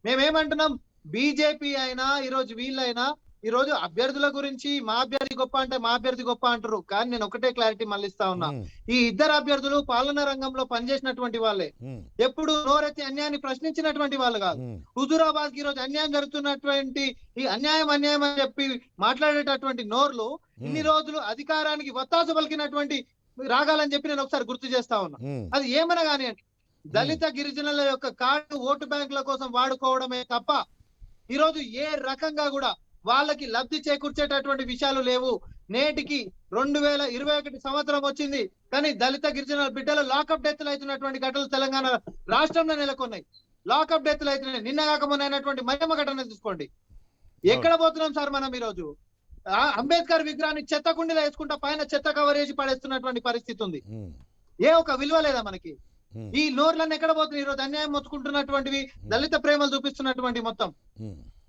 మేమేమంటున్నాం, బీజేపీ అయినా ఈ రోజు వీళ్ళైనా ఈ రోజు అభ్యర్థుల గురించి మా అభ్యర్థి గొప్ప అంటే మా అభ్యర్థి గొప్ప అంటారు. కానీ నేను ఒకటే క్లారిటీ మళ్ళీ ఇస్తా ఉన్నా. ఈ ఇద్దరు అభ్యర్థులు పాలనా రంగంలో పనిచేసినటువంటి వాళ్ళే. ఎప్పుడు నోరెత్తి అన్యాయాన్ని ప్రశ్నించినటువంటి వాళ్ళు కాదు. హుజూరాబాద్ కి ఈ రోజు అన్యాయం జరుగుతున్నటువంటి ఈ అన్యాయం అని చెప్పి మాట్లాడేటటువంటి నోర్లు ఇన్ని రోజులు అధికారానికి వత్తాసు పలికినటువంటి రాగాలని చెప్పి నేను ఒకసారి గుర్తు చేస్తా ఉన్నా. అది ఏమన్నా కానివ్వండి, దళిత గిరిజనుల యొక్క కార్డు ఓటు బ్యాంకుల కోసం వాడుకోవడమే తప్ప ఈ రోజు ఏ రకంగా కూడా వాళ్ళకి లబ్ధి చేకూర్చేటటువంటి విషయాలు లేవు. నేటికి 2021 సంవత్సరం వచ్చింది, కానీ దళిత గిరిజనుల బిడ్డలు లాకప్ డెత్లు అవుతున్నటువంటి ఘటనలు తెలంగాణ రాష్ట్రంలో నెలకొన్నాయి. లాకప్ డెత్లు అవుతున్నాయి. నిన్న కాకముందు అయినటువంటి మధ్యమ ఘటన తీసుకోండి. ఎక్కడ పోతున్నాం సార్ మనం? ఈ రోజు అంబేద్కర్ విగ్రహాన్ని చెత్త కుండీలో వేసుకుంటా పైన చెత్త కవర్ చేసి పడేస్తున్నటువంటి పరిస్థితి ఉంది. ఏ ఒక విలువ లేదా మనకి? ఈ నోర్లన్నీ ఎక్కడ పోతున్నాయి? ఈ రోజు అన్యాయం మొత్తుకుంటున్నటువంటివి, దళిత ప్రేమలు చూపిస్తున్నటువంటి మొత్తం.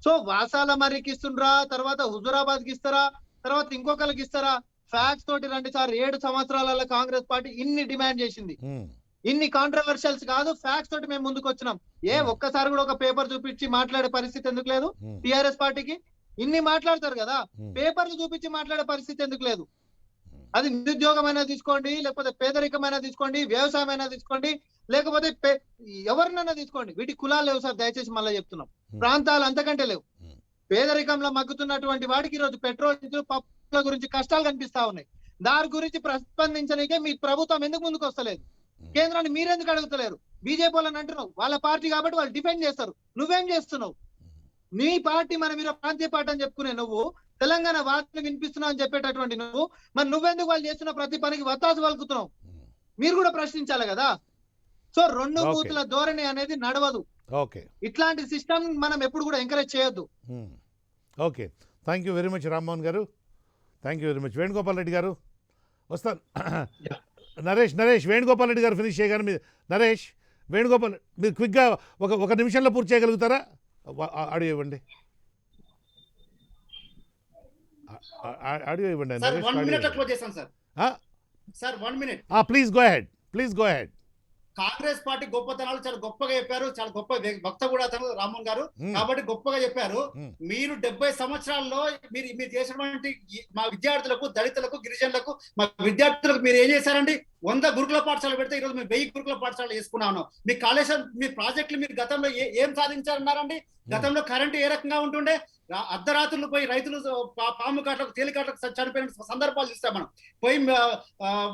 సో వాసాల మరికి ఇస్తుండ్రా, తర్వాత హుజూరాబాద్ కి ఇస్తారా, తర్వాత ఇంకొకరికి ఇస్తారా? ఫ్యాక్ట్స్ తోటి రండి సార్. 7 సంవత్సరాల కాంగ్రెస్ పార్టీ ఇన్ని డిమాండ్ చేసింది, ఇన్ని కాంట్రవర్షియల్స్ కాదు, ఫ్యాక్ట్స్ తోటి మేము ముందుకు వచ్చినాం. ఒక్కసారి కూడా ఒక పేపర్ చూపించి మాట్లాడే పరిస్థితి ఎందుకు లేదు టిఆర్ఎస్ పార్టీకి? ఇన్ని మాట్లాడతారు కదా, పేపర్లు చూపించి మాట్లాడే పరిస్థితి ఎందుకు లేదు? అది నిరుద్యోగమైనా తీసుకోండి, లేకపోతే పేదరికమైనా తీసుకోండి, వ్యవసాయం అయినా తీసుకోండి, లేకపోతే ఎవరినైనా తీసుకోండి. వీటి కులాలు లేవు సార్, దయచేసి మళ్ళీ చెప్తున్నాం. ప్రాంతాలు అంతకంటే లేవు. పేదరికంలో మగ్గుతున్నటువంటి వాడికి ఈ రోజు పెట్రోల్ పప్పుల గురించి కష్టాలు కనిపిస్తా ఉన్నాయి. దాని గురించి ప్రతిస్పందించడానికే మీ ప్రభుత్వం ఎందుకు ముందుకు వస్తలేదు? కేంద్రాన్ని మీరెందుకు అడుగుతలేరు? బీజేపీ వాళ్ళని అంటున్నావు, వాళ్ళ పార్టీ కాబట్టి వాళ్ళు డిఫెండ్ చేస్తారు. నువ్వేం చేస్తున్నావు? నీ పార్టీ మన మీరు ప్రాంతీయ పార్టీ అని చెప్పుకునే నువ్వు, తెలంగాణ వార్తలు వినిపిస్తున్నావు అని చెప్పేటటువంటి నువ్వు, మరి నువ్వెందుకు వాళ్ళు చేస్తున్న ప్రతి పనికి వత్తాసు పలుకుతున్నావు? మీరు కూడా ప్రశ్నించాలి కదా. సో 2 బూతుల ధోరణి అనేది నడవదు. ఇట్లాంటి సిస్టమ్ మనం ఎప్పుడు కూడా ఎంకరేజ్ చేయొద్దు. Okay, thank you very much Rammohan garu. Thank you very much. Venugopal Reddy garu వస్తాను. నరేష్ వేణుగోపాల్ రెడ్డి గారు ఫినిష్ చేయగానే మీరు నరేష్ వేణుగోపాల్ మీరు క్విక్గా ఒక నిమిషంలో పూర్తి చేయగలుగుతారా? ఆడియో ఇవ్వండి, ఆడియో ఇవ్వండి. Please go ahead. Congress party గొప్పతనాలు చాలా గొప్పగా చెప్పారు. చాలా గొప్ప వక్త కూడా అతను రామ్మోహన్ గారు, కాబట్టి గొప్పగా చెప్పారు. మీరు 70 సంవత్సరాల్లో మీరు చేసినటువంటి మా విద్యార్థులకు, దళితులకు, గిరిజనులకు, మా విద్యార్థులకు మీరు ఏం చేశారండి? 100 గురుకుల పాఠశాలలు పెడితే ఈరోజు మేము 1000 గురుకుల పాఠశాలలు వేసుకున్నాను. మీ కాళేశ్వరం, మీ ప్రాజెక్టులు మీరు గతంలో ఏం సాధించారన్నారండి? గతంలో కరెంటు ఏ రకంగా ఉంటుండే? అర్ధరాత్రులు పోయి రైతులు పాము కాట్లకు, తేలికాట్లకు చనిపోయిన సందర్భాలు చూస్తాం మనం. పోయి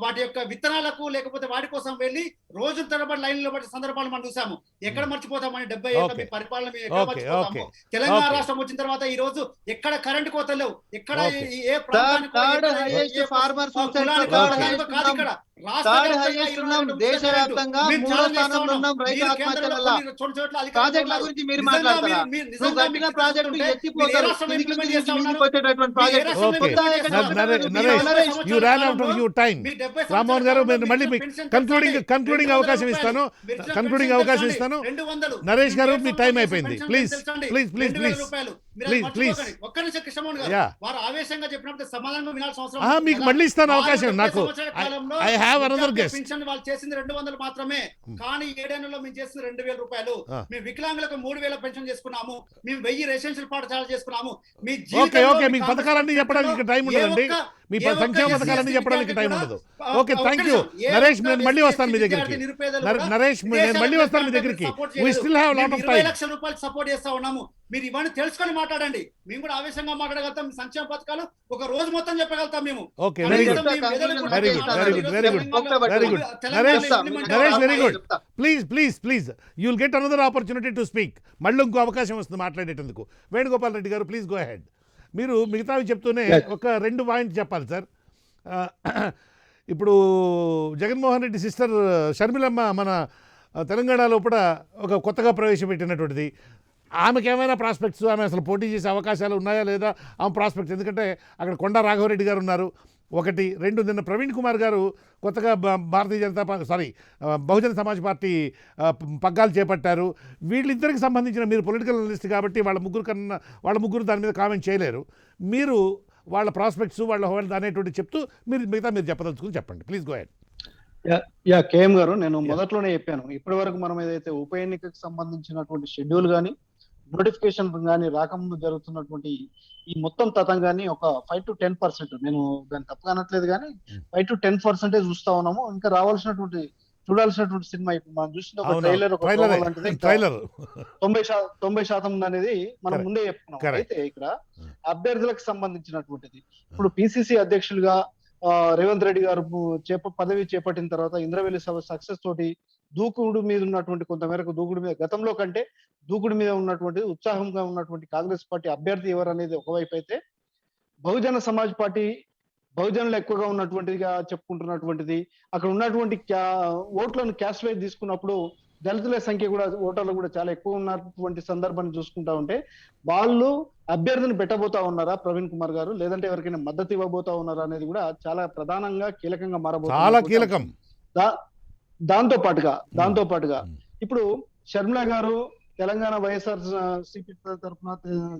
వాటి యొక్క విత్తనాలకు లేకపోతే వాటి కోసం వెళ్ళి రోజుల తరబడి లైన్లో పడే సందర్భాలు మనం చూసాము. ఎక్కడ మర్చిపోతామని 70 ఏళ్ళ మీ పరిపాలన ఎక్కడ మర్చిపోతాము? తెలంగాణ రాష్ట్రం వచ్చిన తర్వాత ఈ రోజు ఎక్కడ కరెంటు కోతలు లేవు. ఎక్కడ ఏ ప్రాంతానికి కాదు ఇక్కడ థర్డ్ హైయెస్ట్ ఉన్నాం దేశవ్యాప్తంగా, 3వ స్థానంలో ఉన్నాం రైతు ఆత్మహత్యల వల్ల. ప్రాజెక్టుల గురించి మీరు మాట్లాడతారా? నువ్వు కట్టిన ప్రాజెక్టు ఎత్తిపోతారు, కిందికి వచ్చేటటువంటి project. You ran out of your time. Rammohan గారు మళ్ళీ కంక్లూడింగ్ అవకాశం ఇస్తాను. నరేష్ గారు మీ టైం అయిపోయింది. ప్లీజ్ ఒక్క నిమిషం కృష్ణమోహన్ గారు, వారు ఆవేశంగా చెప్పినప్పుడు సమాధానం వినాల్సిన అవసరం మీకు మళ్ళీ ఇస్తాను అవకాశం. నాకు I have another guest. Pension వాళ్ళు చేసింది 200 మాత్రమే, కానీ 7 ఏళ్లలో మేము చేసింది 2000 రూపాయలు. మేము వికలాంగులకు 3000 పెన్షన్ చేసుకున్నాము, మేము 1000 రెసిడెన్షియల్ పాఠశాలలు చేసుకున్నాము. మీ ఓకే మీకు పథకాలన్నీ చెప్పడానికి టైం ఉండదండి, మీ సంక్షేమ పథకాలన్నీ చెప్పడానికి టైం ఉండదు. ఓకే థ్యాంక్ యూ నరేష్, నేను మళ్ళీ వస్తాను మీ దగ్గరికి. నరేష్ నేను మళ్ళీ వస్తాను మీ దగ్గరికి. We still have lot of time. 20 లక్షల రూపాయలు సపోర్ట్ చేస్తా ఉన్నాము. మీరు ఇవన్నీ తెలుసుకొని మాట్లాడండి. మేము కూడా ఆవేశంగా మాట్లాడగలుగుతాం. సంక్షేమ పథకాలు ఒక రోజు మొత్తం చెప్పగలుగుతాం మేము. Okay very good Naresh very good. Please you will get another opportunity to speak. మళ్ళీ ఇంకో అవకాశం వస్తుంది మాట్లాడేటందుకు. వేణుగోపాల్ రెడ్డి గారు ప్లీజ్ గో అహెడ్. మీరు మిగతావి చెప్తూనే ఒక 2 పాయింట్స్ చెప్పాలి సార్. ఇప్పుడు జగన్మోహన్ రెడ్డి సిస్టర్ షర్మిలమ్మ మన తెలంగాణలో కూడా ఒక కొత్తగా ప్రవేశపెట్టినటువంటిది. ఆమెకి ఏమైనా ప్రాస్పెక్ట్స్, ఆమె అసలు పోటీ చేసే అవకాశాలు ఉన్నాయా లేదా ఆమె ప్రాస్పెక్ట్స్? ఎందుకంటే అక్కడ కొండా రాఘవరెడ్డి గారు ఉన్నారు, 1. 2 నిన్న ప్రవీణ్ కుమార్ గారు కొత్తగా బహుజన సమాజ్ పార్టీ పగ్గాలు చేపట్టారు. వీళ్ళిద్దరికి సంబంధించిన, మీరు పొలిటికల్ అనలిస్ట్ కాబట్టి వాళ్ళ ముగ్గురు దాని మీద కామెంట్ చేయలేరు. మీరు వాళ్ళ ప్రాస్పెక్ట్స్ వాళ్ళ అనేటువంటి చెప్తూ మీరు చెప్పదలుచుకుని చెప్పండి. Please go head. కేఎం గారు, నేను మొదట్లోనే చెప్పాను, ఇప్పటి వరకు మనం ఏదైతే ఉప ఎన్నికకు సంబంధించినటువంటి షెడ్యూల్ కానీ నోటిఫికేషన్ కానీ రాకముందు జరుగుతున్నటువంటి ఈ మొత్తం తతంగాన్ని ఒక 5 to 10%, నేను దాన్ని తప్పుగా అనట్లేదు కానీ 5 to 10% చూస్తా ఉన్నాము. ఇంకా చూడాల్సినటువంటి సినిమా ఇప్పుడు మనం చూసిన ఒక ట్రైలర్ 90% అనేది మనం ముందే చెప్పుకున్నాం. అయితే ఇక్కడ అభ్యర్థులకు సంబంధించినటువంటిది ఇప్పుడు పిసిసి అధ్యక్షులుగా రేవంత్ రెడ్డి గారు పదవి చేపట్టిన తర్వాత ఇంద్రవెల్లి సభ సక్సెస్ తోటి దూకుడు మీద ఉన్నటువంటి కొంతమేరకు గతంలో కంటే దూకుడు మీద ఉన్నటువంటి ఉత్సాహంగా ఉన్నటువంటి కాంగ్రెస్ పార్టీ అభ్యర్థి ఎవరు అనేది ఒకవైపు అయితే, బహుజన సమాజ్ పార్టీ బహుజనులు ఎక్కువగా ఉన్నటువంటిదిగా చెప్పుకుంటున్నటువంటిది, అక్కడ ఉన్నటువంటి ఓట్లను క్యాస్ట్ వైజ్ తీసుకున్నప్పుడు దళితుల సంఖ్య కూడా, ఓటర్లు కూడా చాలా ఎక్కువ ఉన్నటువంటి సందర్భాన్ని చూసుకుంటా ఉంటే, వాళ్ళు అభ్యర్థిని పెట్టబోతా ఉన్నారా ప్రవీణ్ కుమార్ గారు, లేదంటే ఎవరికైనా మద్దతు ఇవ్వబోతా ఉన్నారా అనేది కూడా చాలా ప్రధానంగా కీలకంగా మారబోతుంది. చాలా కీలకం. దాంతో పాటుగా ఇప్పుడు షర్మిల గారు తెలంగాణ వైఎస్ఆర్సీపీ తరఫున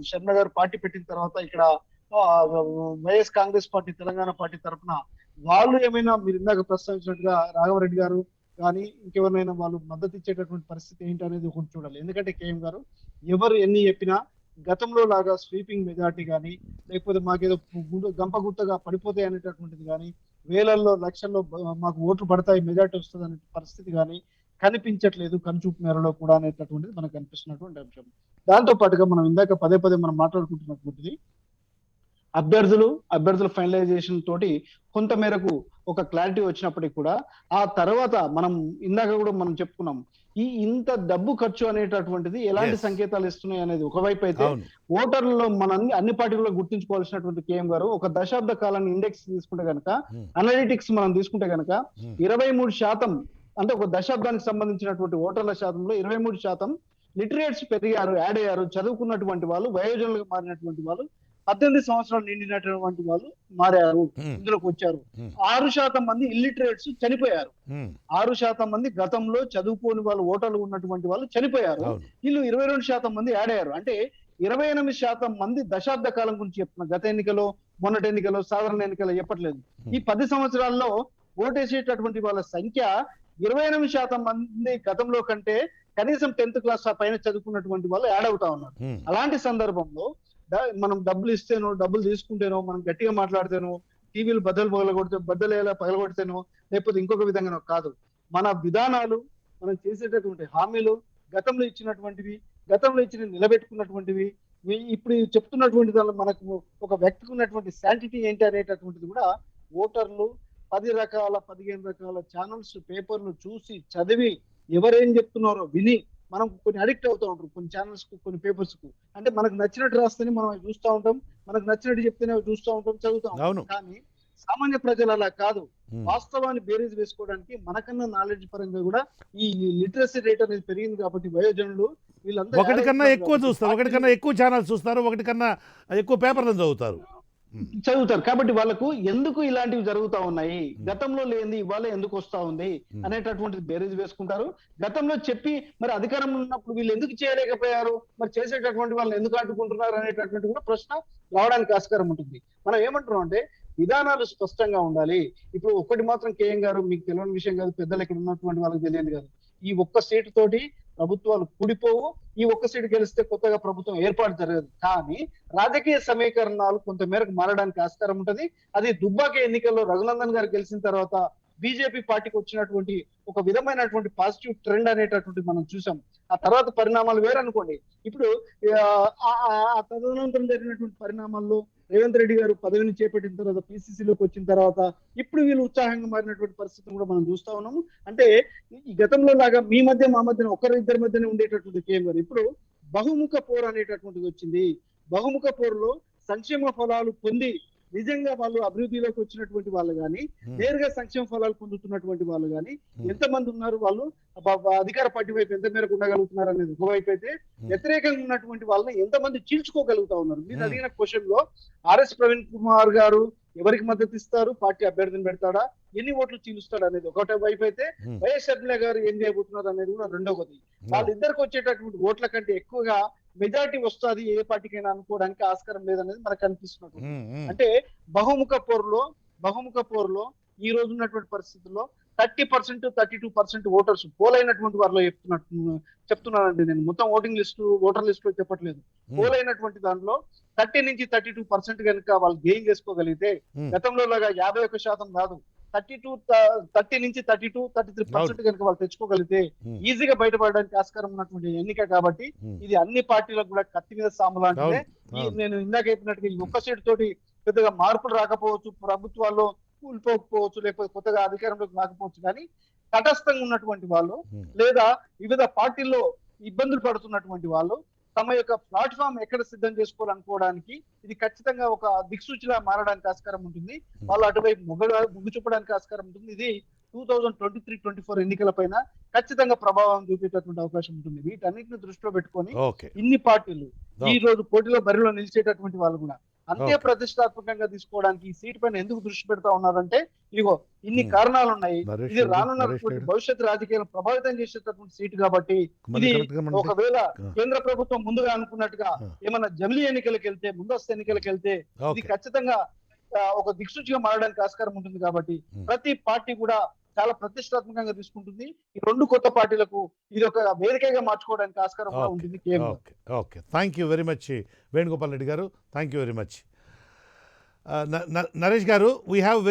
షర్మిల గారు పార్టీ పెట్టిన తర్వాత ఇక్కడ YS Congress party Telangana party తరఫున వాళ్ళు ఏమైనా, మీరు ఇందాక ప్రస్తావించినట్టుగా రాఘవరెడ్డి గారు కానీ ఇంకెవరినైనా వాళ్ళు మద్దతు ఇచ్చేటటువంటి పరిస్థితి ఏంటి అనేది ఒకటి చూడాలి. ఎందుకంటే కేఎం గారు ఎవరు ఎన్ని చెప్పినా గతంలో లాగా స్వీపింగ్ మెజార్టీ కానీ, లేకపోతే మాకేదో గంపగుత్తగా పడిపోతాయి అనేటటువంటిది కానీ, వేలల్లో లక్షల్లో మాకు ఓట్లు పడతాయి మెజార్టీ వస్తుంది అనే పరిస్థితి కానీ కనిపించట్లేదు కనుచూపు మేరలో కూడా అనేటటువంటిది మనకు కనిపిస్తున్నటువంటి అంశం. దాంతో పాటుగా మనం ఇందాక పదే మనం మాట్లాడుకుంటున్నటువంటిది అభ్యర్థుల ఫైనలైజేషన్ తోటి కొంత మేరకు ఒక క్లారిటీ వచ్చినప్పటికీ కూడా ఆ తర్వాత మనం ఇందాక కూడా మనం చెప్పుకున్నాం, ఇంత డబ్బు ఖర్చు అనేటటువంటిది ఎలాంటి సంకేతాలు ఇస్తున్నాయి అనేది ఒకవైపు అయితే, ఓటర్లలో మన అన్ని పార్టీల్లో గుర్తించుకోవాల్సినటువంటి కేఎం గారు, ఒక దశాబ్ద కాలాన్ని ఇండెక్స్ తీసుకుంటే కనుక, అనలిటిక్స్ మనం తీసుకుంటే కనుక 23%, అంటే ఒక దశాబ్దానికి సంబంధించినటువంటి ఓటర్ల శాతంలో 23% లిటరేట్స్ పెరిగారు, యాడ్ అయ్యారు, చదువుకున్నటువంటి వాళ్ళు, వయోజనులుగా మారినటువంటి వాళ్ళు, 18 సంవత్సరాలు నిండినటువంటి వాళ్ళు మారారు, ఇందులోకి వచ్చారు. 6% మంది ఇల్లిటరేట్స్ చనిపోయారు. 6% మంది గతంలో చదువుకోని వాళ్ళు, ఓటర్లు ఉన్నటువంటి వాళ్ళు చనిపోయారు. వీళ్ళు 22% మంది యాడ్ అయ్యారు. అంటే 28% మంది దశాబ్ద కాలం గురించి చెప్తున్నారు. గత ఎన్నికలో, మొన్నటి ఎన్నికలో, సాధారణ ఎన్నికలో చెప్పట్లేదు. ఈ 10 సంవత్సరాల్లో ఓటేసేటటువంటి వాళ్ళ సంఖ్య 28% మంది గతంలో కంటే కనీసం 10th క్లాస్ పైన చదువుకున్నటువంటి వాళ్ళు యాడ్ అవుతా ఉన్నారు. అలాంటి సందర్భంలో మనం డబ్బులు ఇస్తేనో, డబ్బులు తీసుకుంటేనో, మనం గట్టిగా మాట్లాడితేనో, టీవీలు పగలగొడితేనో, లేకపోతే ఇంకొక విధంగానో కాదు. మన విధానాలు, మనం చేసేటటువంటి హామీలు, గతంలో ఇచ్చినటువంటివి, గతంలో ఇచ్చిన నిలబెట్టుకున్నటువంటివి, ఇప్పుడు చెప్తున్నటువంటి దానిలో మనకు ఒక వ్యక్తికి ఉన్నటువంటి శాంటిటీ ఏంటి అనేటటువంటిది కూడా ఓటర్లు 10 రకాల 15 రకాల ఛానల్స్, పేపర్లు చూసి చదివి ఎవరేం చెప్తున్నారో విని మనం కొన్ని అడిక్ట్ అవుతూ ఉంటాం, కొన్ని ఛానల్స్ కు, కొన్ని పేపర్స్ కు. అంటే మనకు నచ్చినట్టు రాస్తేనే మనం చూస్తూ ఉంటాం, మనకు నచ్చినట్టు చెప్తేనే చూస్తూ ఉంటాం, చదువుతాం. కానీ సామాన్య ప్రజలు అలా కాదు. ఉమ్. వాస్తవాన్ని బేరీజ్ వేసుకోవడానికి మనకన్నా నాలెడ్జ్ పరంగా కూడా ఈ లిటరసీ రేట్ అనేది పెరిగింది కాబట్టి వయోజనులు వీళ్ళందరూ ఒకటి కన్నా యాడ్ ఎక్కువ అవుతున్నారు చూస్తారు, ఒకటి కాబట్టి కన్నా ఎక్కువ ఛానల్స్ చూస్తారు, ఒకటి కన్నా ఎక్కువ పేపర్లను చదువుతారు. చదువుతారు. కాబట్టి వాళ్ళకు ఎందుకు ఇలాంటివి జరుగుతా ఉన్నాయి, గతంలో లేనిది ఇవాళ ఎందుకు వస్తా ఉంది అనేటటువంటిది బేరీజ్ వేసుకుంటారు. గతంలో చెప్పి మరి అధికారంలో ఉన్నప్పుడు వీళ్ళు ఎందుకు చేయలేకపోయారు, మరి చేసేటటువంటి వాళ్ళని ఎందుకు అడ్డుకుంటున్నారు అనేటటువంటి కూడా ప్రశ్న రావడానికి ఆస్కారం ఉంటుంది. మనం ఏమంటున్నాం అంటే విధానాలు స్పష్టంగా ఉండాలి. ఇప్పుడు ఒక్కటి మాత్రం కేఎం గారు, మీకు తెలియని విషయం కాదు, పెద్దలు ఇక్కడ ఉన్నటువంటి వాళ్ళకి తెలియదు కాదు, ఈ ఒక్క సీటు తోటి ప్రభుత్వాలు కూడిపోవు, ఈ ఒక్క సీటు గెలిస్తే కొత్తగా ప్రభుత్వం ఏర్పాటు జరగదు. కానీ రాజకీయ సమీకరణాలు కొంత మేరకు మారడానికి ఆస్కారం ఉంటది. అది దుబ్బాక ఎన్నికల్లో రఘునందన్ గారు గెలిచిన తర్వాత బీజేపీ పార్టీకి వచ్చినటువంటి ఒక విధమైనటువంటి పాజిటివ్ ట్రెండ్ అనేటటువంటి మనం చూసాం. ఆ తర్వాత పరిణామాలు వేరనుకోండి. ఇప్పుడు ఆ తదనంతరం జరిగినటువంటి పరిణామాల్లో రేవంత్ రెడ్డి గారు పదవిని చేపట్టిన తర్వాత పిసిసిలోకి వచ్చిన తర్వాత ఇప్పుడు వీళ్ళు ఉత్సాహంగా మారినటువంటి పరిస్థితిని కూడా మనం చూస్తా ఉన్నాము. అంటే ఈ గతంలో లాగా మీ మధ్య మా మధ్యన ఒకరి ఇద్దరి మధ్యనే ఉండేటటువంటి కేఎం గారు ఇప్పుడు బహుముఖ పోరు అనేటటువంటిది వచ్చింది. బహుముఖ పోరులో సంక్షేమ ఫలాలు పొంది నిజంగా వాళ్ళు అభివృద్ధిలోకి వచ్చినటువంటి వాళ్ళు కానీ, నేరుగా సంక్షేమ ఫలాలు పొందుతున్నటువంటి వాళ్ళు కానీ ఎంతమంది ఉన్నారు, వాళ్ళు అధికార పార్టీ వైపు ఎంత మేరకు ఉండగలుగుతున్నారు అనేది ఒకవైపు అయితే, వ్యతిరేకంగా ఉన్నటువంటి వాళ్ళని ఎంతమంది చీల్చుకోగలుగుతా ఉన్నారు. మీరు అడిగిన క్వశ్చన్ లో ఆర్ఎస్ ప్రవీణ్ కుమార్ గారు ఎవరికి మద్దతు ఇస్తారు, పార్టీ అభ్యర్థిని పెడతాడా, ఎన్ని ఓట్లు చీలుస్తాడు అనేది ఒకటే వైపు అయితే, వైఎస్ షర్మిల గారు ఏం చేయబోతున్నారు అనేది కూడా రెండవది. వాళ్ళిద్దరికి వచ్చేటటువంటి ఓట్ల కంటే ఎక్కువగా మెజారిటీ వస్తుంది ఏ పార్టీకైనా అనుకోవడానికి ఆస్కారం లేదనేది మనకు కనిపిస్తున్నట్టు. అంటే బహుముఖ పోరులో ఈ రోజు ఉన్నటువంటి పరిస్థితుల్లో 30% 32% ఓటర్స్ పోలైనటువంటి వారిలో చెప్తున్నానండి నేను, మొత్తం ఓటర్ లిస్ట్ లో చెప్పట్లేదు. పోలైనటువంటి దాంట్లో 30 నుంచి 32% కనుక వాళ్ళు గెయిన్ చేసుకోగలిగితే, గతంలో లాగా 51% కాదు, 30 నుంచి 33% కనుక వాళ్ళు తెచ్చుకోగలిగితే ఈజీగా బయటపడడానికి ఆస్కారం ఉన్నటువంటి ఎన్నిక. కాబట్టి ఇది అన్ని పార్టీలకు కూడా కత్తి మీద సాము లాంటిదే. నేను ఇందాక చెప్పినట్టుగా ఈ ఒక్క సీటు తోటి పెద్దగా మార్పులు రాకపోవచ్చు, ప్రభుత్వాల్లో కూలిపోకపోవచ్చు, లేకపోతే కొత్తగా అధికారంలోకి రాకపోవచ్చు, కానీ తటస్థంగా ఉన్నటువంటి వాళ్ళు లేదా వివిధ పార్టీల్లో ఇబ్బందులు పడుతున్నటువంటి వాళ్ళు తమ యొక్క ప్లాట్ఫామ్ ఎక్కడ సిద్ధం చేసుకోవాలనుకోవడానికి ఇది ఖచ్చితంగా ఒక దిక్సూచిలా మారడానికి ఆస్కారం ఉంటుంది. వాళ్ళు అటువైపు మొగ్గు చూపడానికి ఆస్కారం ఉంటుంది. ఇది 2023-24 ఎన్నికల పైన ఖచ్చితంగా ప్రభావం చూపేటటువంటి అవకాశం ఉంటుంది. వీటన్నిటిని దృష్టిలో పెట్టుకొని ఇన్ని పార్టీలు ఈ రోజు పోటీలో బరిలో నిలిచేటటువంటి వాళ్ళు కూడా అంతే ప్రతిష్టాత్మకంగా తీసుకోవడానికి ఈ సీట్ పైన ఎందుకు దృష్టి పెడతా ఉన్నారంటే, ఇగో ఇన్ని కారణాలు ఉన్నాయి. ఇది రానున్నటువంటి భవిష్యత్ రాజకీయాలను ప్రభావితం చేసేటటువంటి సీటు కాబట్టి, ఇది ఒకవేళ కేంద్ర ప్రభుత్వం ముందుగా అనుకున్నట్టుగా ఏమన్నా జమిలీ ఎన్నికలకు వెళ్తే, ముందస్తు ఎన్నికలకు వెళ్తే ఇది ఖచ్చితంగా ఒక దిక్సూచిగా మారడానికి ఆస్కారం ఉంటుంది. కాబట్టి ప్రతి పార్టీ కూడా చాలా ప్రతిష్టాత్మకంగా తీసుకుంటుంది. ఈ రెండు కొత్త పార్టీలకు ఇది ఒక వేదికగా మార్చుకోవడానికి ఆస్కారం కూడా ఉంటుంది. Okay, thank you very much Venugopal Reddy garu, thank you very much. Naresh garu, we have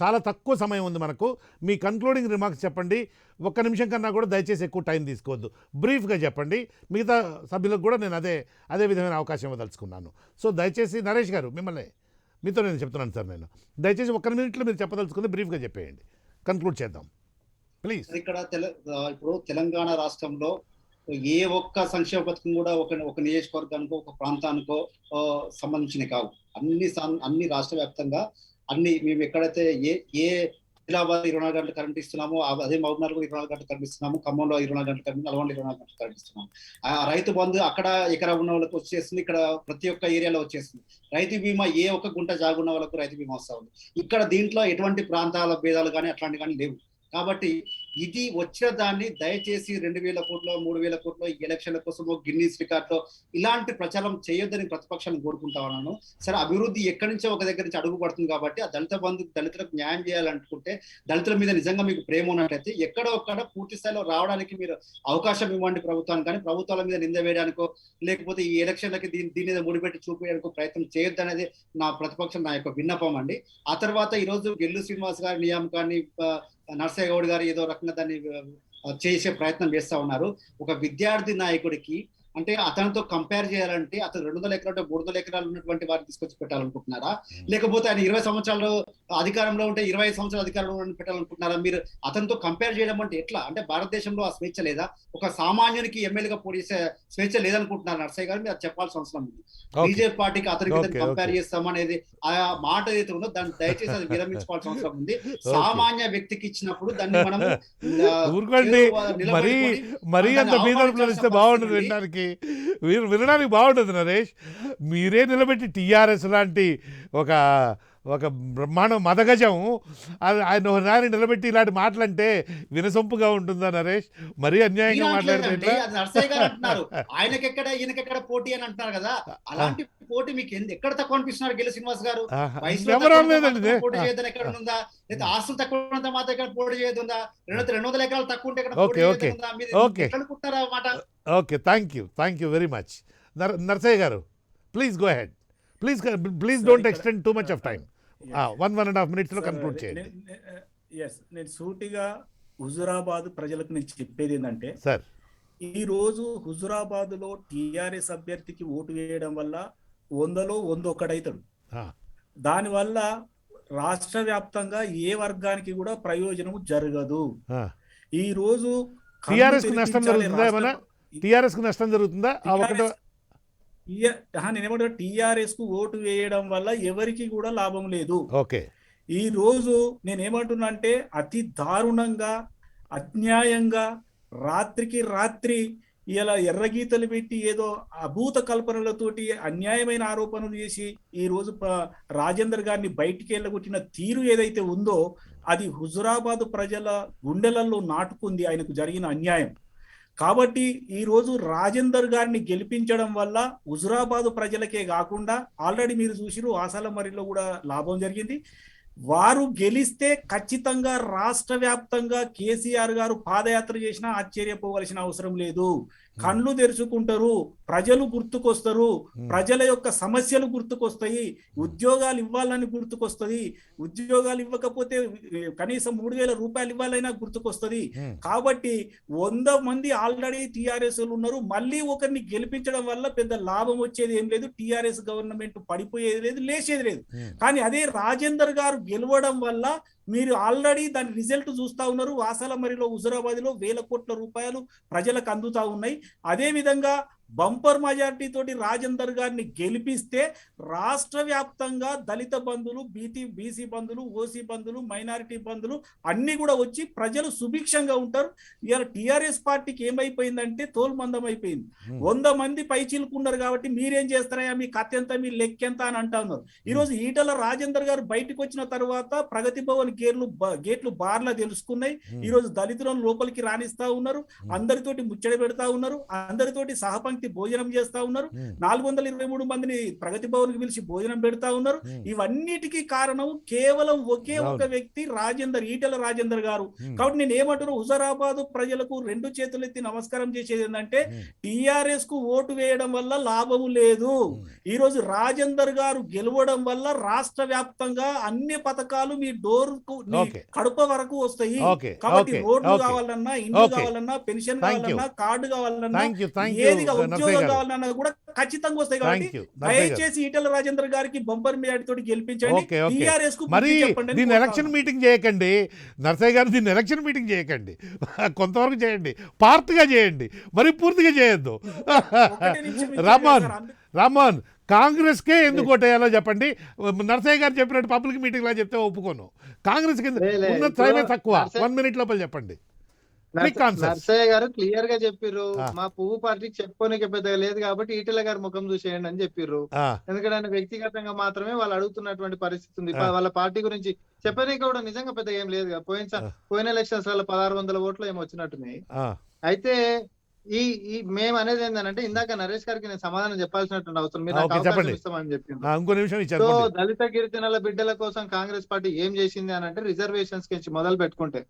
చాలా తక్కువ సమయం ఉంది మనకు. మీ కన్క్లూడింగ్ రిమార్క్స్ చెప్పండి. ఒక్క నిమిషం కన్నా కూడా దయచేసి ఎక్కువ టైం తీసుకోవద్దు, బ్రీఫ్గా చెప్పండి. మిగతా సభ్యులకు కూడా నేను అదే విధమైన అవకాశం ఇవ్వదలుచుకున్నాను. సో దయచేసి నరేష్ గారు, మీతో నేను చెప్తున్నాను సార్, నేను దయచేసి ఒక్క మినిట్లో మీరు చెప్పదలుచుకుంది బ్రీఫ్గా చెప్పేయండి, కన్క్లూడ్ చేద్దాం ప్లీజ్. ఇక్కడ ఇప్పుడు తెలంగాణ రాష్ట్రంలో ఏ ఒక్క సంక్షేమ పథకం కూడా ఒక నియోజకవర్గానికో ఒక ప్రాంతానికో సంబంధించినవి కావు. అన్ని రాష్ట్ర వ్యాప్తంగా అన్ని మేము ఎక్కడైతే ఏ ఆదిలాబాద్ 24 గంటలు కరెంట్ ఇస్తున్నాము, అదే మహబూబ్నగర్ 24 గంటలు కరెంట్ ఇస్తున్నాము, ఖమ్మంలో 24 గంటలు కరెంట్, నల్గొండలో 24 గంటలు కరెంట్ ఇస్తున్నాము. ఆ రైతు బంధు అక్కడ ఇక్కడ ఉన్న వాళ్ళకి వచ్చేస్తుంది, ఇక్కడ ప్రతి ఒక్క ఏరియాలో వచ్చేస్తుంది. రైతు బీమా ఏ ఒక్క గుంట జాగున్న వాళ్ళకు రైతు బీమా వస్తా ఉంది. ఇక్కడ దీంట్లో ఎటువంటి ప్రాంతాల భేదాలు కానీ అట్లాంటివి కానీ లేవు. కాబట్టి ఇది వచ్చిన దాన్ని దయచేసి 2,000 కోట్లు 3,000 కోట్లు ఎలక్షన్ల కోసమో గిన్నీస్ రికార్డులో ఇలాంటి ప్రచారం చేయొద్దని ప్రతిపక్షాలను కోరుకుంటా ఉన్నాను. సరే, అభివృద్ధి ఎక్కడి నుంచో ఒక దగ్గర నుంచి అడుగు పడుతుంది కాబట్టి ఆ దళిత బంధు దళితులకు న్యాయం చేయాలనుకుంటే, దళితుల మీద నిజంగా మీకు ప్రేమ ఉన్నట్లయితే ఎక్కడో ఒక్కడ పూర్తి స్థాయిలో రావడానికి మీరు అవకాశం ఇవ్వండి ప్రభుత్వానికి. కానీ ప్రభుత్వాల మీద నింద వేయడానికో లేకపోతే ఈ ఎలక్షన్లకి దీని మీద ముడిపెట్టి చూపించడానికి ప్రయత్నం చేయొద్దు అనేది నా ప్రతిపక్షం నా యొక్క విన్నపం అండి. ఆ తర్వాత ఈరోజు గెల్లు శ్రీనివాస్ గారి నియామకాన్ని నర్సయ్య గౌడ్ గారు ఏదో రకంగా దాన్ని చేసే ప్రయత్నం చేస్తా ఉన్నారు. ఒక విద్యార్థి నాయకుడికి అంటే అతనితో కంపేర్ చేయాలంటే అతను 200 ఎకరాలు 300 ఎకరాలు ఉన్నటువంటి వారిని తీసుకొచ్చి పెట్టాలనుకుంటున్నారా, లేకపోతే ఆయన 20 సంవత్సరాలు అధికారంలో ఉంటే 25 సంవత్సరాలు అధికారంలో పెట్టాలనుకుంటున్నారా? మీరు అతనితో కంపేర్ చేయడం అంటే ఎట్లా? అంటే భారతదేశంలో ఆ స్వేచ్ఛ లేదా? ఒక సామాన్యునికి ఎమ్మెల్యేగా పోటీ చేసే స్వేచ్ఛ లేదనుకుంటున్నారు నర్సయ్య గారు? మీరు అది చెప్పాల్సిన అవసరం ఉంది. బీజేపీ పార్టీకి అతనికి కంపేర్ చేస్తామనేది ఆ మాట ఏదైతే ఉందో దాన్ని దయచేసి అది విరమించుకోవాల్సిన అవసరం ఉంది. సామాన్య వ్యక్తికి ఇచ్చినప్పుడు దాన్ని మనం మరీ అంత మీద ఇస్తే బాగుంటుంది, వినడానికి బాగుంటుంది. నరేష్, మీరే నిలబెట్టి టీఆర్ఎస్ లాంటి ఒక బ్రహ్మాండం మదగజం ఆయన నిలబెట్టి ఇలాంటి మాటలంటే వినసొంపుగా ఉంటుందా నరేష్? మరీ అన్యాయంగా మాట్లాడితే నర్సయ్య గారు అంటున్నారు ఆయనకెక్కడ ఈయనకెక్కడ పోటీ అని అంటున్నారు కదా, అలాంటి పోటీ మీకు ఎక్కడ తక్కువ అనిపిస్తున్నారు గెలి శ్రీనివాస్ గారు? పోటీ చేయదని ఎక్కడ ఉందా? లేదా ఆస్తులు తక్కువ ఉన్నంత మాత్రం ఎక్కడ పోటీ చేయదుందా? 200 ఎకరాలు తక్కువ ఉంటే ఎక్కడ అనుకుంటున్నారా మాట? Okay, thank you very much Narsaiah garu. Please go ahead, please don't extend too much of time. 1.5 minutes లో కంక్లూడ్ చేయండి. నేను సూటిగా హుజురాబాద్ ప్రజలకు నేను చెప్పేది ఏంటంటే, సార్ ఈ రోజు హుజురాబాద్ లో టిఆర్ఎస్ అభ్యర్థికి ఓటు వేయడం వల్ల 100లో 101 అవుతాడు. దానివల్ల రాష్ట్ర వ్యాప్తంగా ఏ వర్గానికి కూడా ప్రయోజనం జరగదు. ఈ రోజు టిఆర్ఎస్ కు నష్టం జరుగుతుందా? నేనేమంటా, టిఆర్ఎస్ కు ఓటు వేయడం వల్ల ఎవరికి కూడా లాభం లేదు. ఓకే, ఈ రోజు నేనేమంటున్నా అంటే అతి దారుణంగా అన్యాయంగా రాత్రికి రాత్రి ఇలా ఎర్రగీతలు పెట్టి ఏదో అభూత కల్పనలతోటి అన్యాయమైన ఆరోపణలు చేసి ఈ రోజు రాజేందర్ గారిని బయటికి వెళ్ళగొట్టిన తీరు ఏదైతే ఉందో అది హుజురాబాద్ ప్రజల గుండెలలో నాటుకుంది ఆయనకు జరిగిన అన్యాయం. కాబట్టి ఈ రోజు రాజేందర్ గారిని గెలిపించడం వల్ల హుజురాబాద్ ప్రజలకే కాకుండా ఆల్రెడీ మీరు చూసిరు ఆసాలమరిలో కూడా లాభం జరిగింది. వారు గెలిస్తే ఖచ్చితంగా రాష్ట్ర వ్యాప్తంగా కేసీఆర్ గారు పాదయాత్ర చేసినా ఆశ్చర్యపోవలసిన అవసరం లేదు. కళ్ళు తెరుచుకుంటారు, ప్రజలు గుర్తుకొస్తారు, ప్రజల యొక్క సమస్యలు గుర్తుకొస్తాయి, ఉద్యోగాలు ఇవ్వాలని గుర్తుకొస్తుంది, ఉద్యోగాలు ఇవ్వకపోతే కనీసం 3,000 రూపాయలు ఇవ్వాలైనా గుర్తుకొస్తుంది. కాబట్టి 100 మంది ఆల్రెడీ టీఆర్ఎస్ ఉన్నారు, మళ్ళీ ఒకరిని గెలిపించడం వల్ల పెద్ద లాభం వచ్చేది ఏం లేదు, టీఆర్ఎస్ గవర్నమెంట్ పడిపోయేది లేదు, లేచేది లేదు. కానీ అదే రాజేందర్ గారు గెలవడం వల్ల మీరు ఆల్రెడీ దాని రిజల్ట్ చూస్తా ఉన్నారు. వాసాలమరిలో హుజురాబాద్ లో 1,000 కోట్ల రూపాయలు ప్రజలకు అందుతా ఉన్నాయి. అదే విధంగా బంపర్ మెజారిటీ తోటి రాజేందర్ గారిని గెలిపిస్తే రాష్ట్ర వ్యాప్తంగా దళిత బంధువులు, బీసీ బంధువులు, ఓసీ బంధువులు, మైనారిటీ బంధువులు అన్ని కూడా వచ్చి ప్రజలు సుభిక్షంగా ఉంటారు. ఇవాళ టిఆర్ఎస్ పార్టీకి ఏమైపోయిందంటే తోలుమందం అయిపోయింది. 100 మంది పై చిలుకున్నారు కాబట్టి మీరేం చేస్తారా, మీ కత్తి ఎంత, మీ లెక్కెంత అని అంటా ఉన్నారు. ఈ రోజు ఈటల రాజేందర్ గారు బయటకు వచ్చిన తర్వాత ప్రగతి భవన్ గేట్లు బార్లా తెలుసుకున్నాయి. ఈ రోజు దళితులను లోపలికి రాణిస్తా ఉన్నారు, అందరితోటి ముచ్చట పెడతా ఉన్నారు, అందరితోటి సహపంక్తి భోజనం చేస్తా ఉన్నారు, 423 మందిని ప్రగతి భవన్ కి పిలిచి భోజనం పెడతా ఉన్నారు. ఇవన్నిటికీ కారణం కేవలం ఒకే ఒక వ్యక్తి ఈటల రాజేందర్ గారు. కాబట్టి నేను ఏమంటున్నా, హుజురాబాద్ ప్రజలకు 2 చేతులెత్తి నమస్కారం చేసేది ఏంటంటే టిఆర్ఎస్ కు ఓటు వేయడం వల్ల లాభము లేదు. ఈ రోజు రాజేందర్ గారు గెలవడం వల్ల రాష్ట్ర వ్యాప్తంగా అన్ని పథకాలు మీ డోర్ కడుప వరకు వస్తాయి. కాబట్టి రోడ్లు కావాలన్నా, ఇండ్లు కావాలన్నా, పెన్షన్ కావాలన్నా, కార్డు కావాలన్నా, ఏదిగా ఉద్యోగం కావాలన్నా కూడా ఖచ్చితంగా వస్తాయి. కాబట్టి దయచేసి ఈటల రాజేందర్ గారికి బంపర్ మెజారిటీ తోటి గెలిపించండి. టిఆర్ఎస్ కు దీన్ని ఎలక్షన్ మీటింగ్ చేయకండి నర్సయ్య గారు, దీన్ని ఎలక్షన్ మీటింగ్ చేయకండి, కొంతవరకు చేయండి, పార్ట్గా చేయండి, మరి పూర్తిగా చేయొద్దు. రామ్మోహన్, కాంగ్రెస్కే ఎందుకు ఓటేయాలో చెప్పండి. నర్సయ్య గారు చెప్పినట్టు పబ్లిక్ మీటింగ్ లా చెప్తే ఒప్పుకోను. కాంగ్రెస్ కింద ఉన్న ట్రైనే తక్కువ. 1 minute లోపల చెప్పండి. నర్సయ్య గారు క్లియర్ గా చెప్పిర్రు, మా పువ్వు పార్టీకి చెప్పుకోనికి పెద్దగా లేదు కాబట్టి ఈటల గారు ముఖం చూసేయండి అని చెప్పిర్రు. ఎందుకంటే వ్యక్తిగతంగా మాత్రమే వాళ్ళు అడుగుతున్నటువంటి పరిస్థితి ఉంది. వాళ్ళ పార్టీ గురించి చెప్పడానికి కూడా నిజంగా పెద్దగా ఏం లేదు. పోయిన ఎలక్షన్స్ వల్ల 1600 ఓట్లు ఏమో వచ్చినట్టున్నాయి. అయితే మేము అనేది ఏంటంటే, ఇందాక నరేష్ గారికి నేను సమాధానం చెప్పాల్సినటువంటి అవసరం, మీరు ఇస్తామని చెప్పింది. సో దళిత గిరిజనుల బిడ్డల కోసం కాంగ్రెస్ పార్టీ ఏం చేసింది అని అంటే, రిజర్వేషన్స్ కించి మొదలు పెట్టుకుంటే,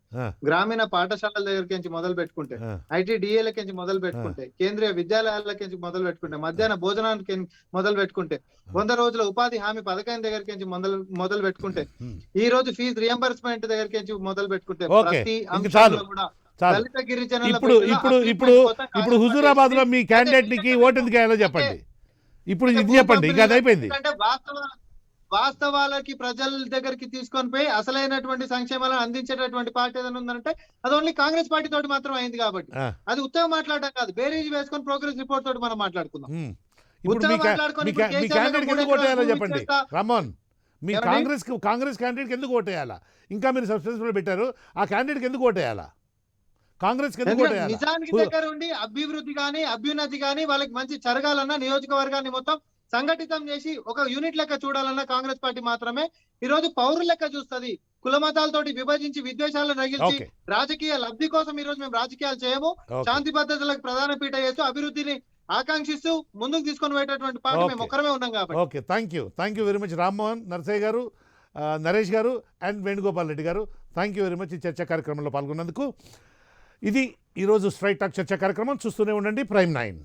గ్రామీణ పాఠశాలల దగ్గరికి మొదలు పెట్టుకుంటే, ఐటీడీఏల కించి మొదలు పెట్టుకుంటే, కేంద్రీయ విద్యాలయాల కించి మొదలు పెట్టుకుంటే, మధ్యాహ్న భోజనానికి మొదలు పెట్టుకుంటే, 100 రోజుల ఉపాధి హామీ పథకం దగ్గరికి మొదలు పెట్టుకుంటే, ఈ రోజు ఫీజు రియంబర్స్మెంట్ దగ్గరికి మొదలు పెట్టుకుంటే, ప్రతి అంశాల్లో కూడా చాలు. దళిత గిరిజనుల ఇప్పుడు బిడ్డల ఇప్పుడు అభివృద్ధి ఇప్పుడు కోసం ఇప్పుడు కాంగ్రెస్ హుజూరాబాద్ లో పార్టీ మీ క్యాండిడేట్ కి ఓటు ఎందుకు వేయాలో చెప్పండి. ఇప్పుడు ఇది చెప్పండి, ఇంకా అది అయిపోయింది. అంటే వాస్తవాలకి ప్రజల దగ్గరికి తీసుకొని పోయి అసలైనటువంటి సంక్షేమాలను అందించేటటువంటి పార్టీ ఏదైనా ఉందంటే అది ఓన్లీ కాంగ్రెస్ పార్టీ తోటి మాత్రం అయింది కాబట్టి ఆ, అది ఉత్తగా మాట్లాడడం కాదు, బేరీజ్ వేసుకొని ప్రోగ్రెస్ రిపోర్ట్ తోటి మనం మాట్లాడుకుందాం. ఉమ్. ఇప్పుడు ఉత్తగా మీ మాట్లాడుకొని మీ ఇప్పుడు మీ కేసీఆర్ క్యాండిడేట్ గారు ఎందుకు ఓటు వేయాలో చెప్పండి ఇచ్చేస్తా. రామ్మోహన్. మీ ఏమండి? కాంగ్రెస్ క్యాండిడేట్ ఎందుకు ఓటు వేయాలా? ఇంకా మీరు సస్పెన్షన్ లో పెట్టారు, ఆ క్యాండిడేట్ ఎందుకు ఓటు వేయాలా? కాంగ్రెస్ ఎందుకు ఓటు ఎందుకంటే వేయాలా? నిజానికి దగ్గర ఉండి అభివృద్ధి గాని అభ్యున్నతి గాని వాళ్ళకి మంచి జరగాలన్నా నియోజకవర్గాన్ని మొత్తం సంఘటితం చేసి ఒక యూనిట్ లెక్క చూడాలన్నా కాంగ్రెస్ పార్టీ మాత్రమే ఈ రోజు పౌరుల లెక్క చూస్తది. కులమతాలతోటి విభజించి విద్వేషాలను రగిల్చి ఓకే రాజకీయ లబ్ధి కోసం ఈ రోజు మేము రాజకీయాలు చేయము. ఓకే శాంతి భద్రతలకు ప్రధాన పీట చేస్తూ అభివృద్ధిని ఆకాంక్షిస్తూ ముందుకు తీసుకొని పోయేటటువంటి పార్టీ మేము ఓకే. ఒక్కరమే ఉన్నాం కాబట్టి. Okay, thank you very much Rammohan, Narasaiah garu, Naresh గారు and Venugopal Reddy garu. Thank you very much ఈ చర్చా కార్యక్రమంలో పాల్గొన్నందుకు. ఇది ఈరోజు స్ట్రైట్ టాక్ చర్చా కార్యక్రమం. చూస్తూనే ఉండండి ప్రైమ్ 9.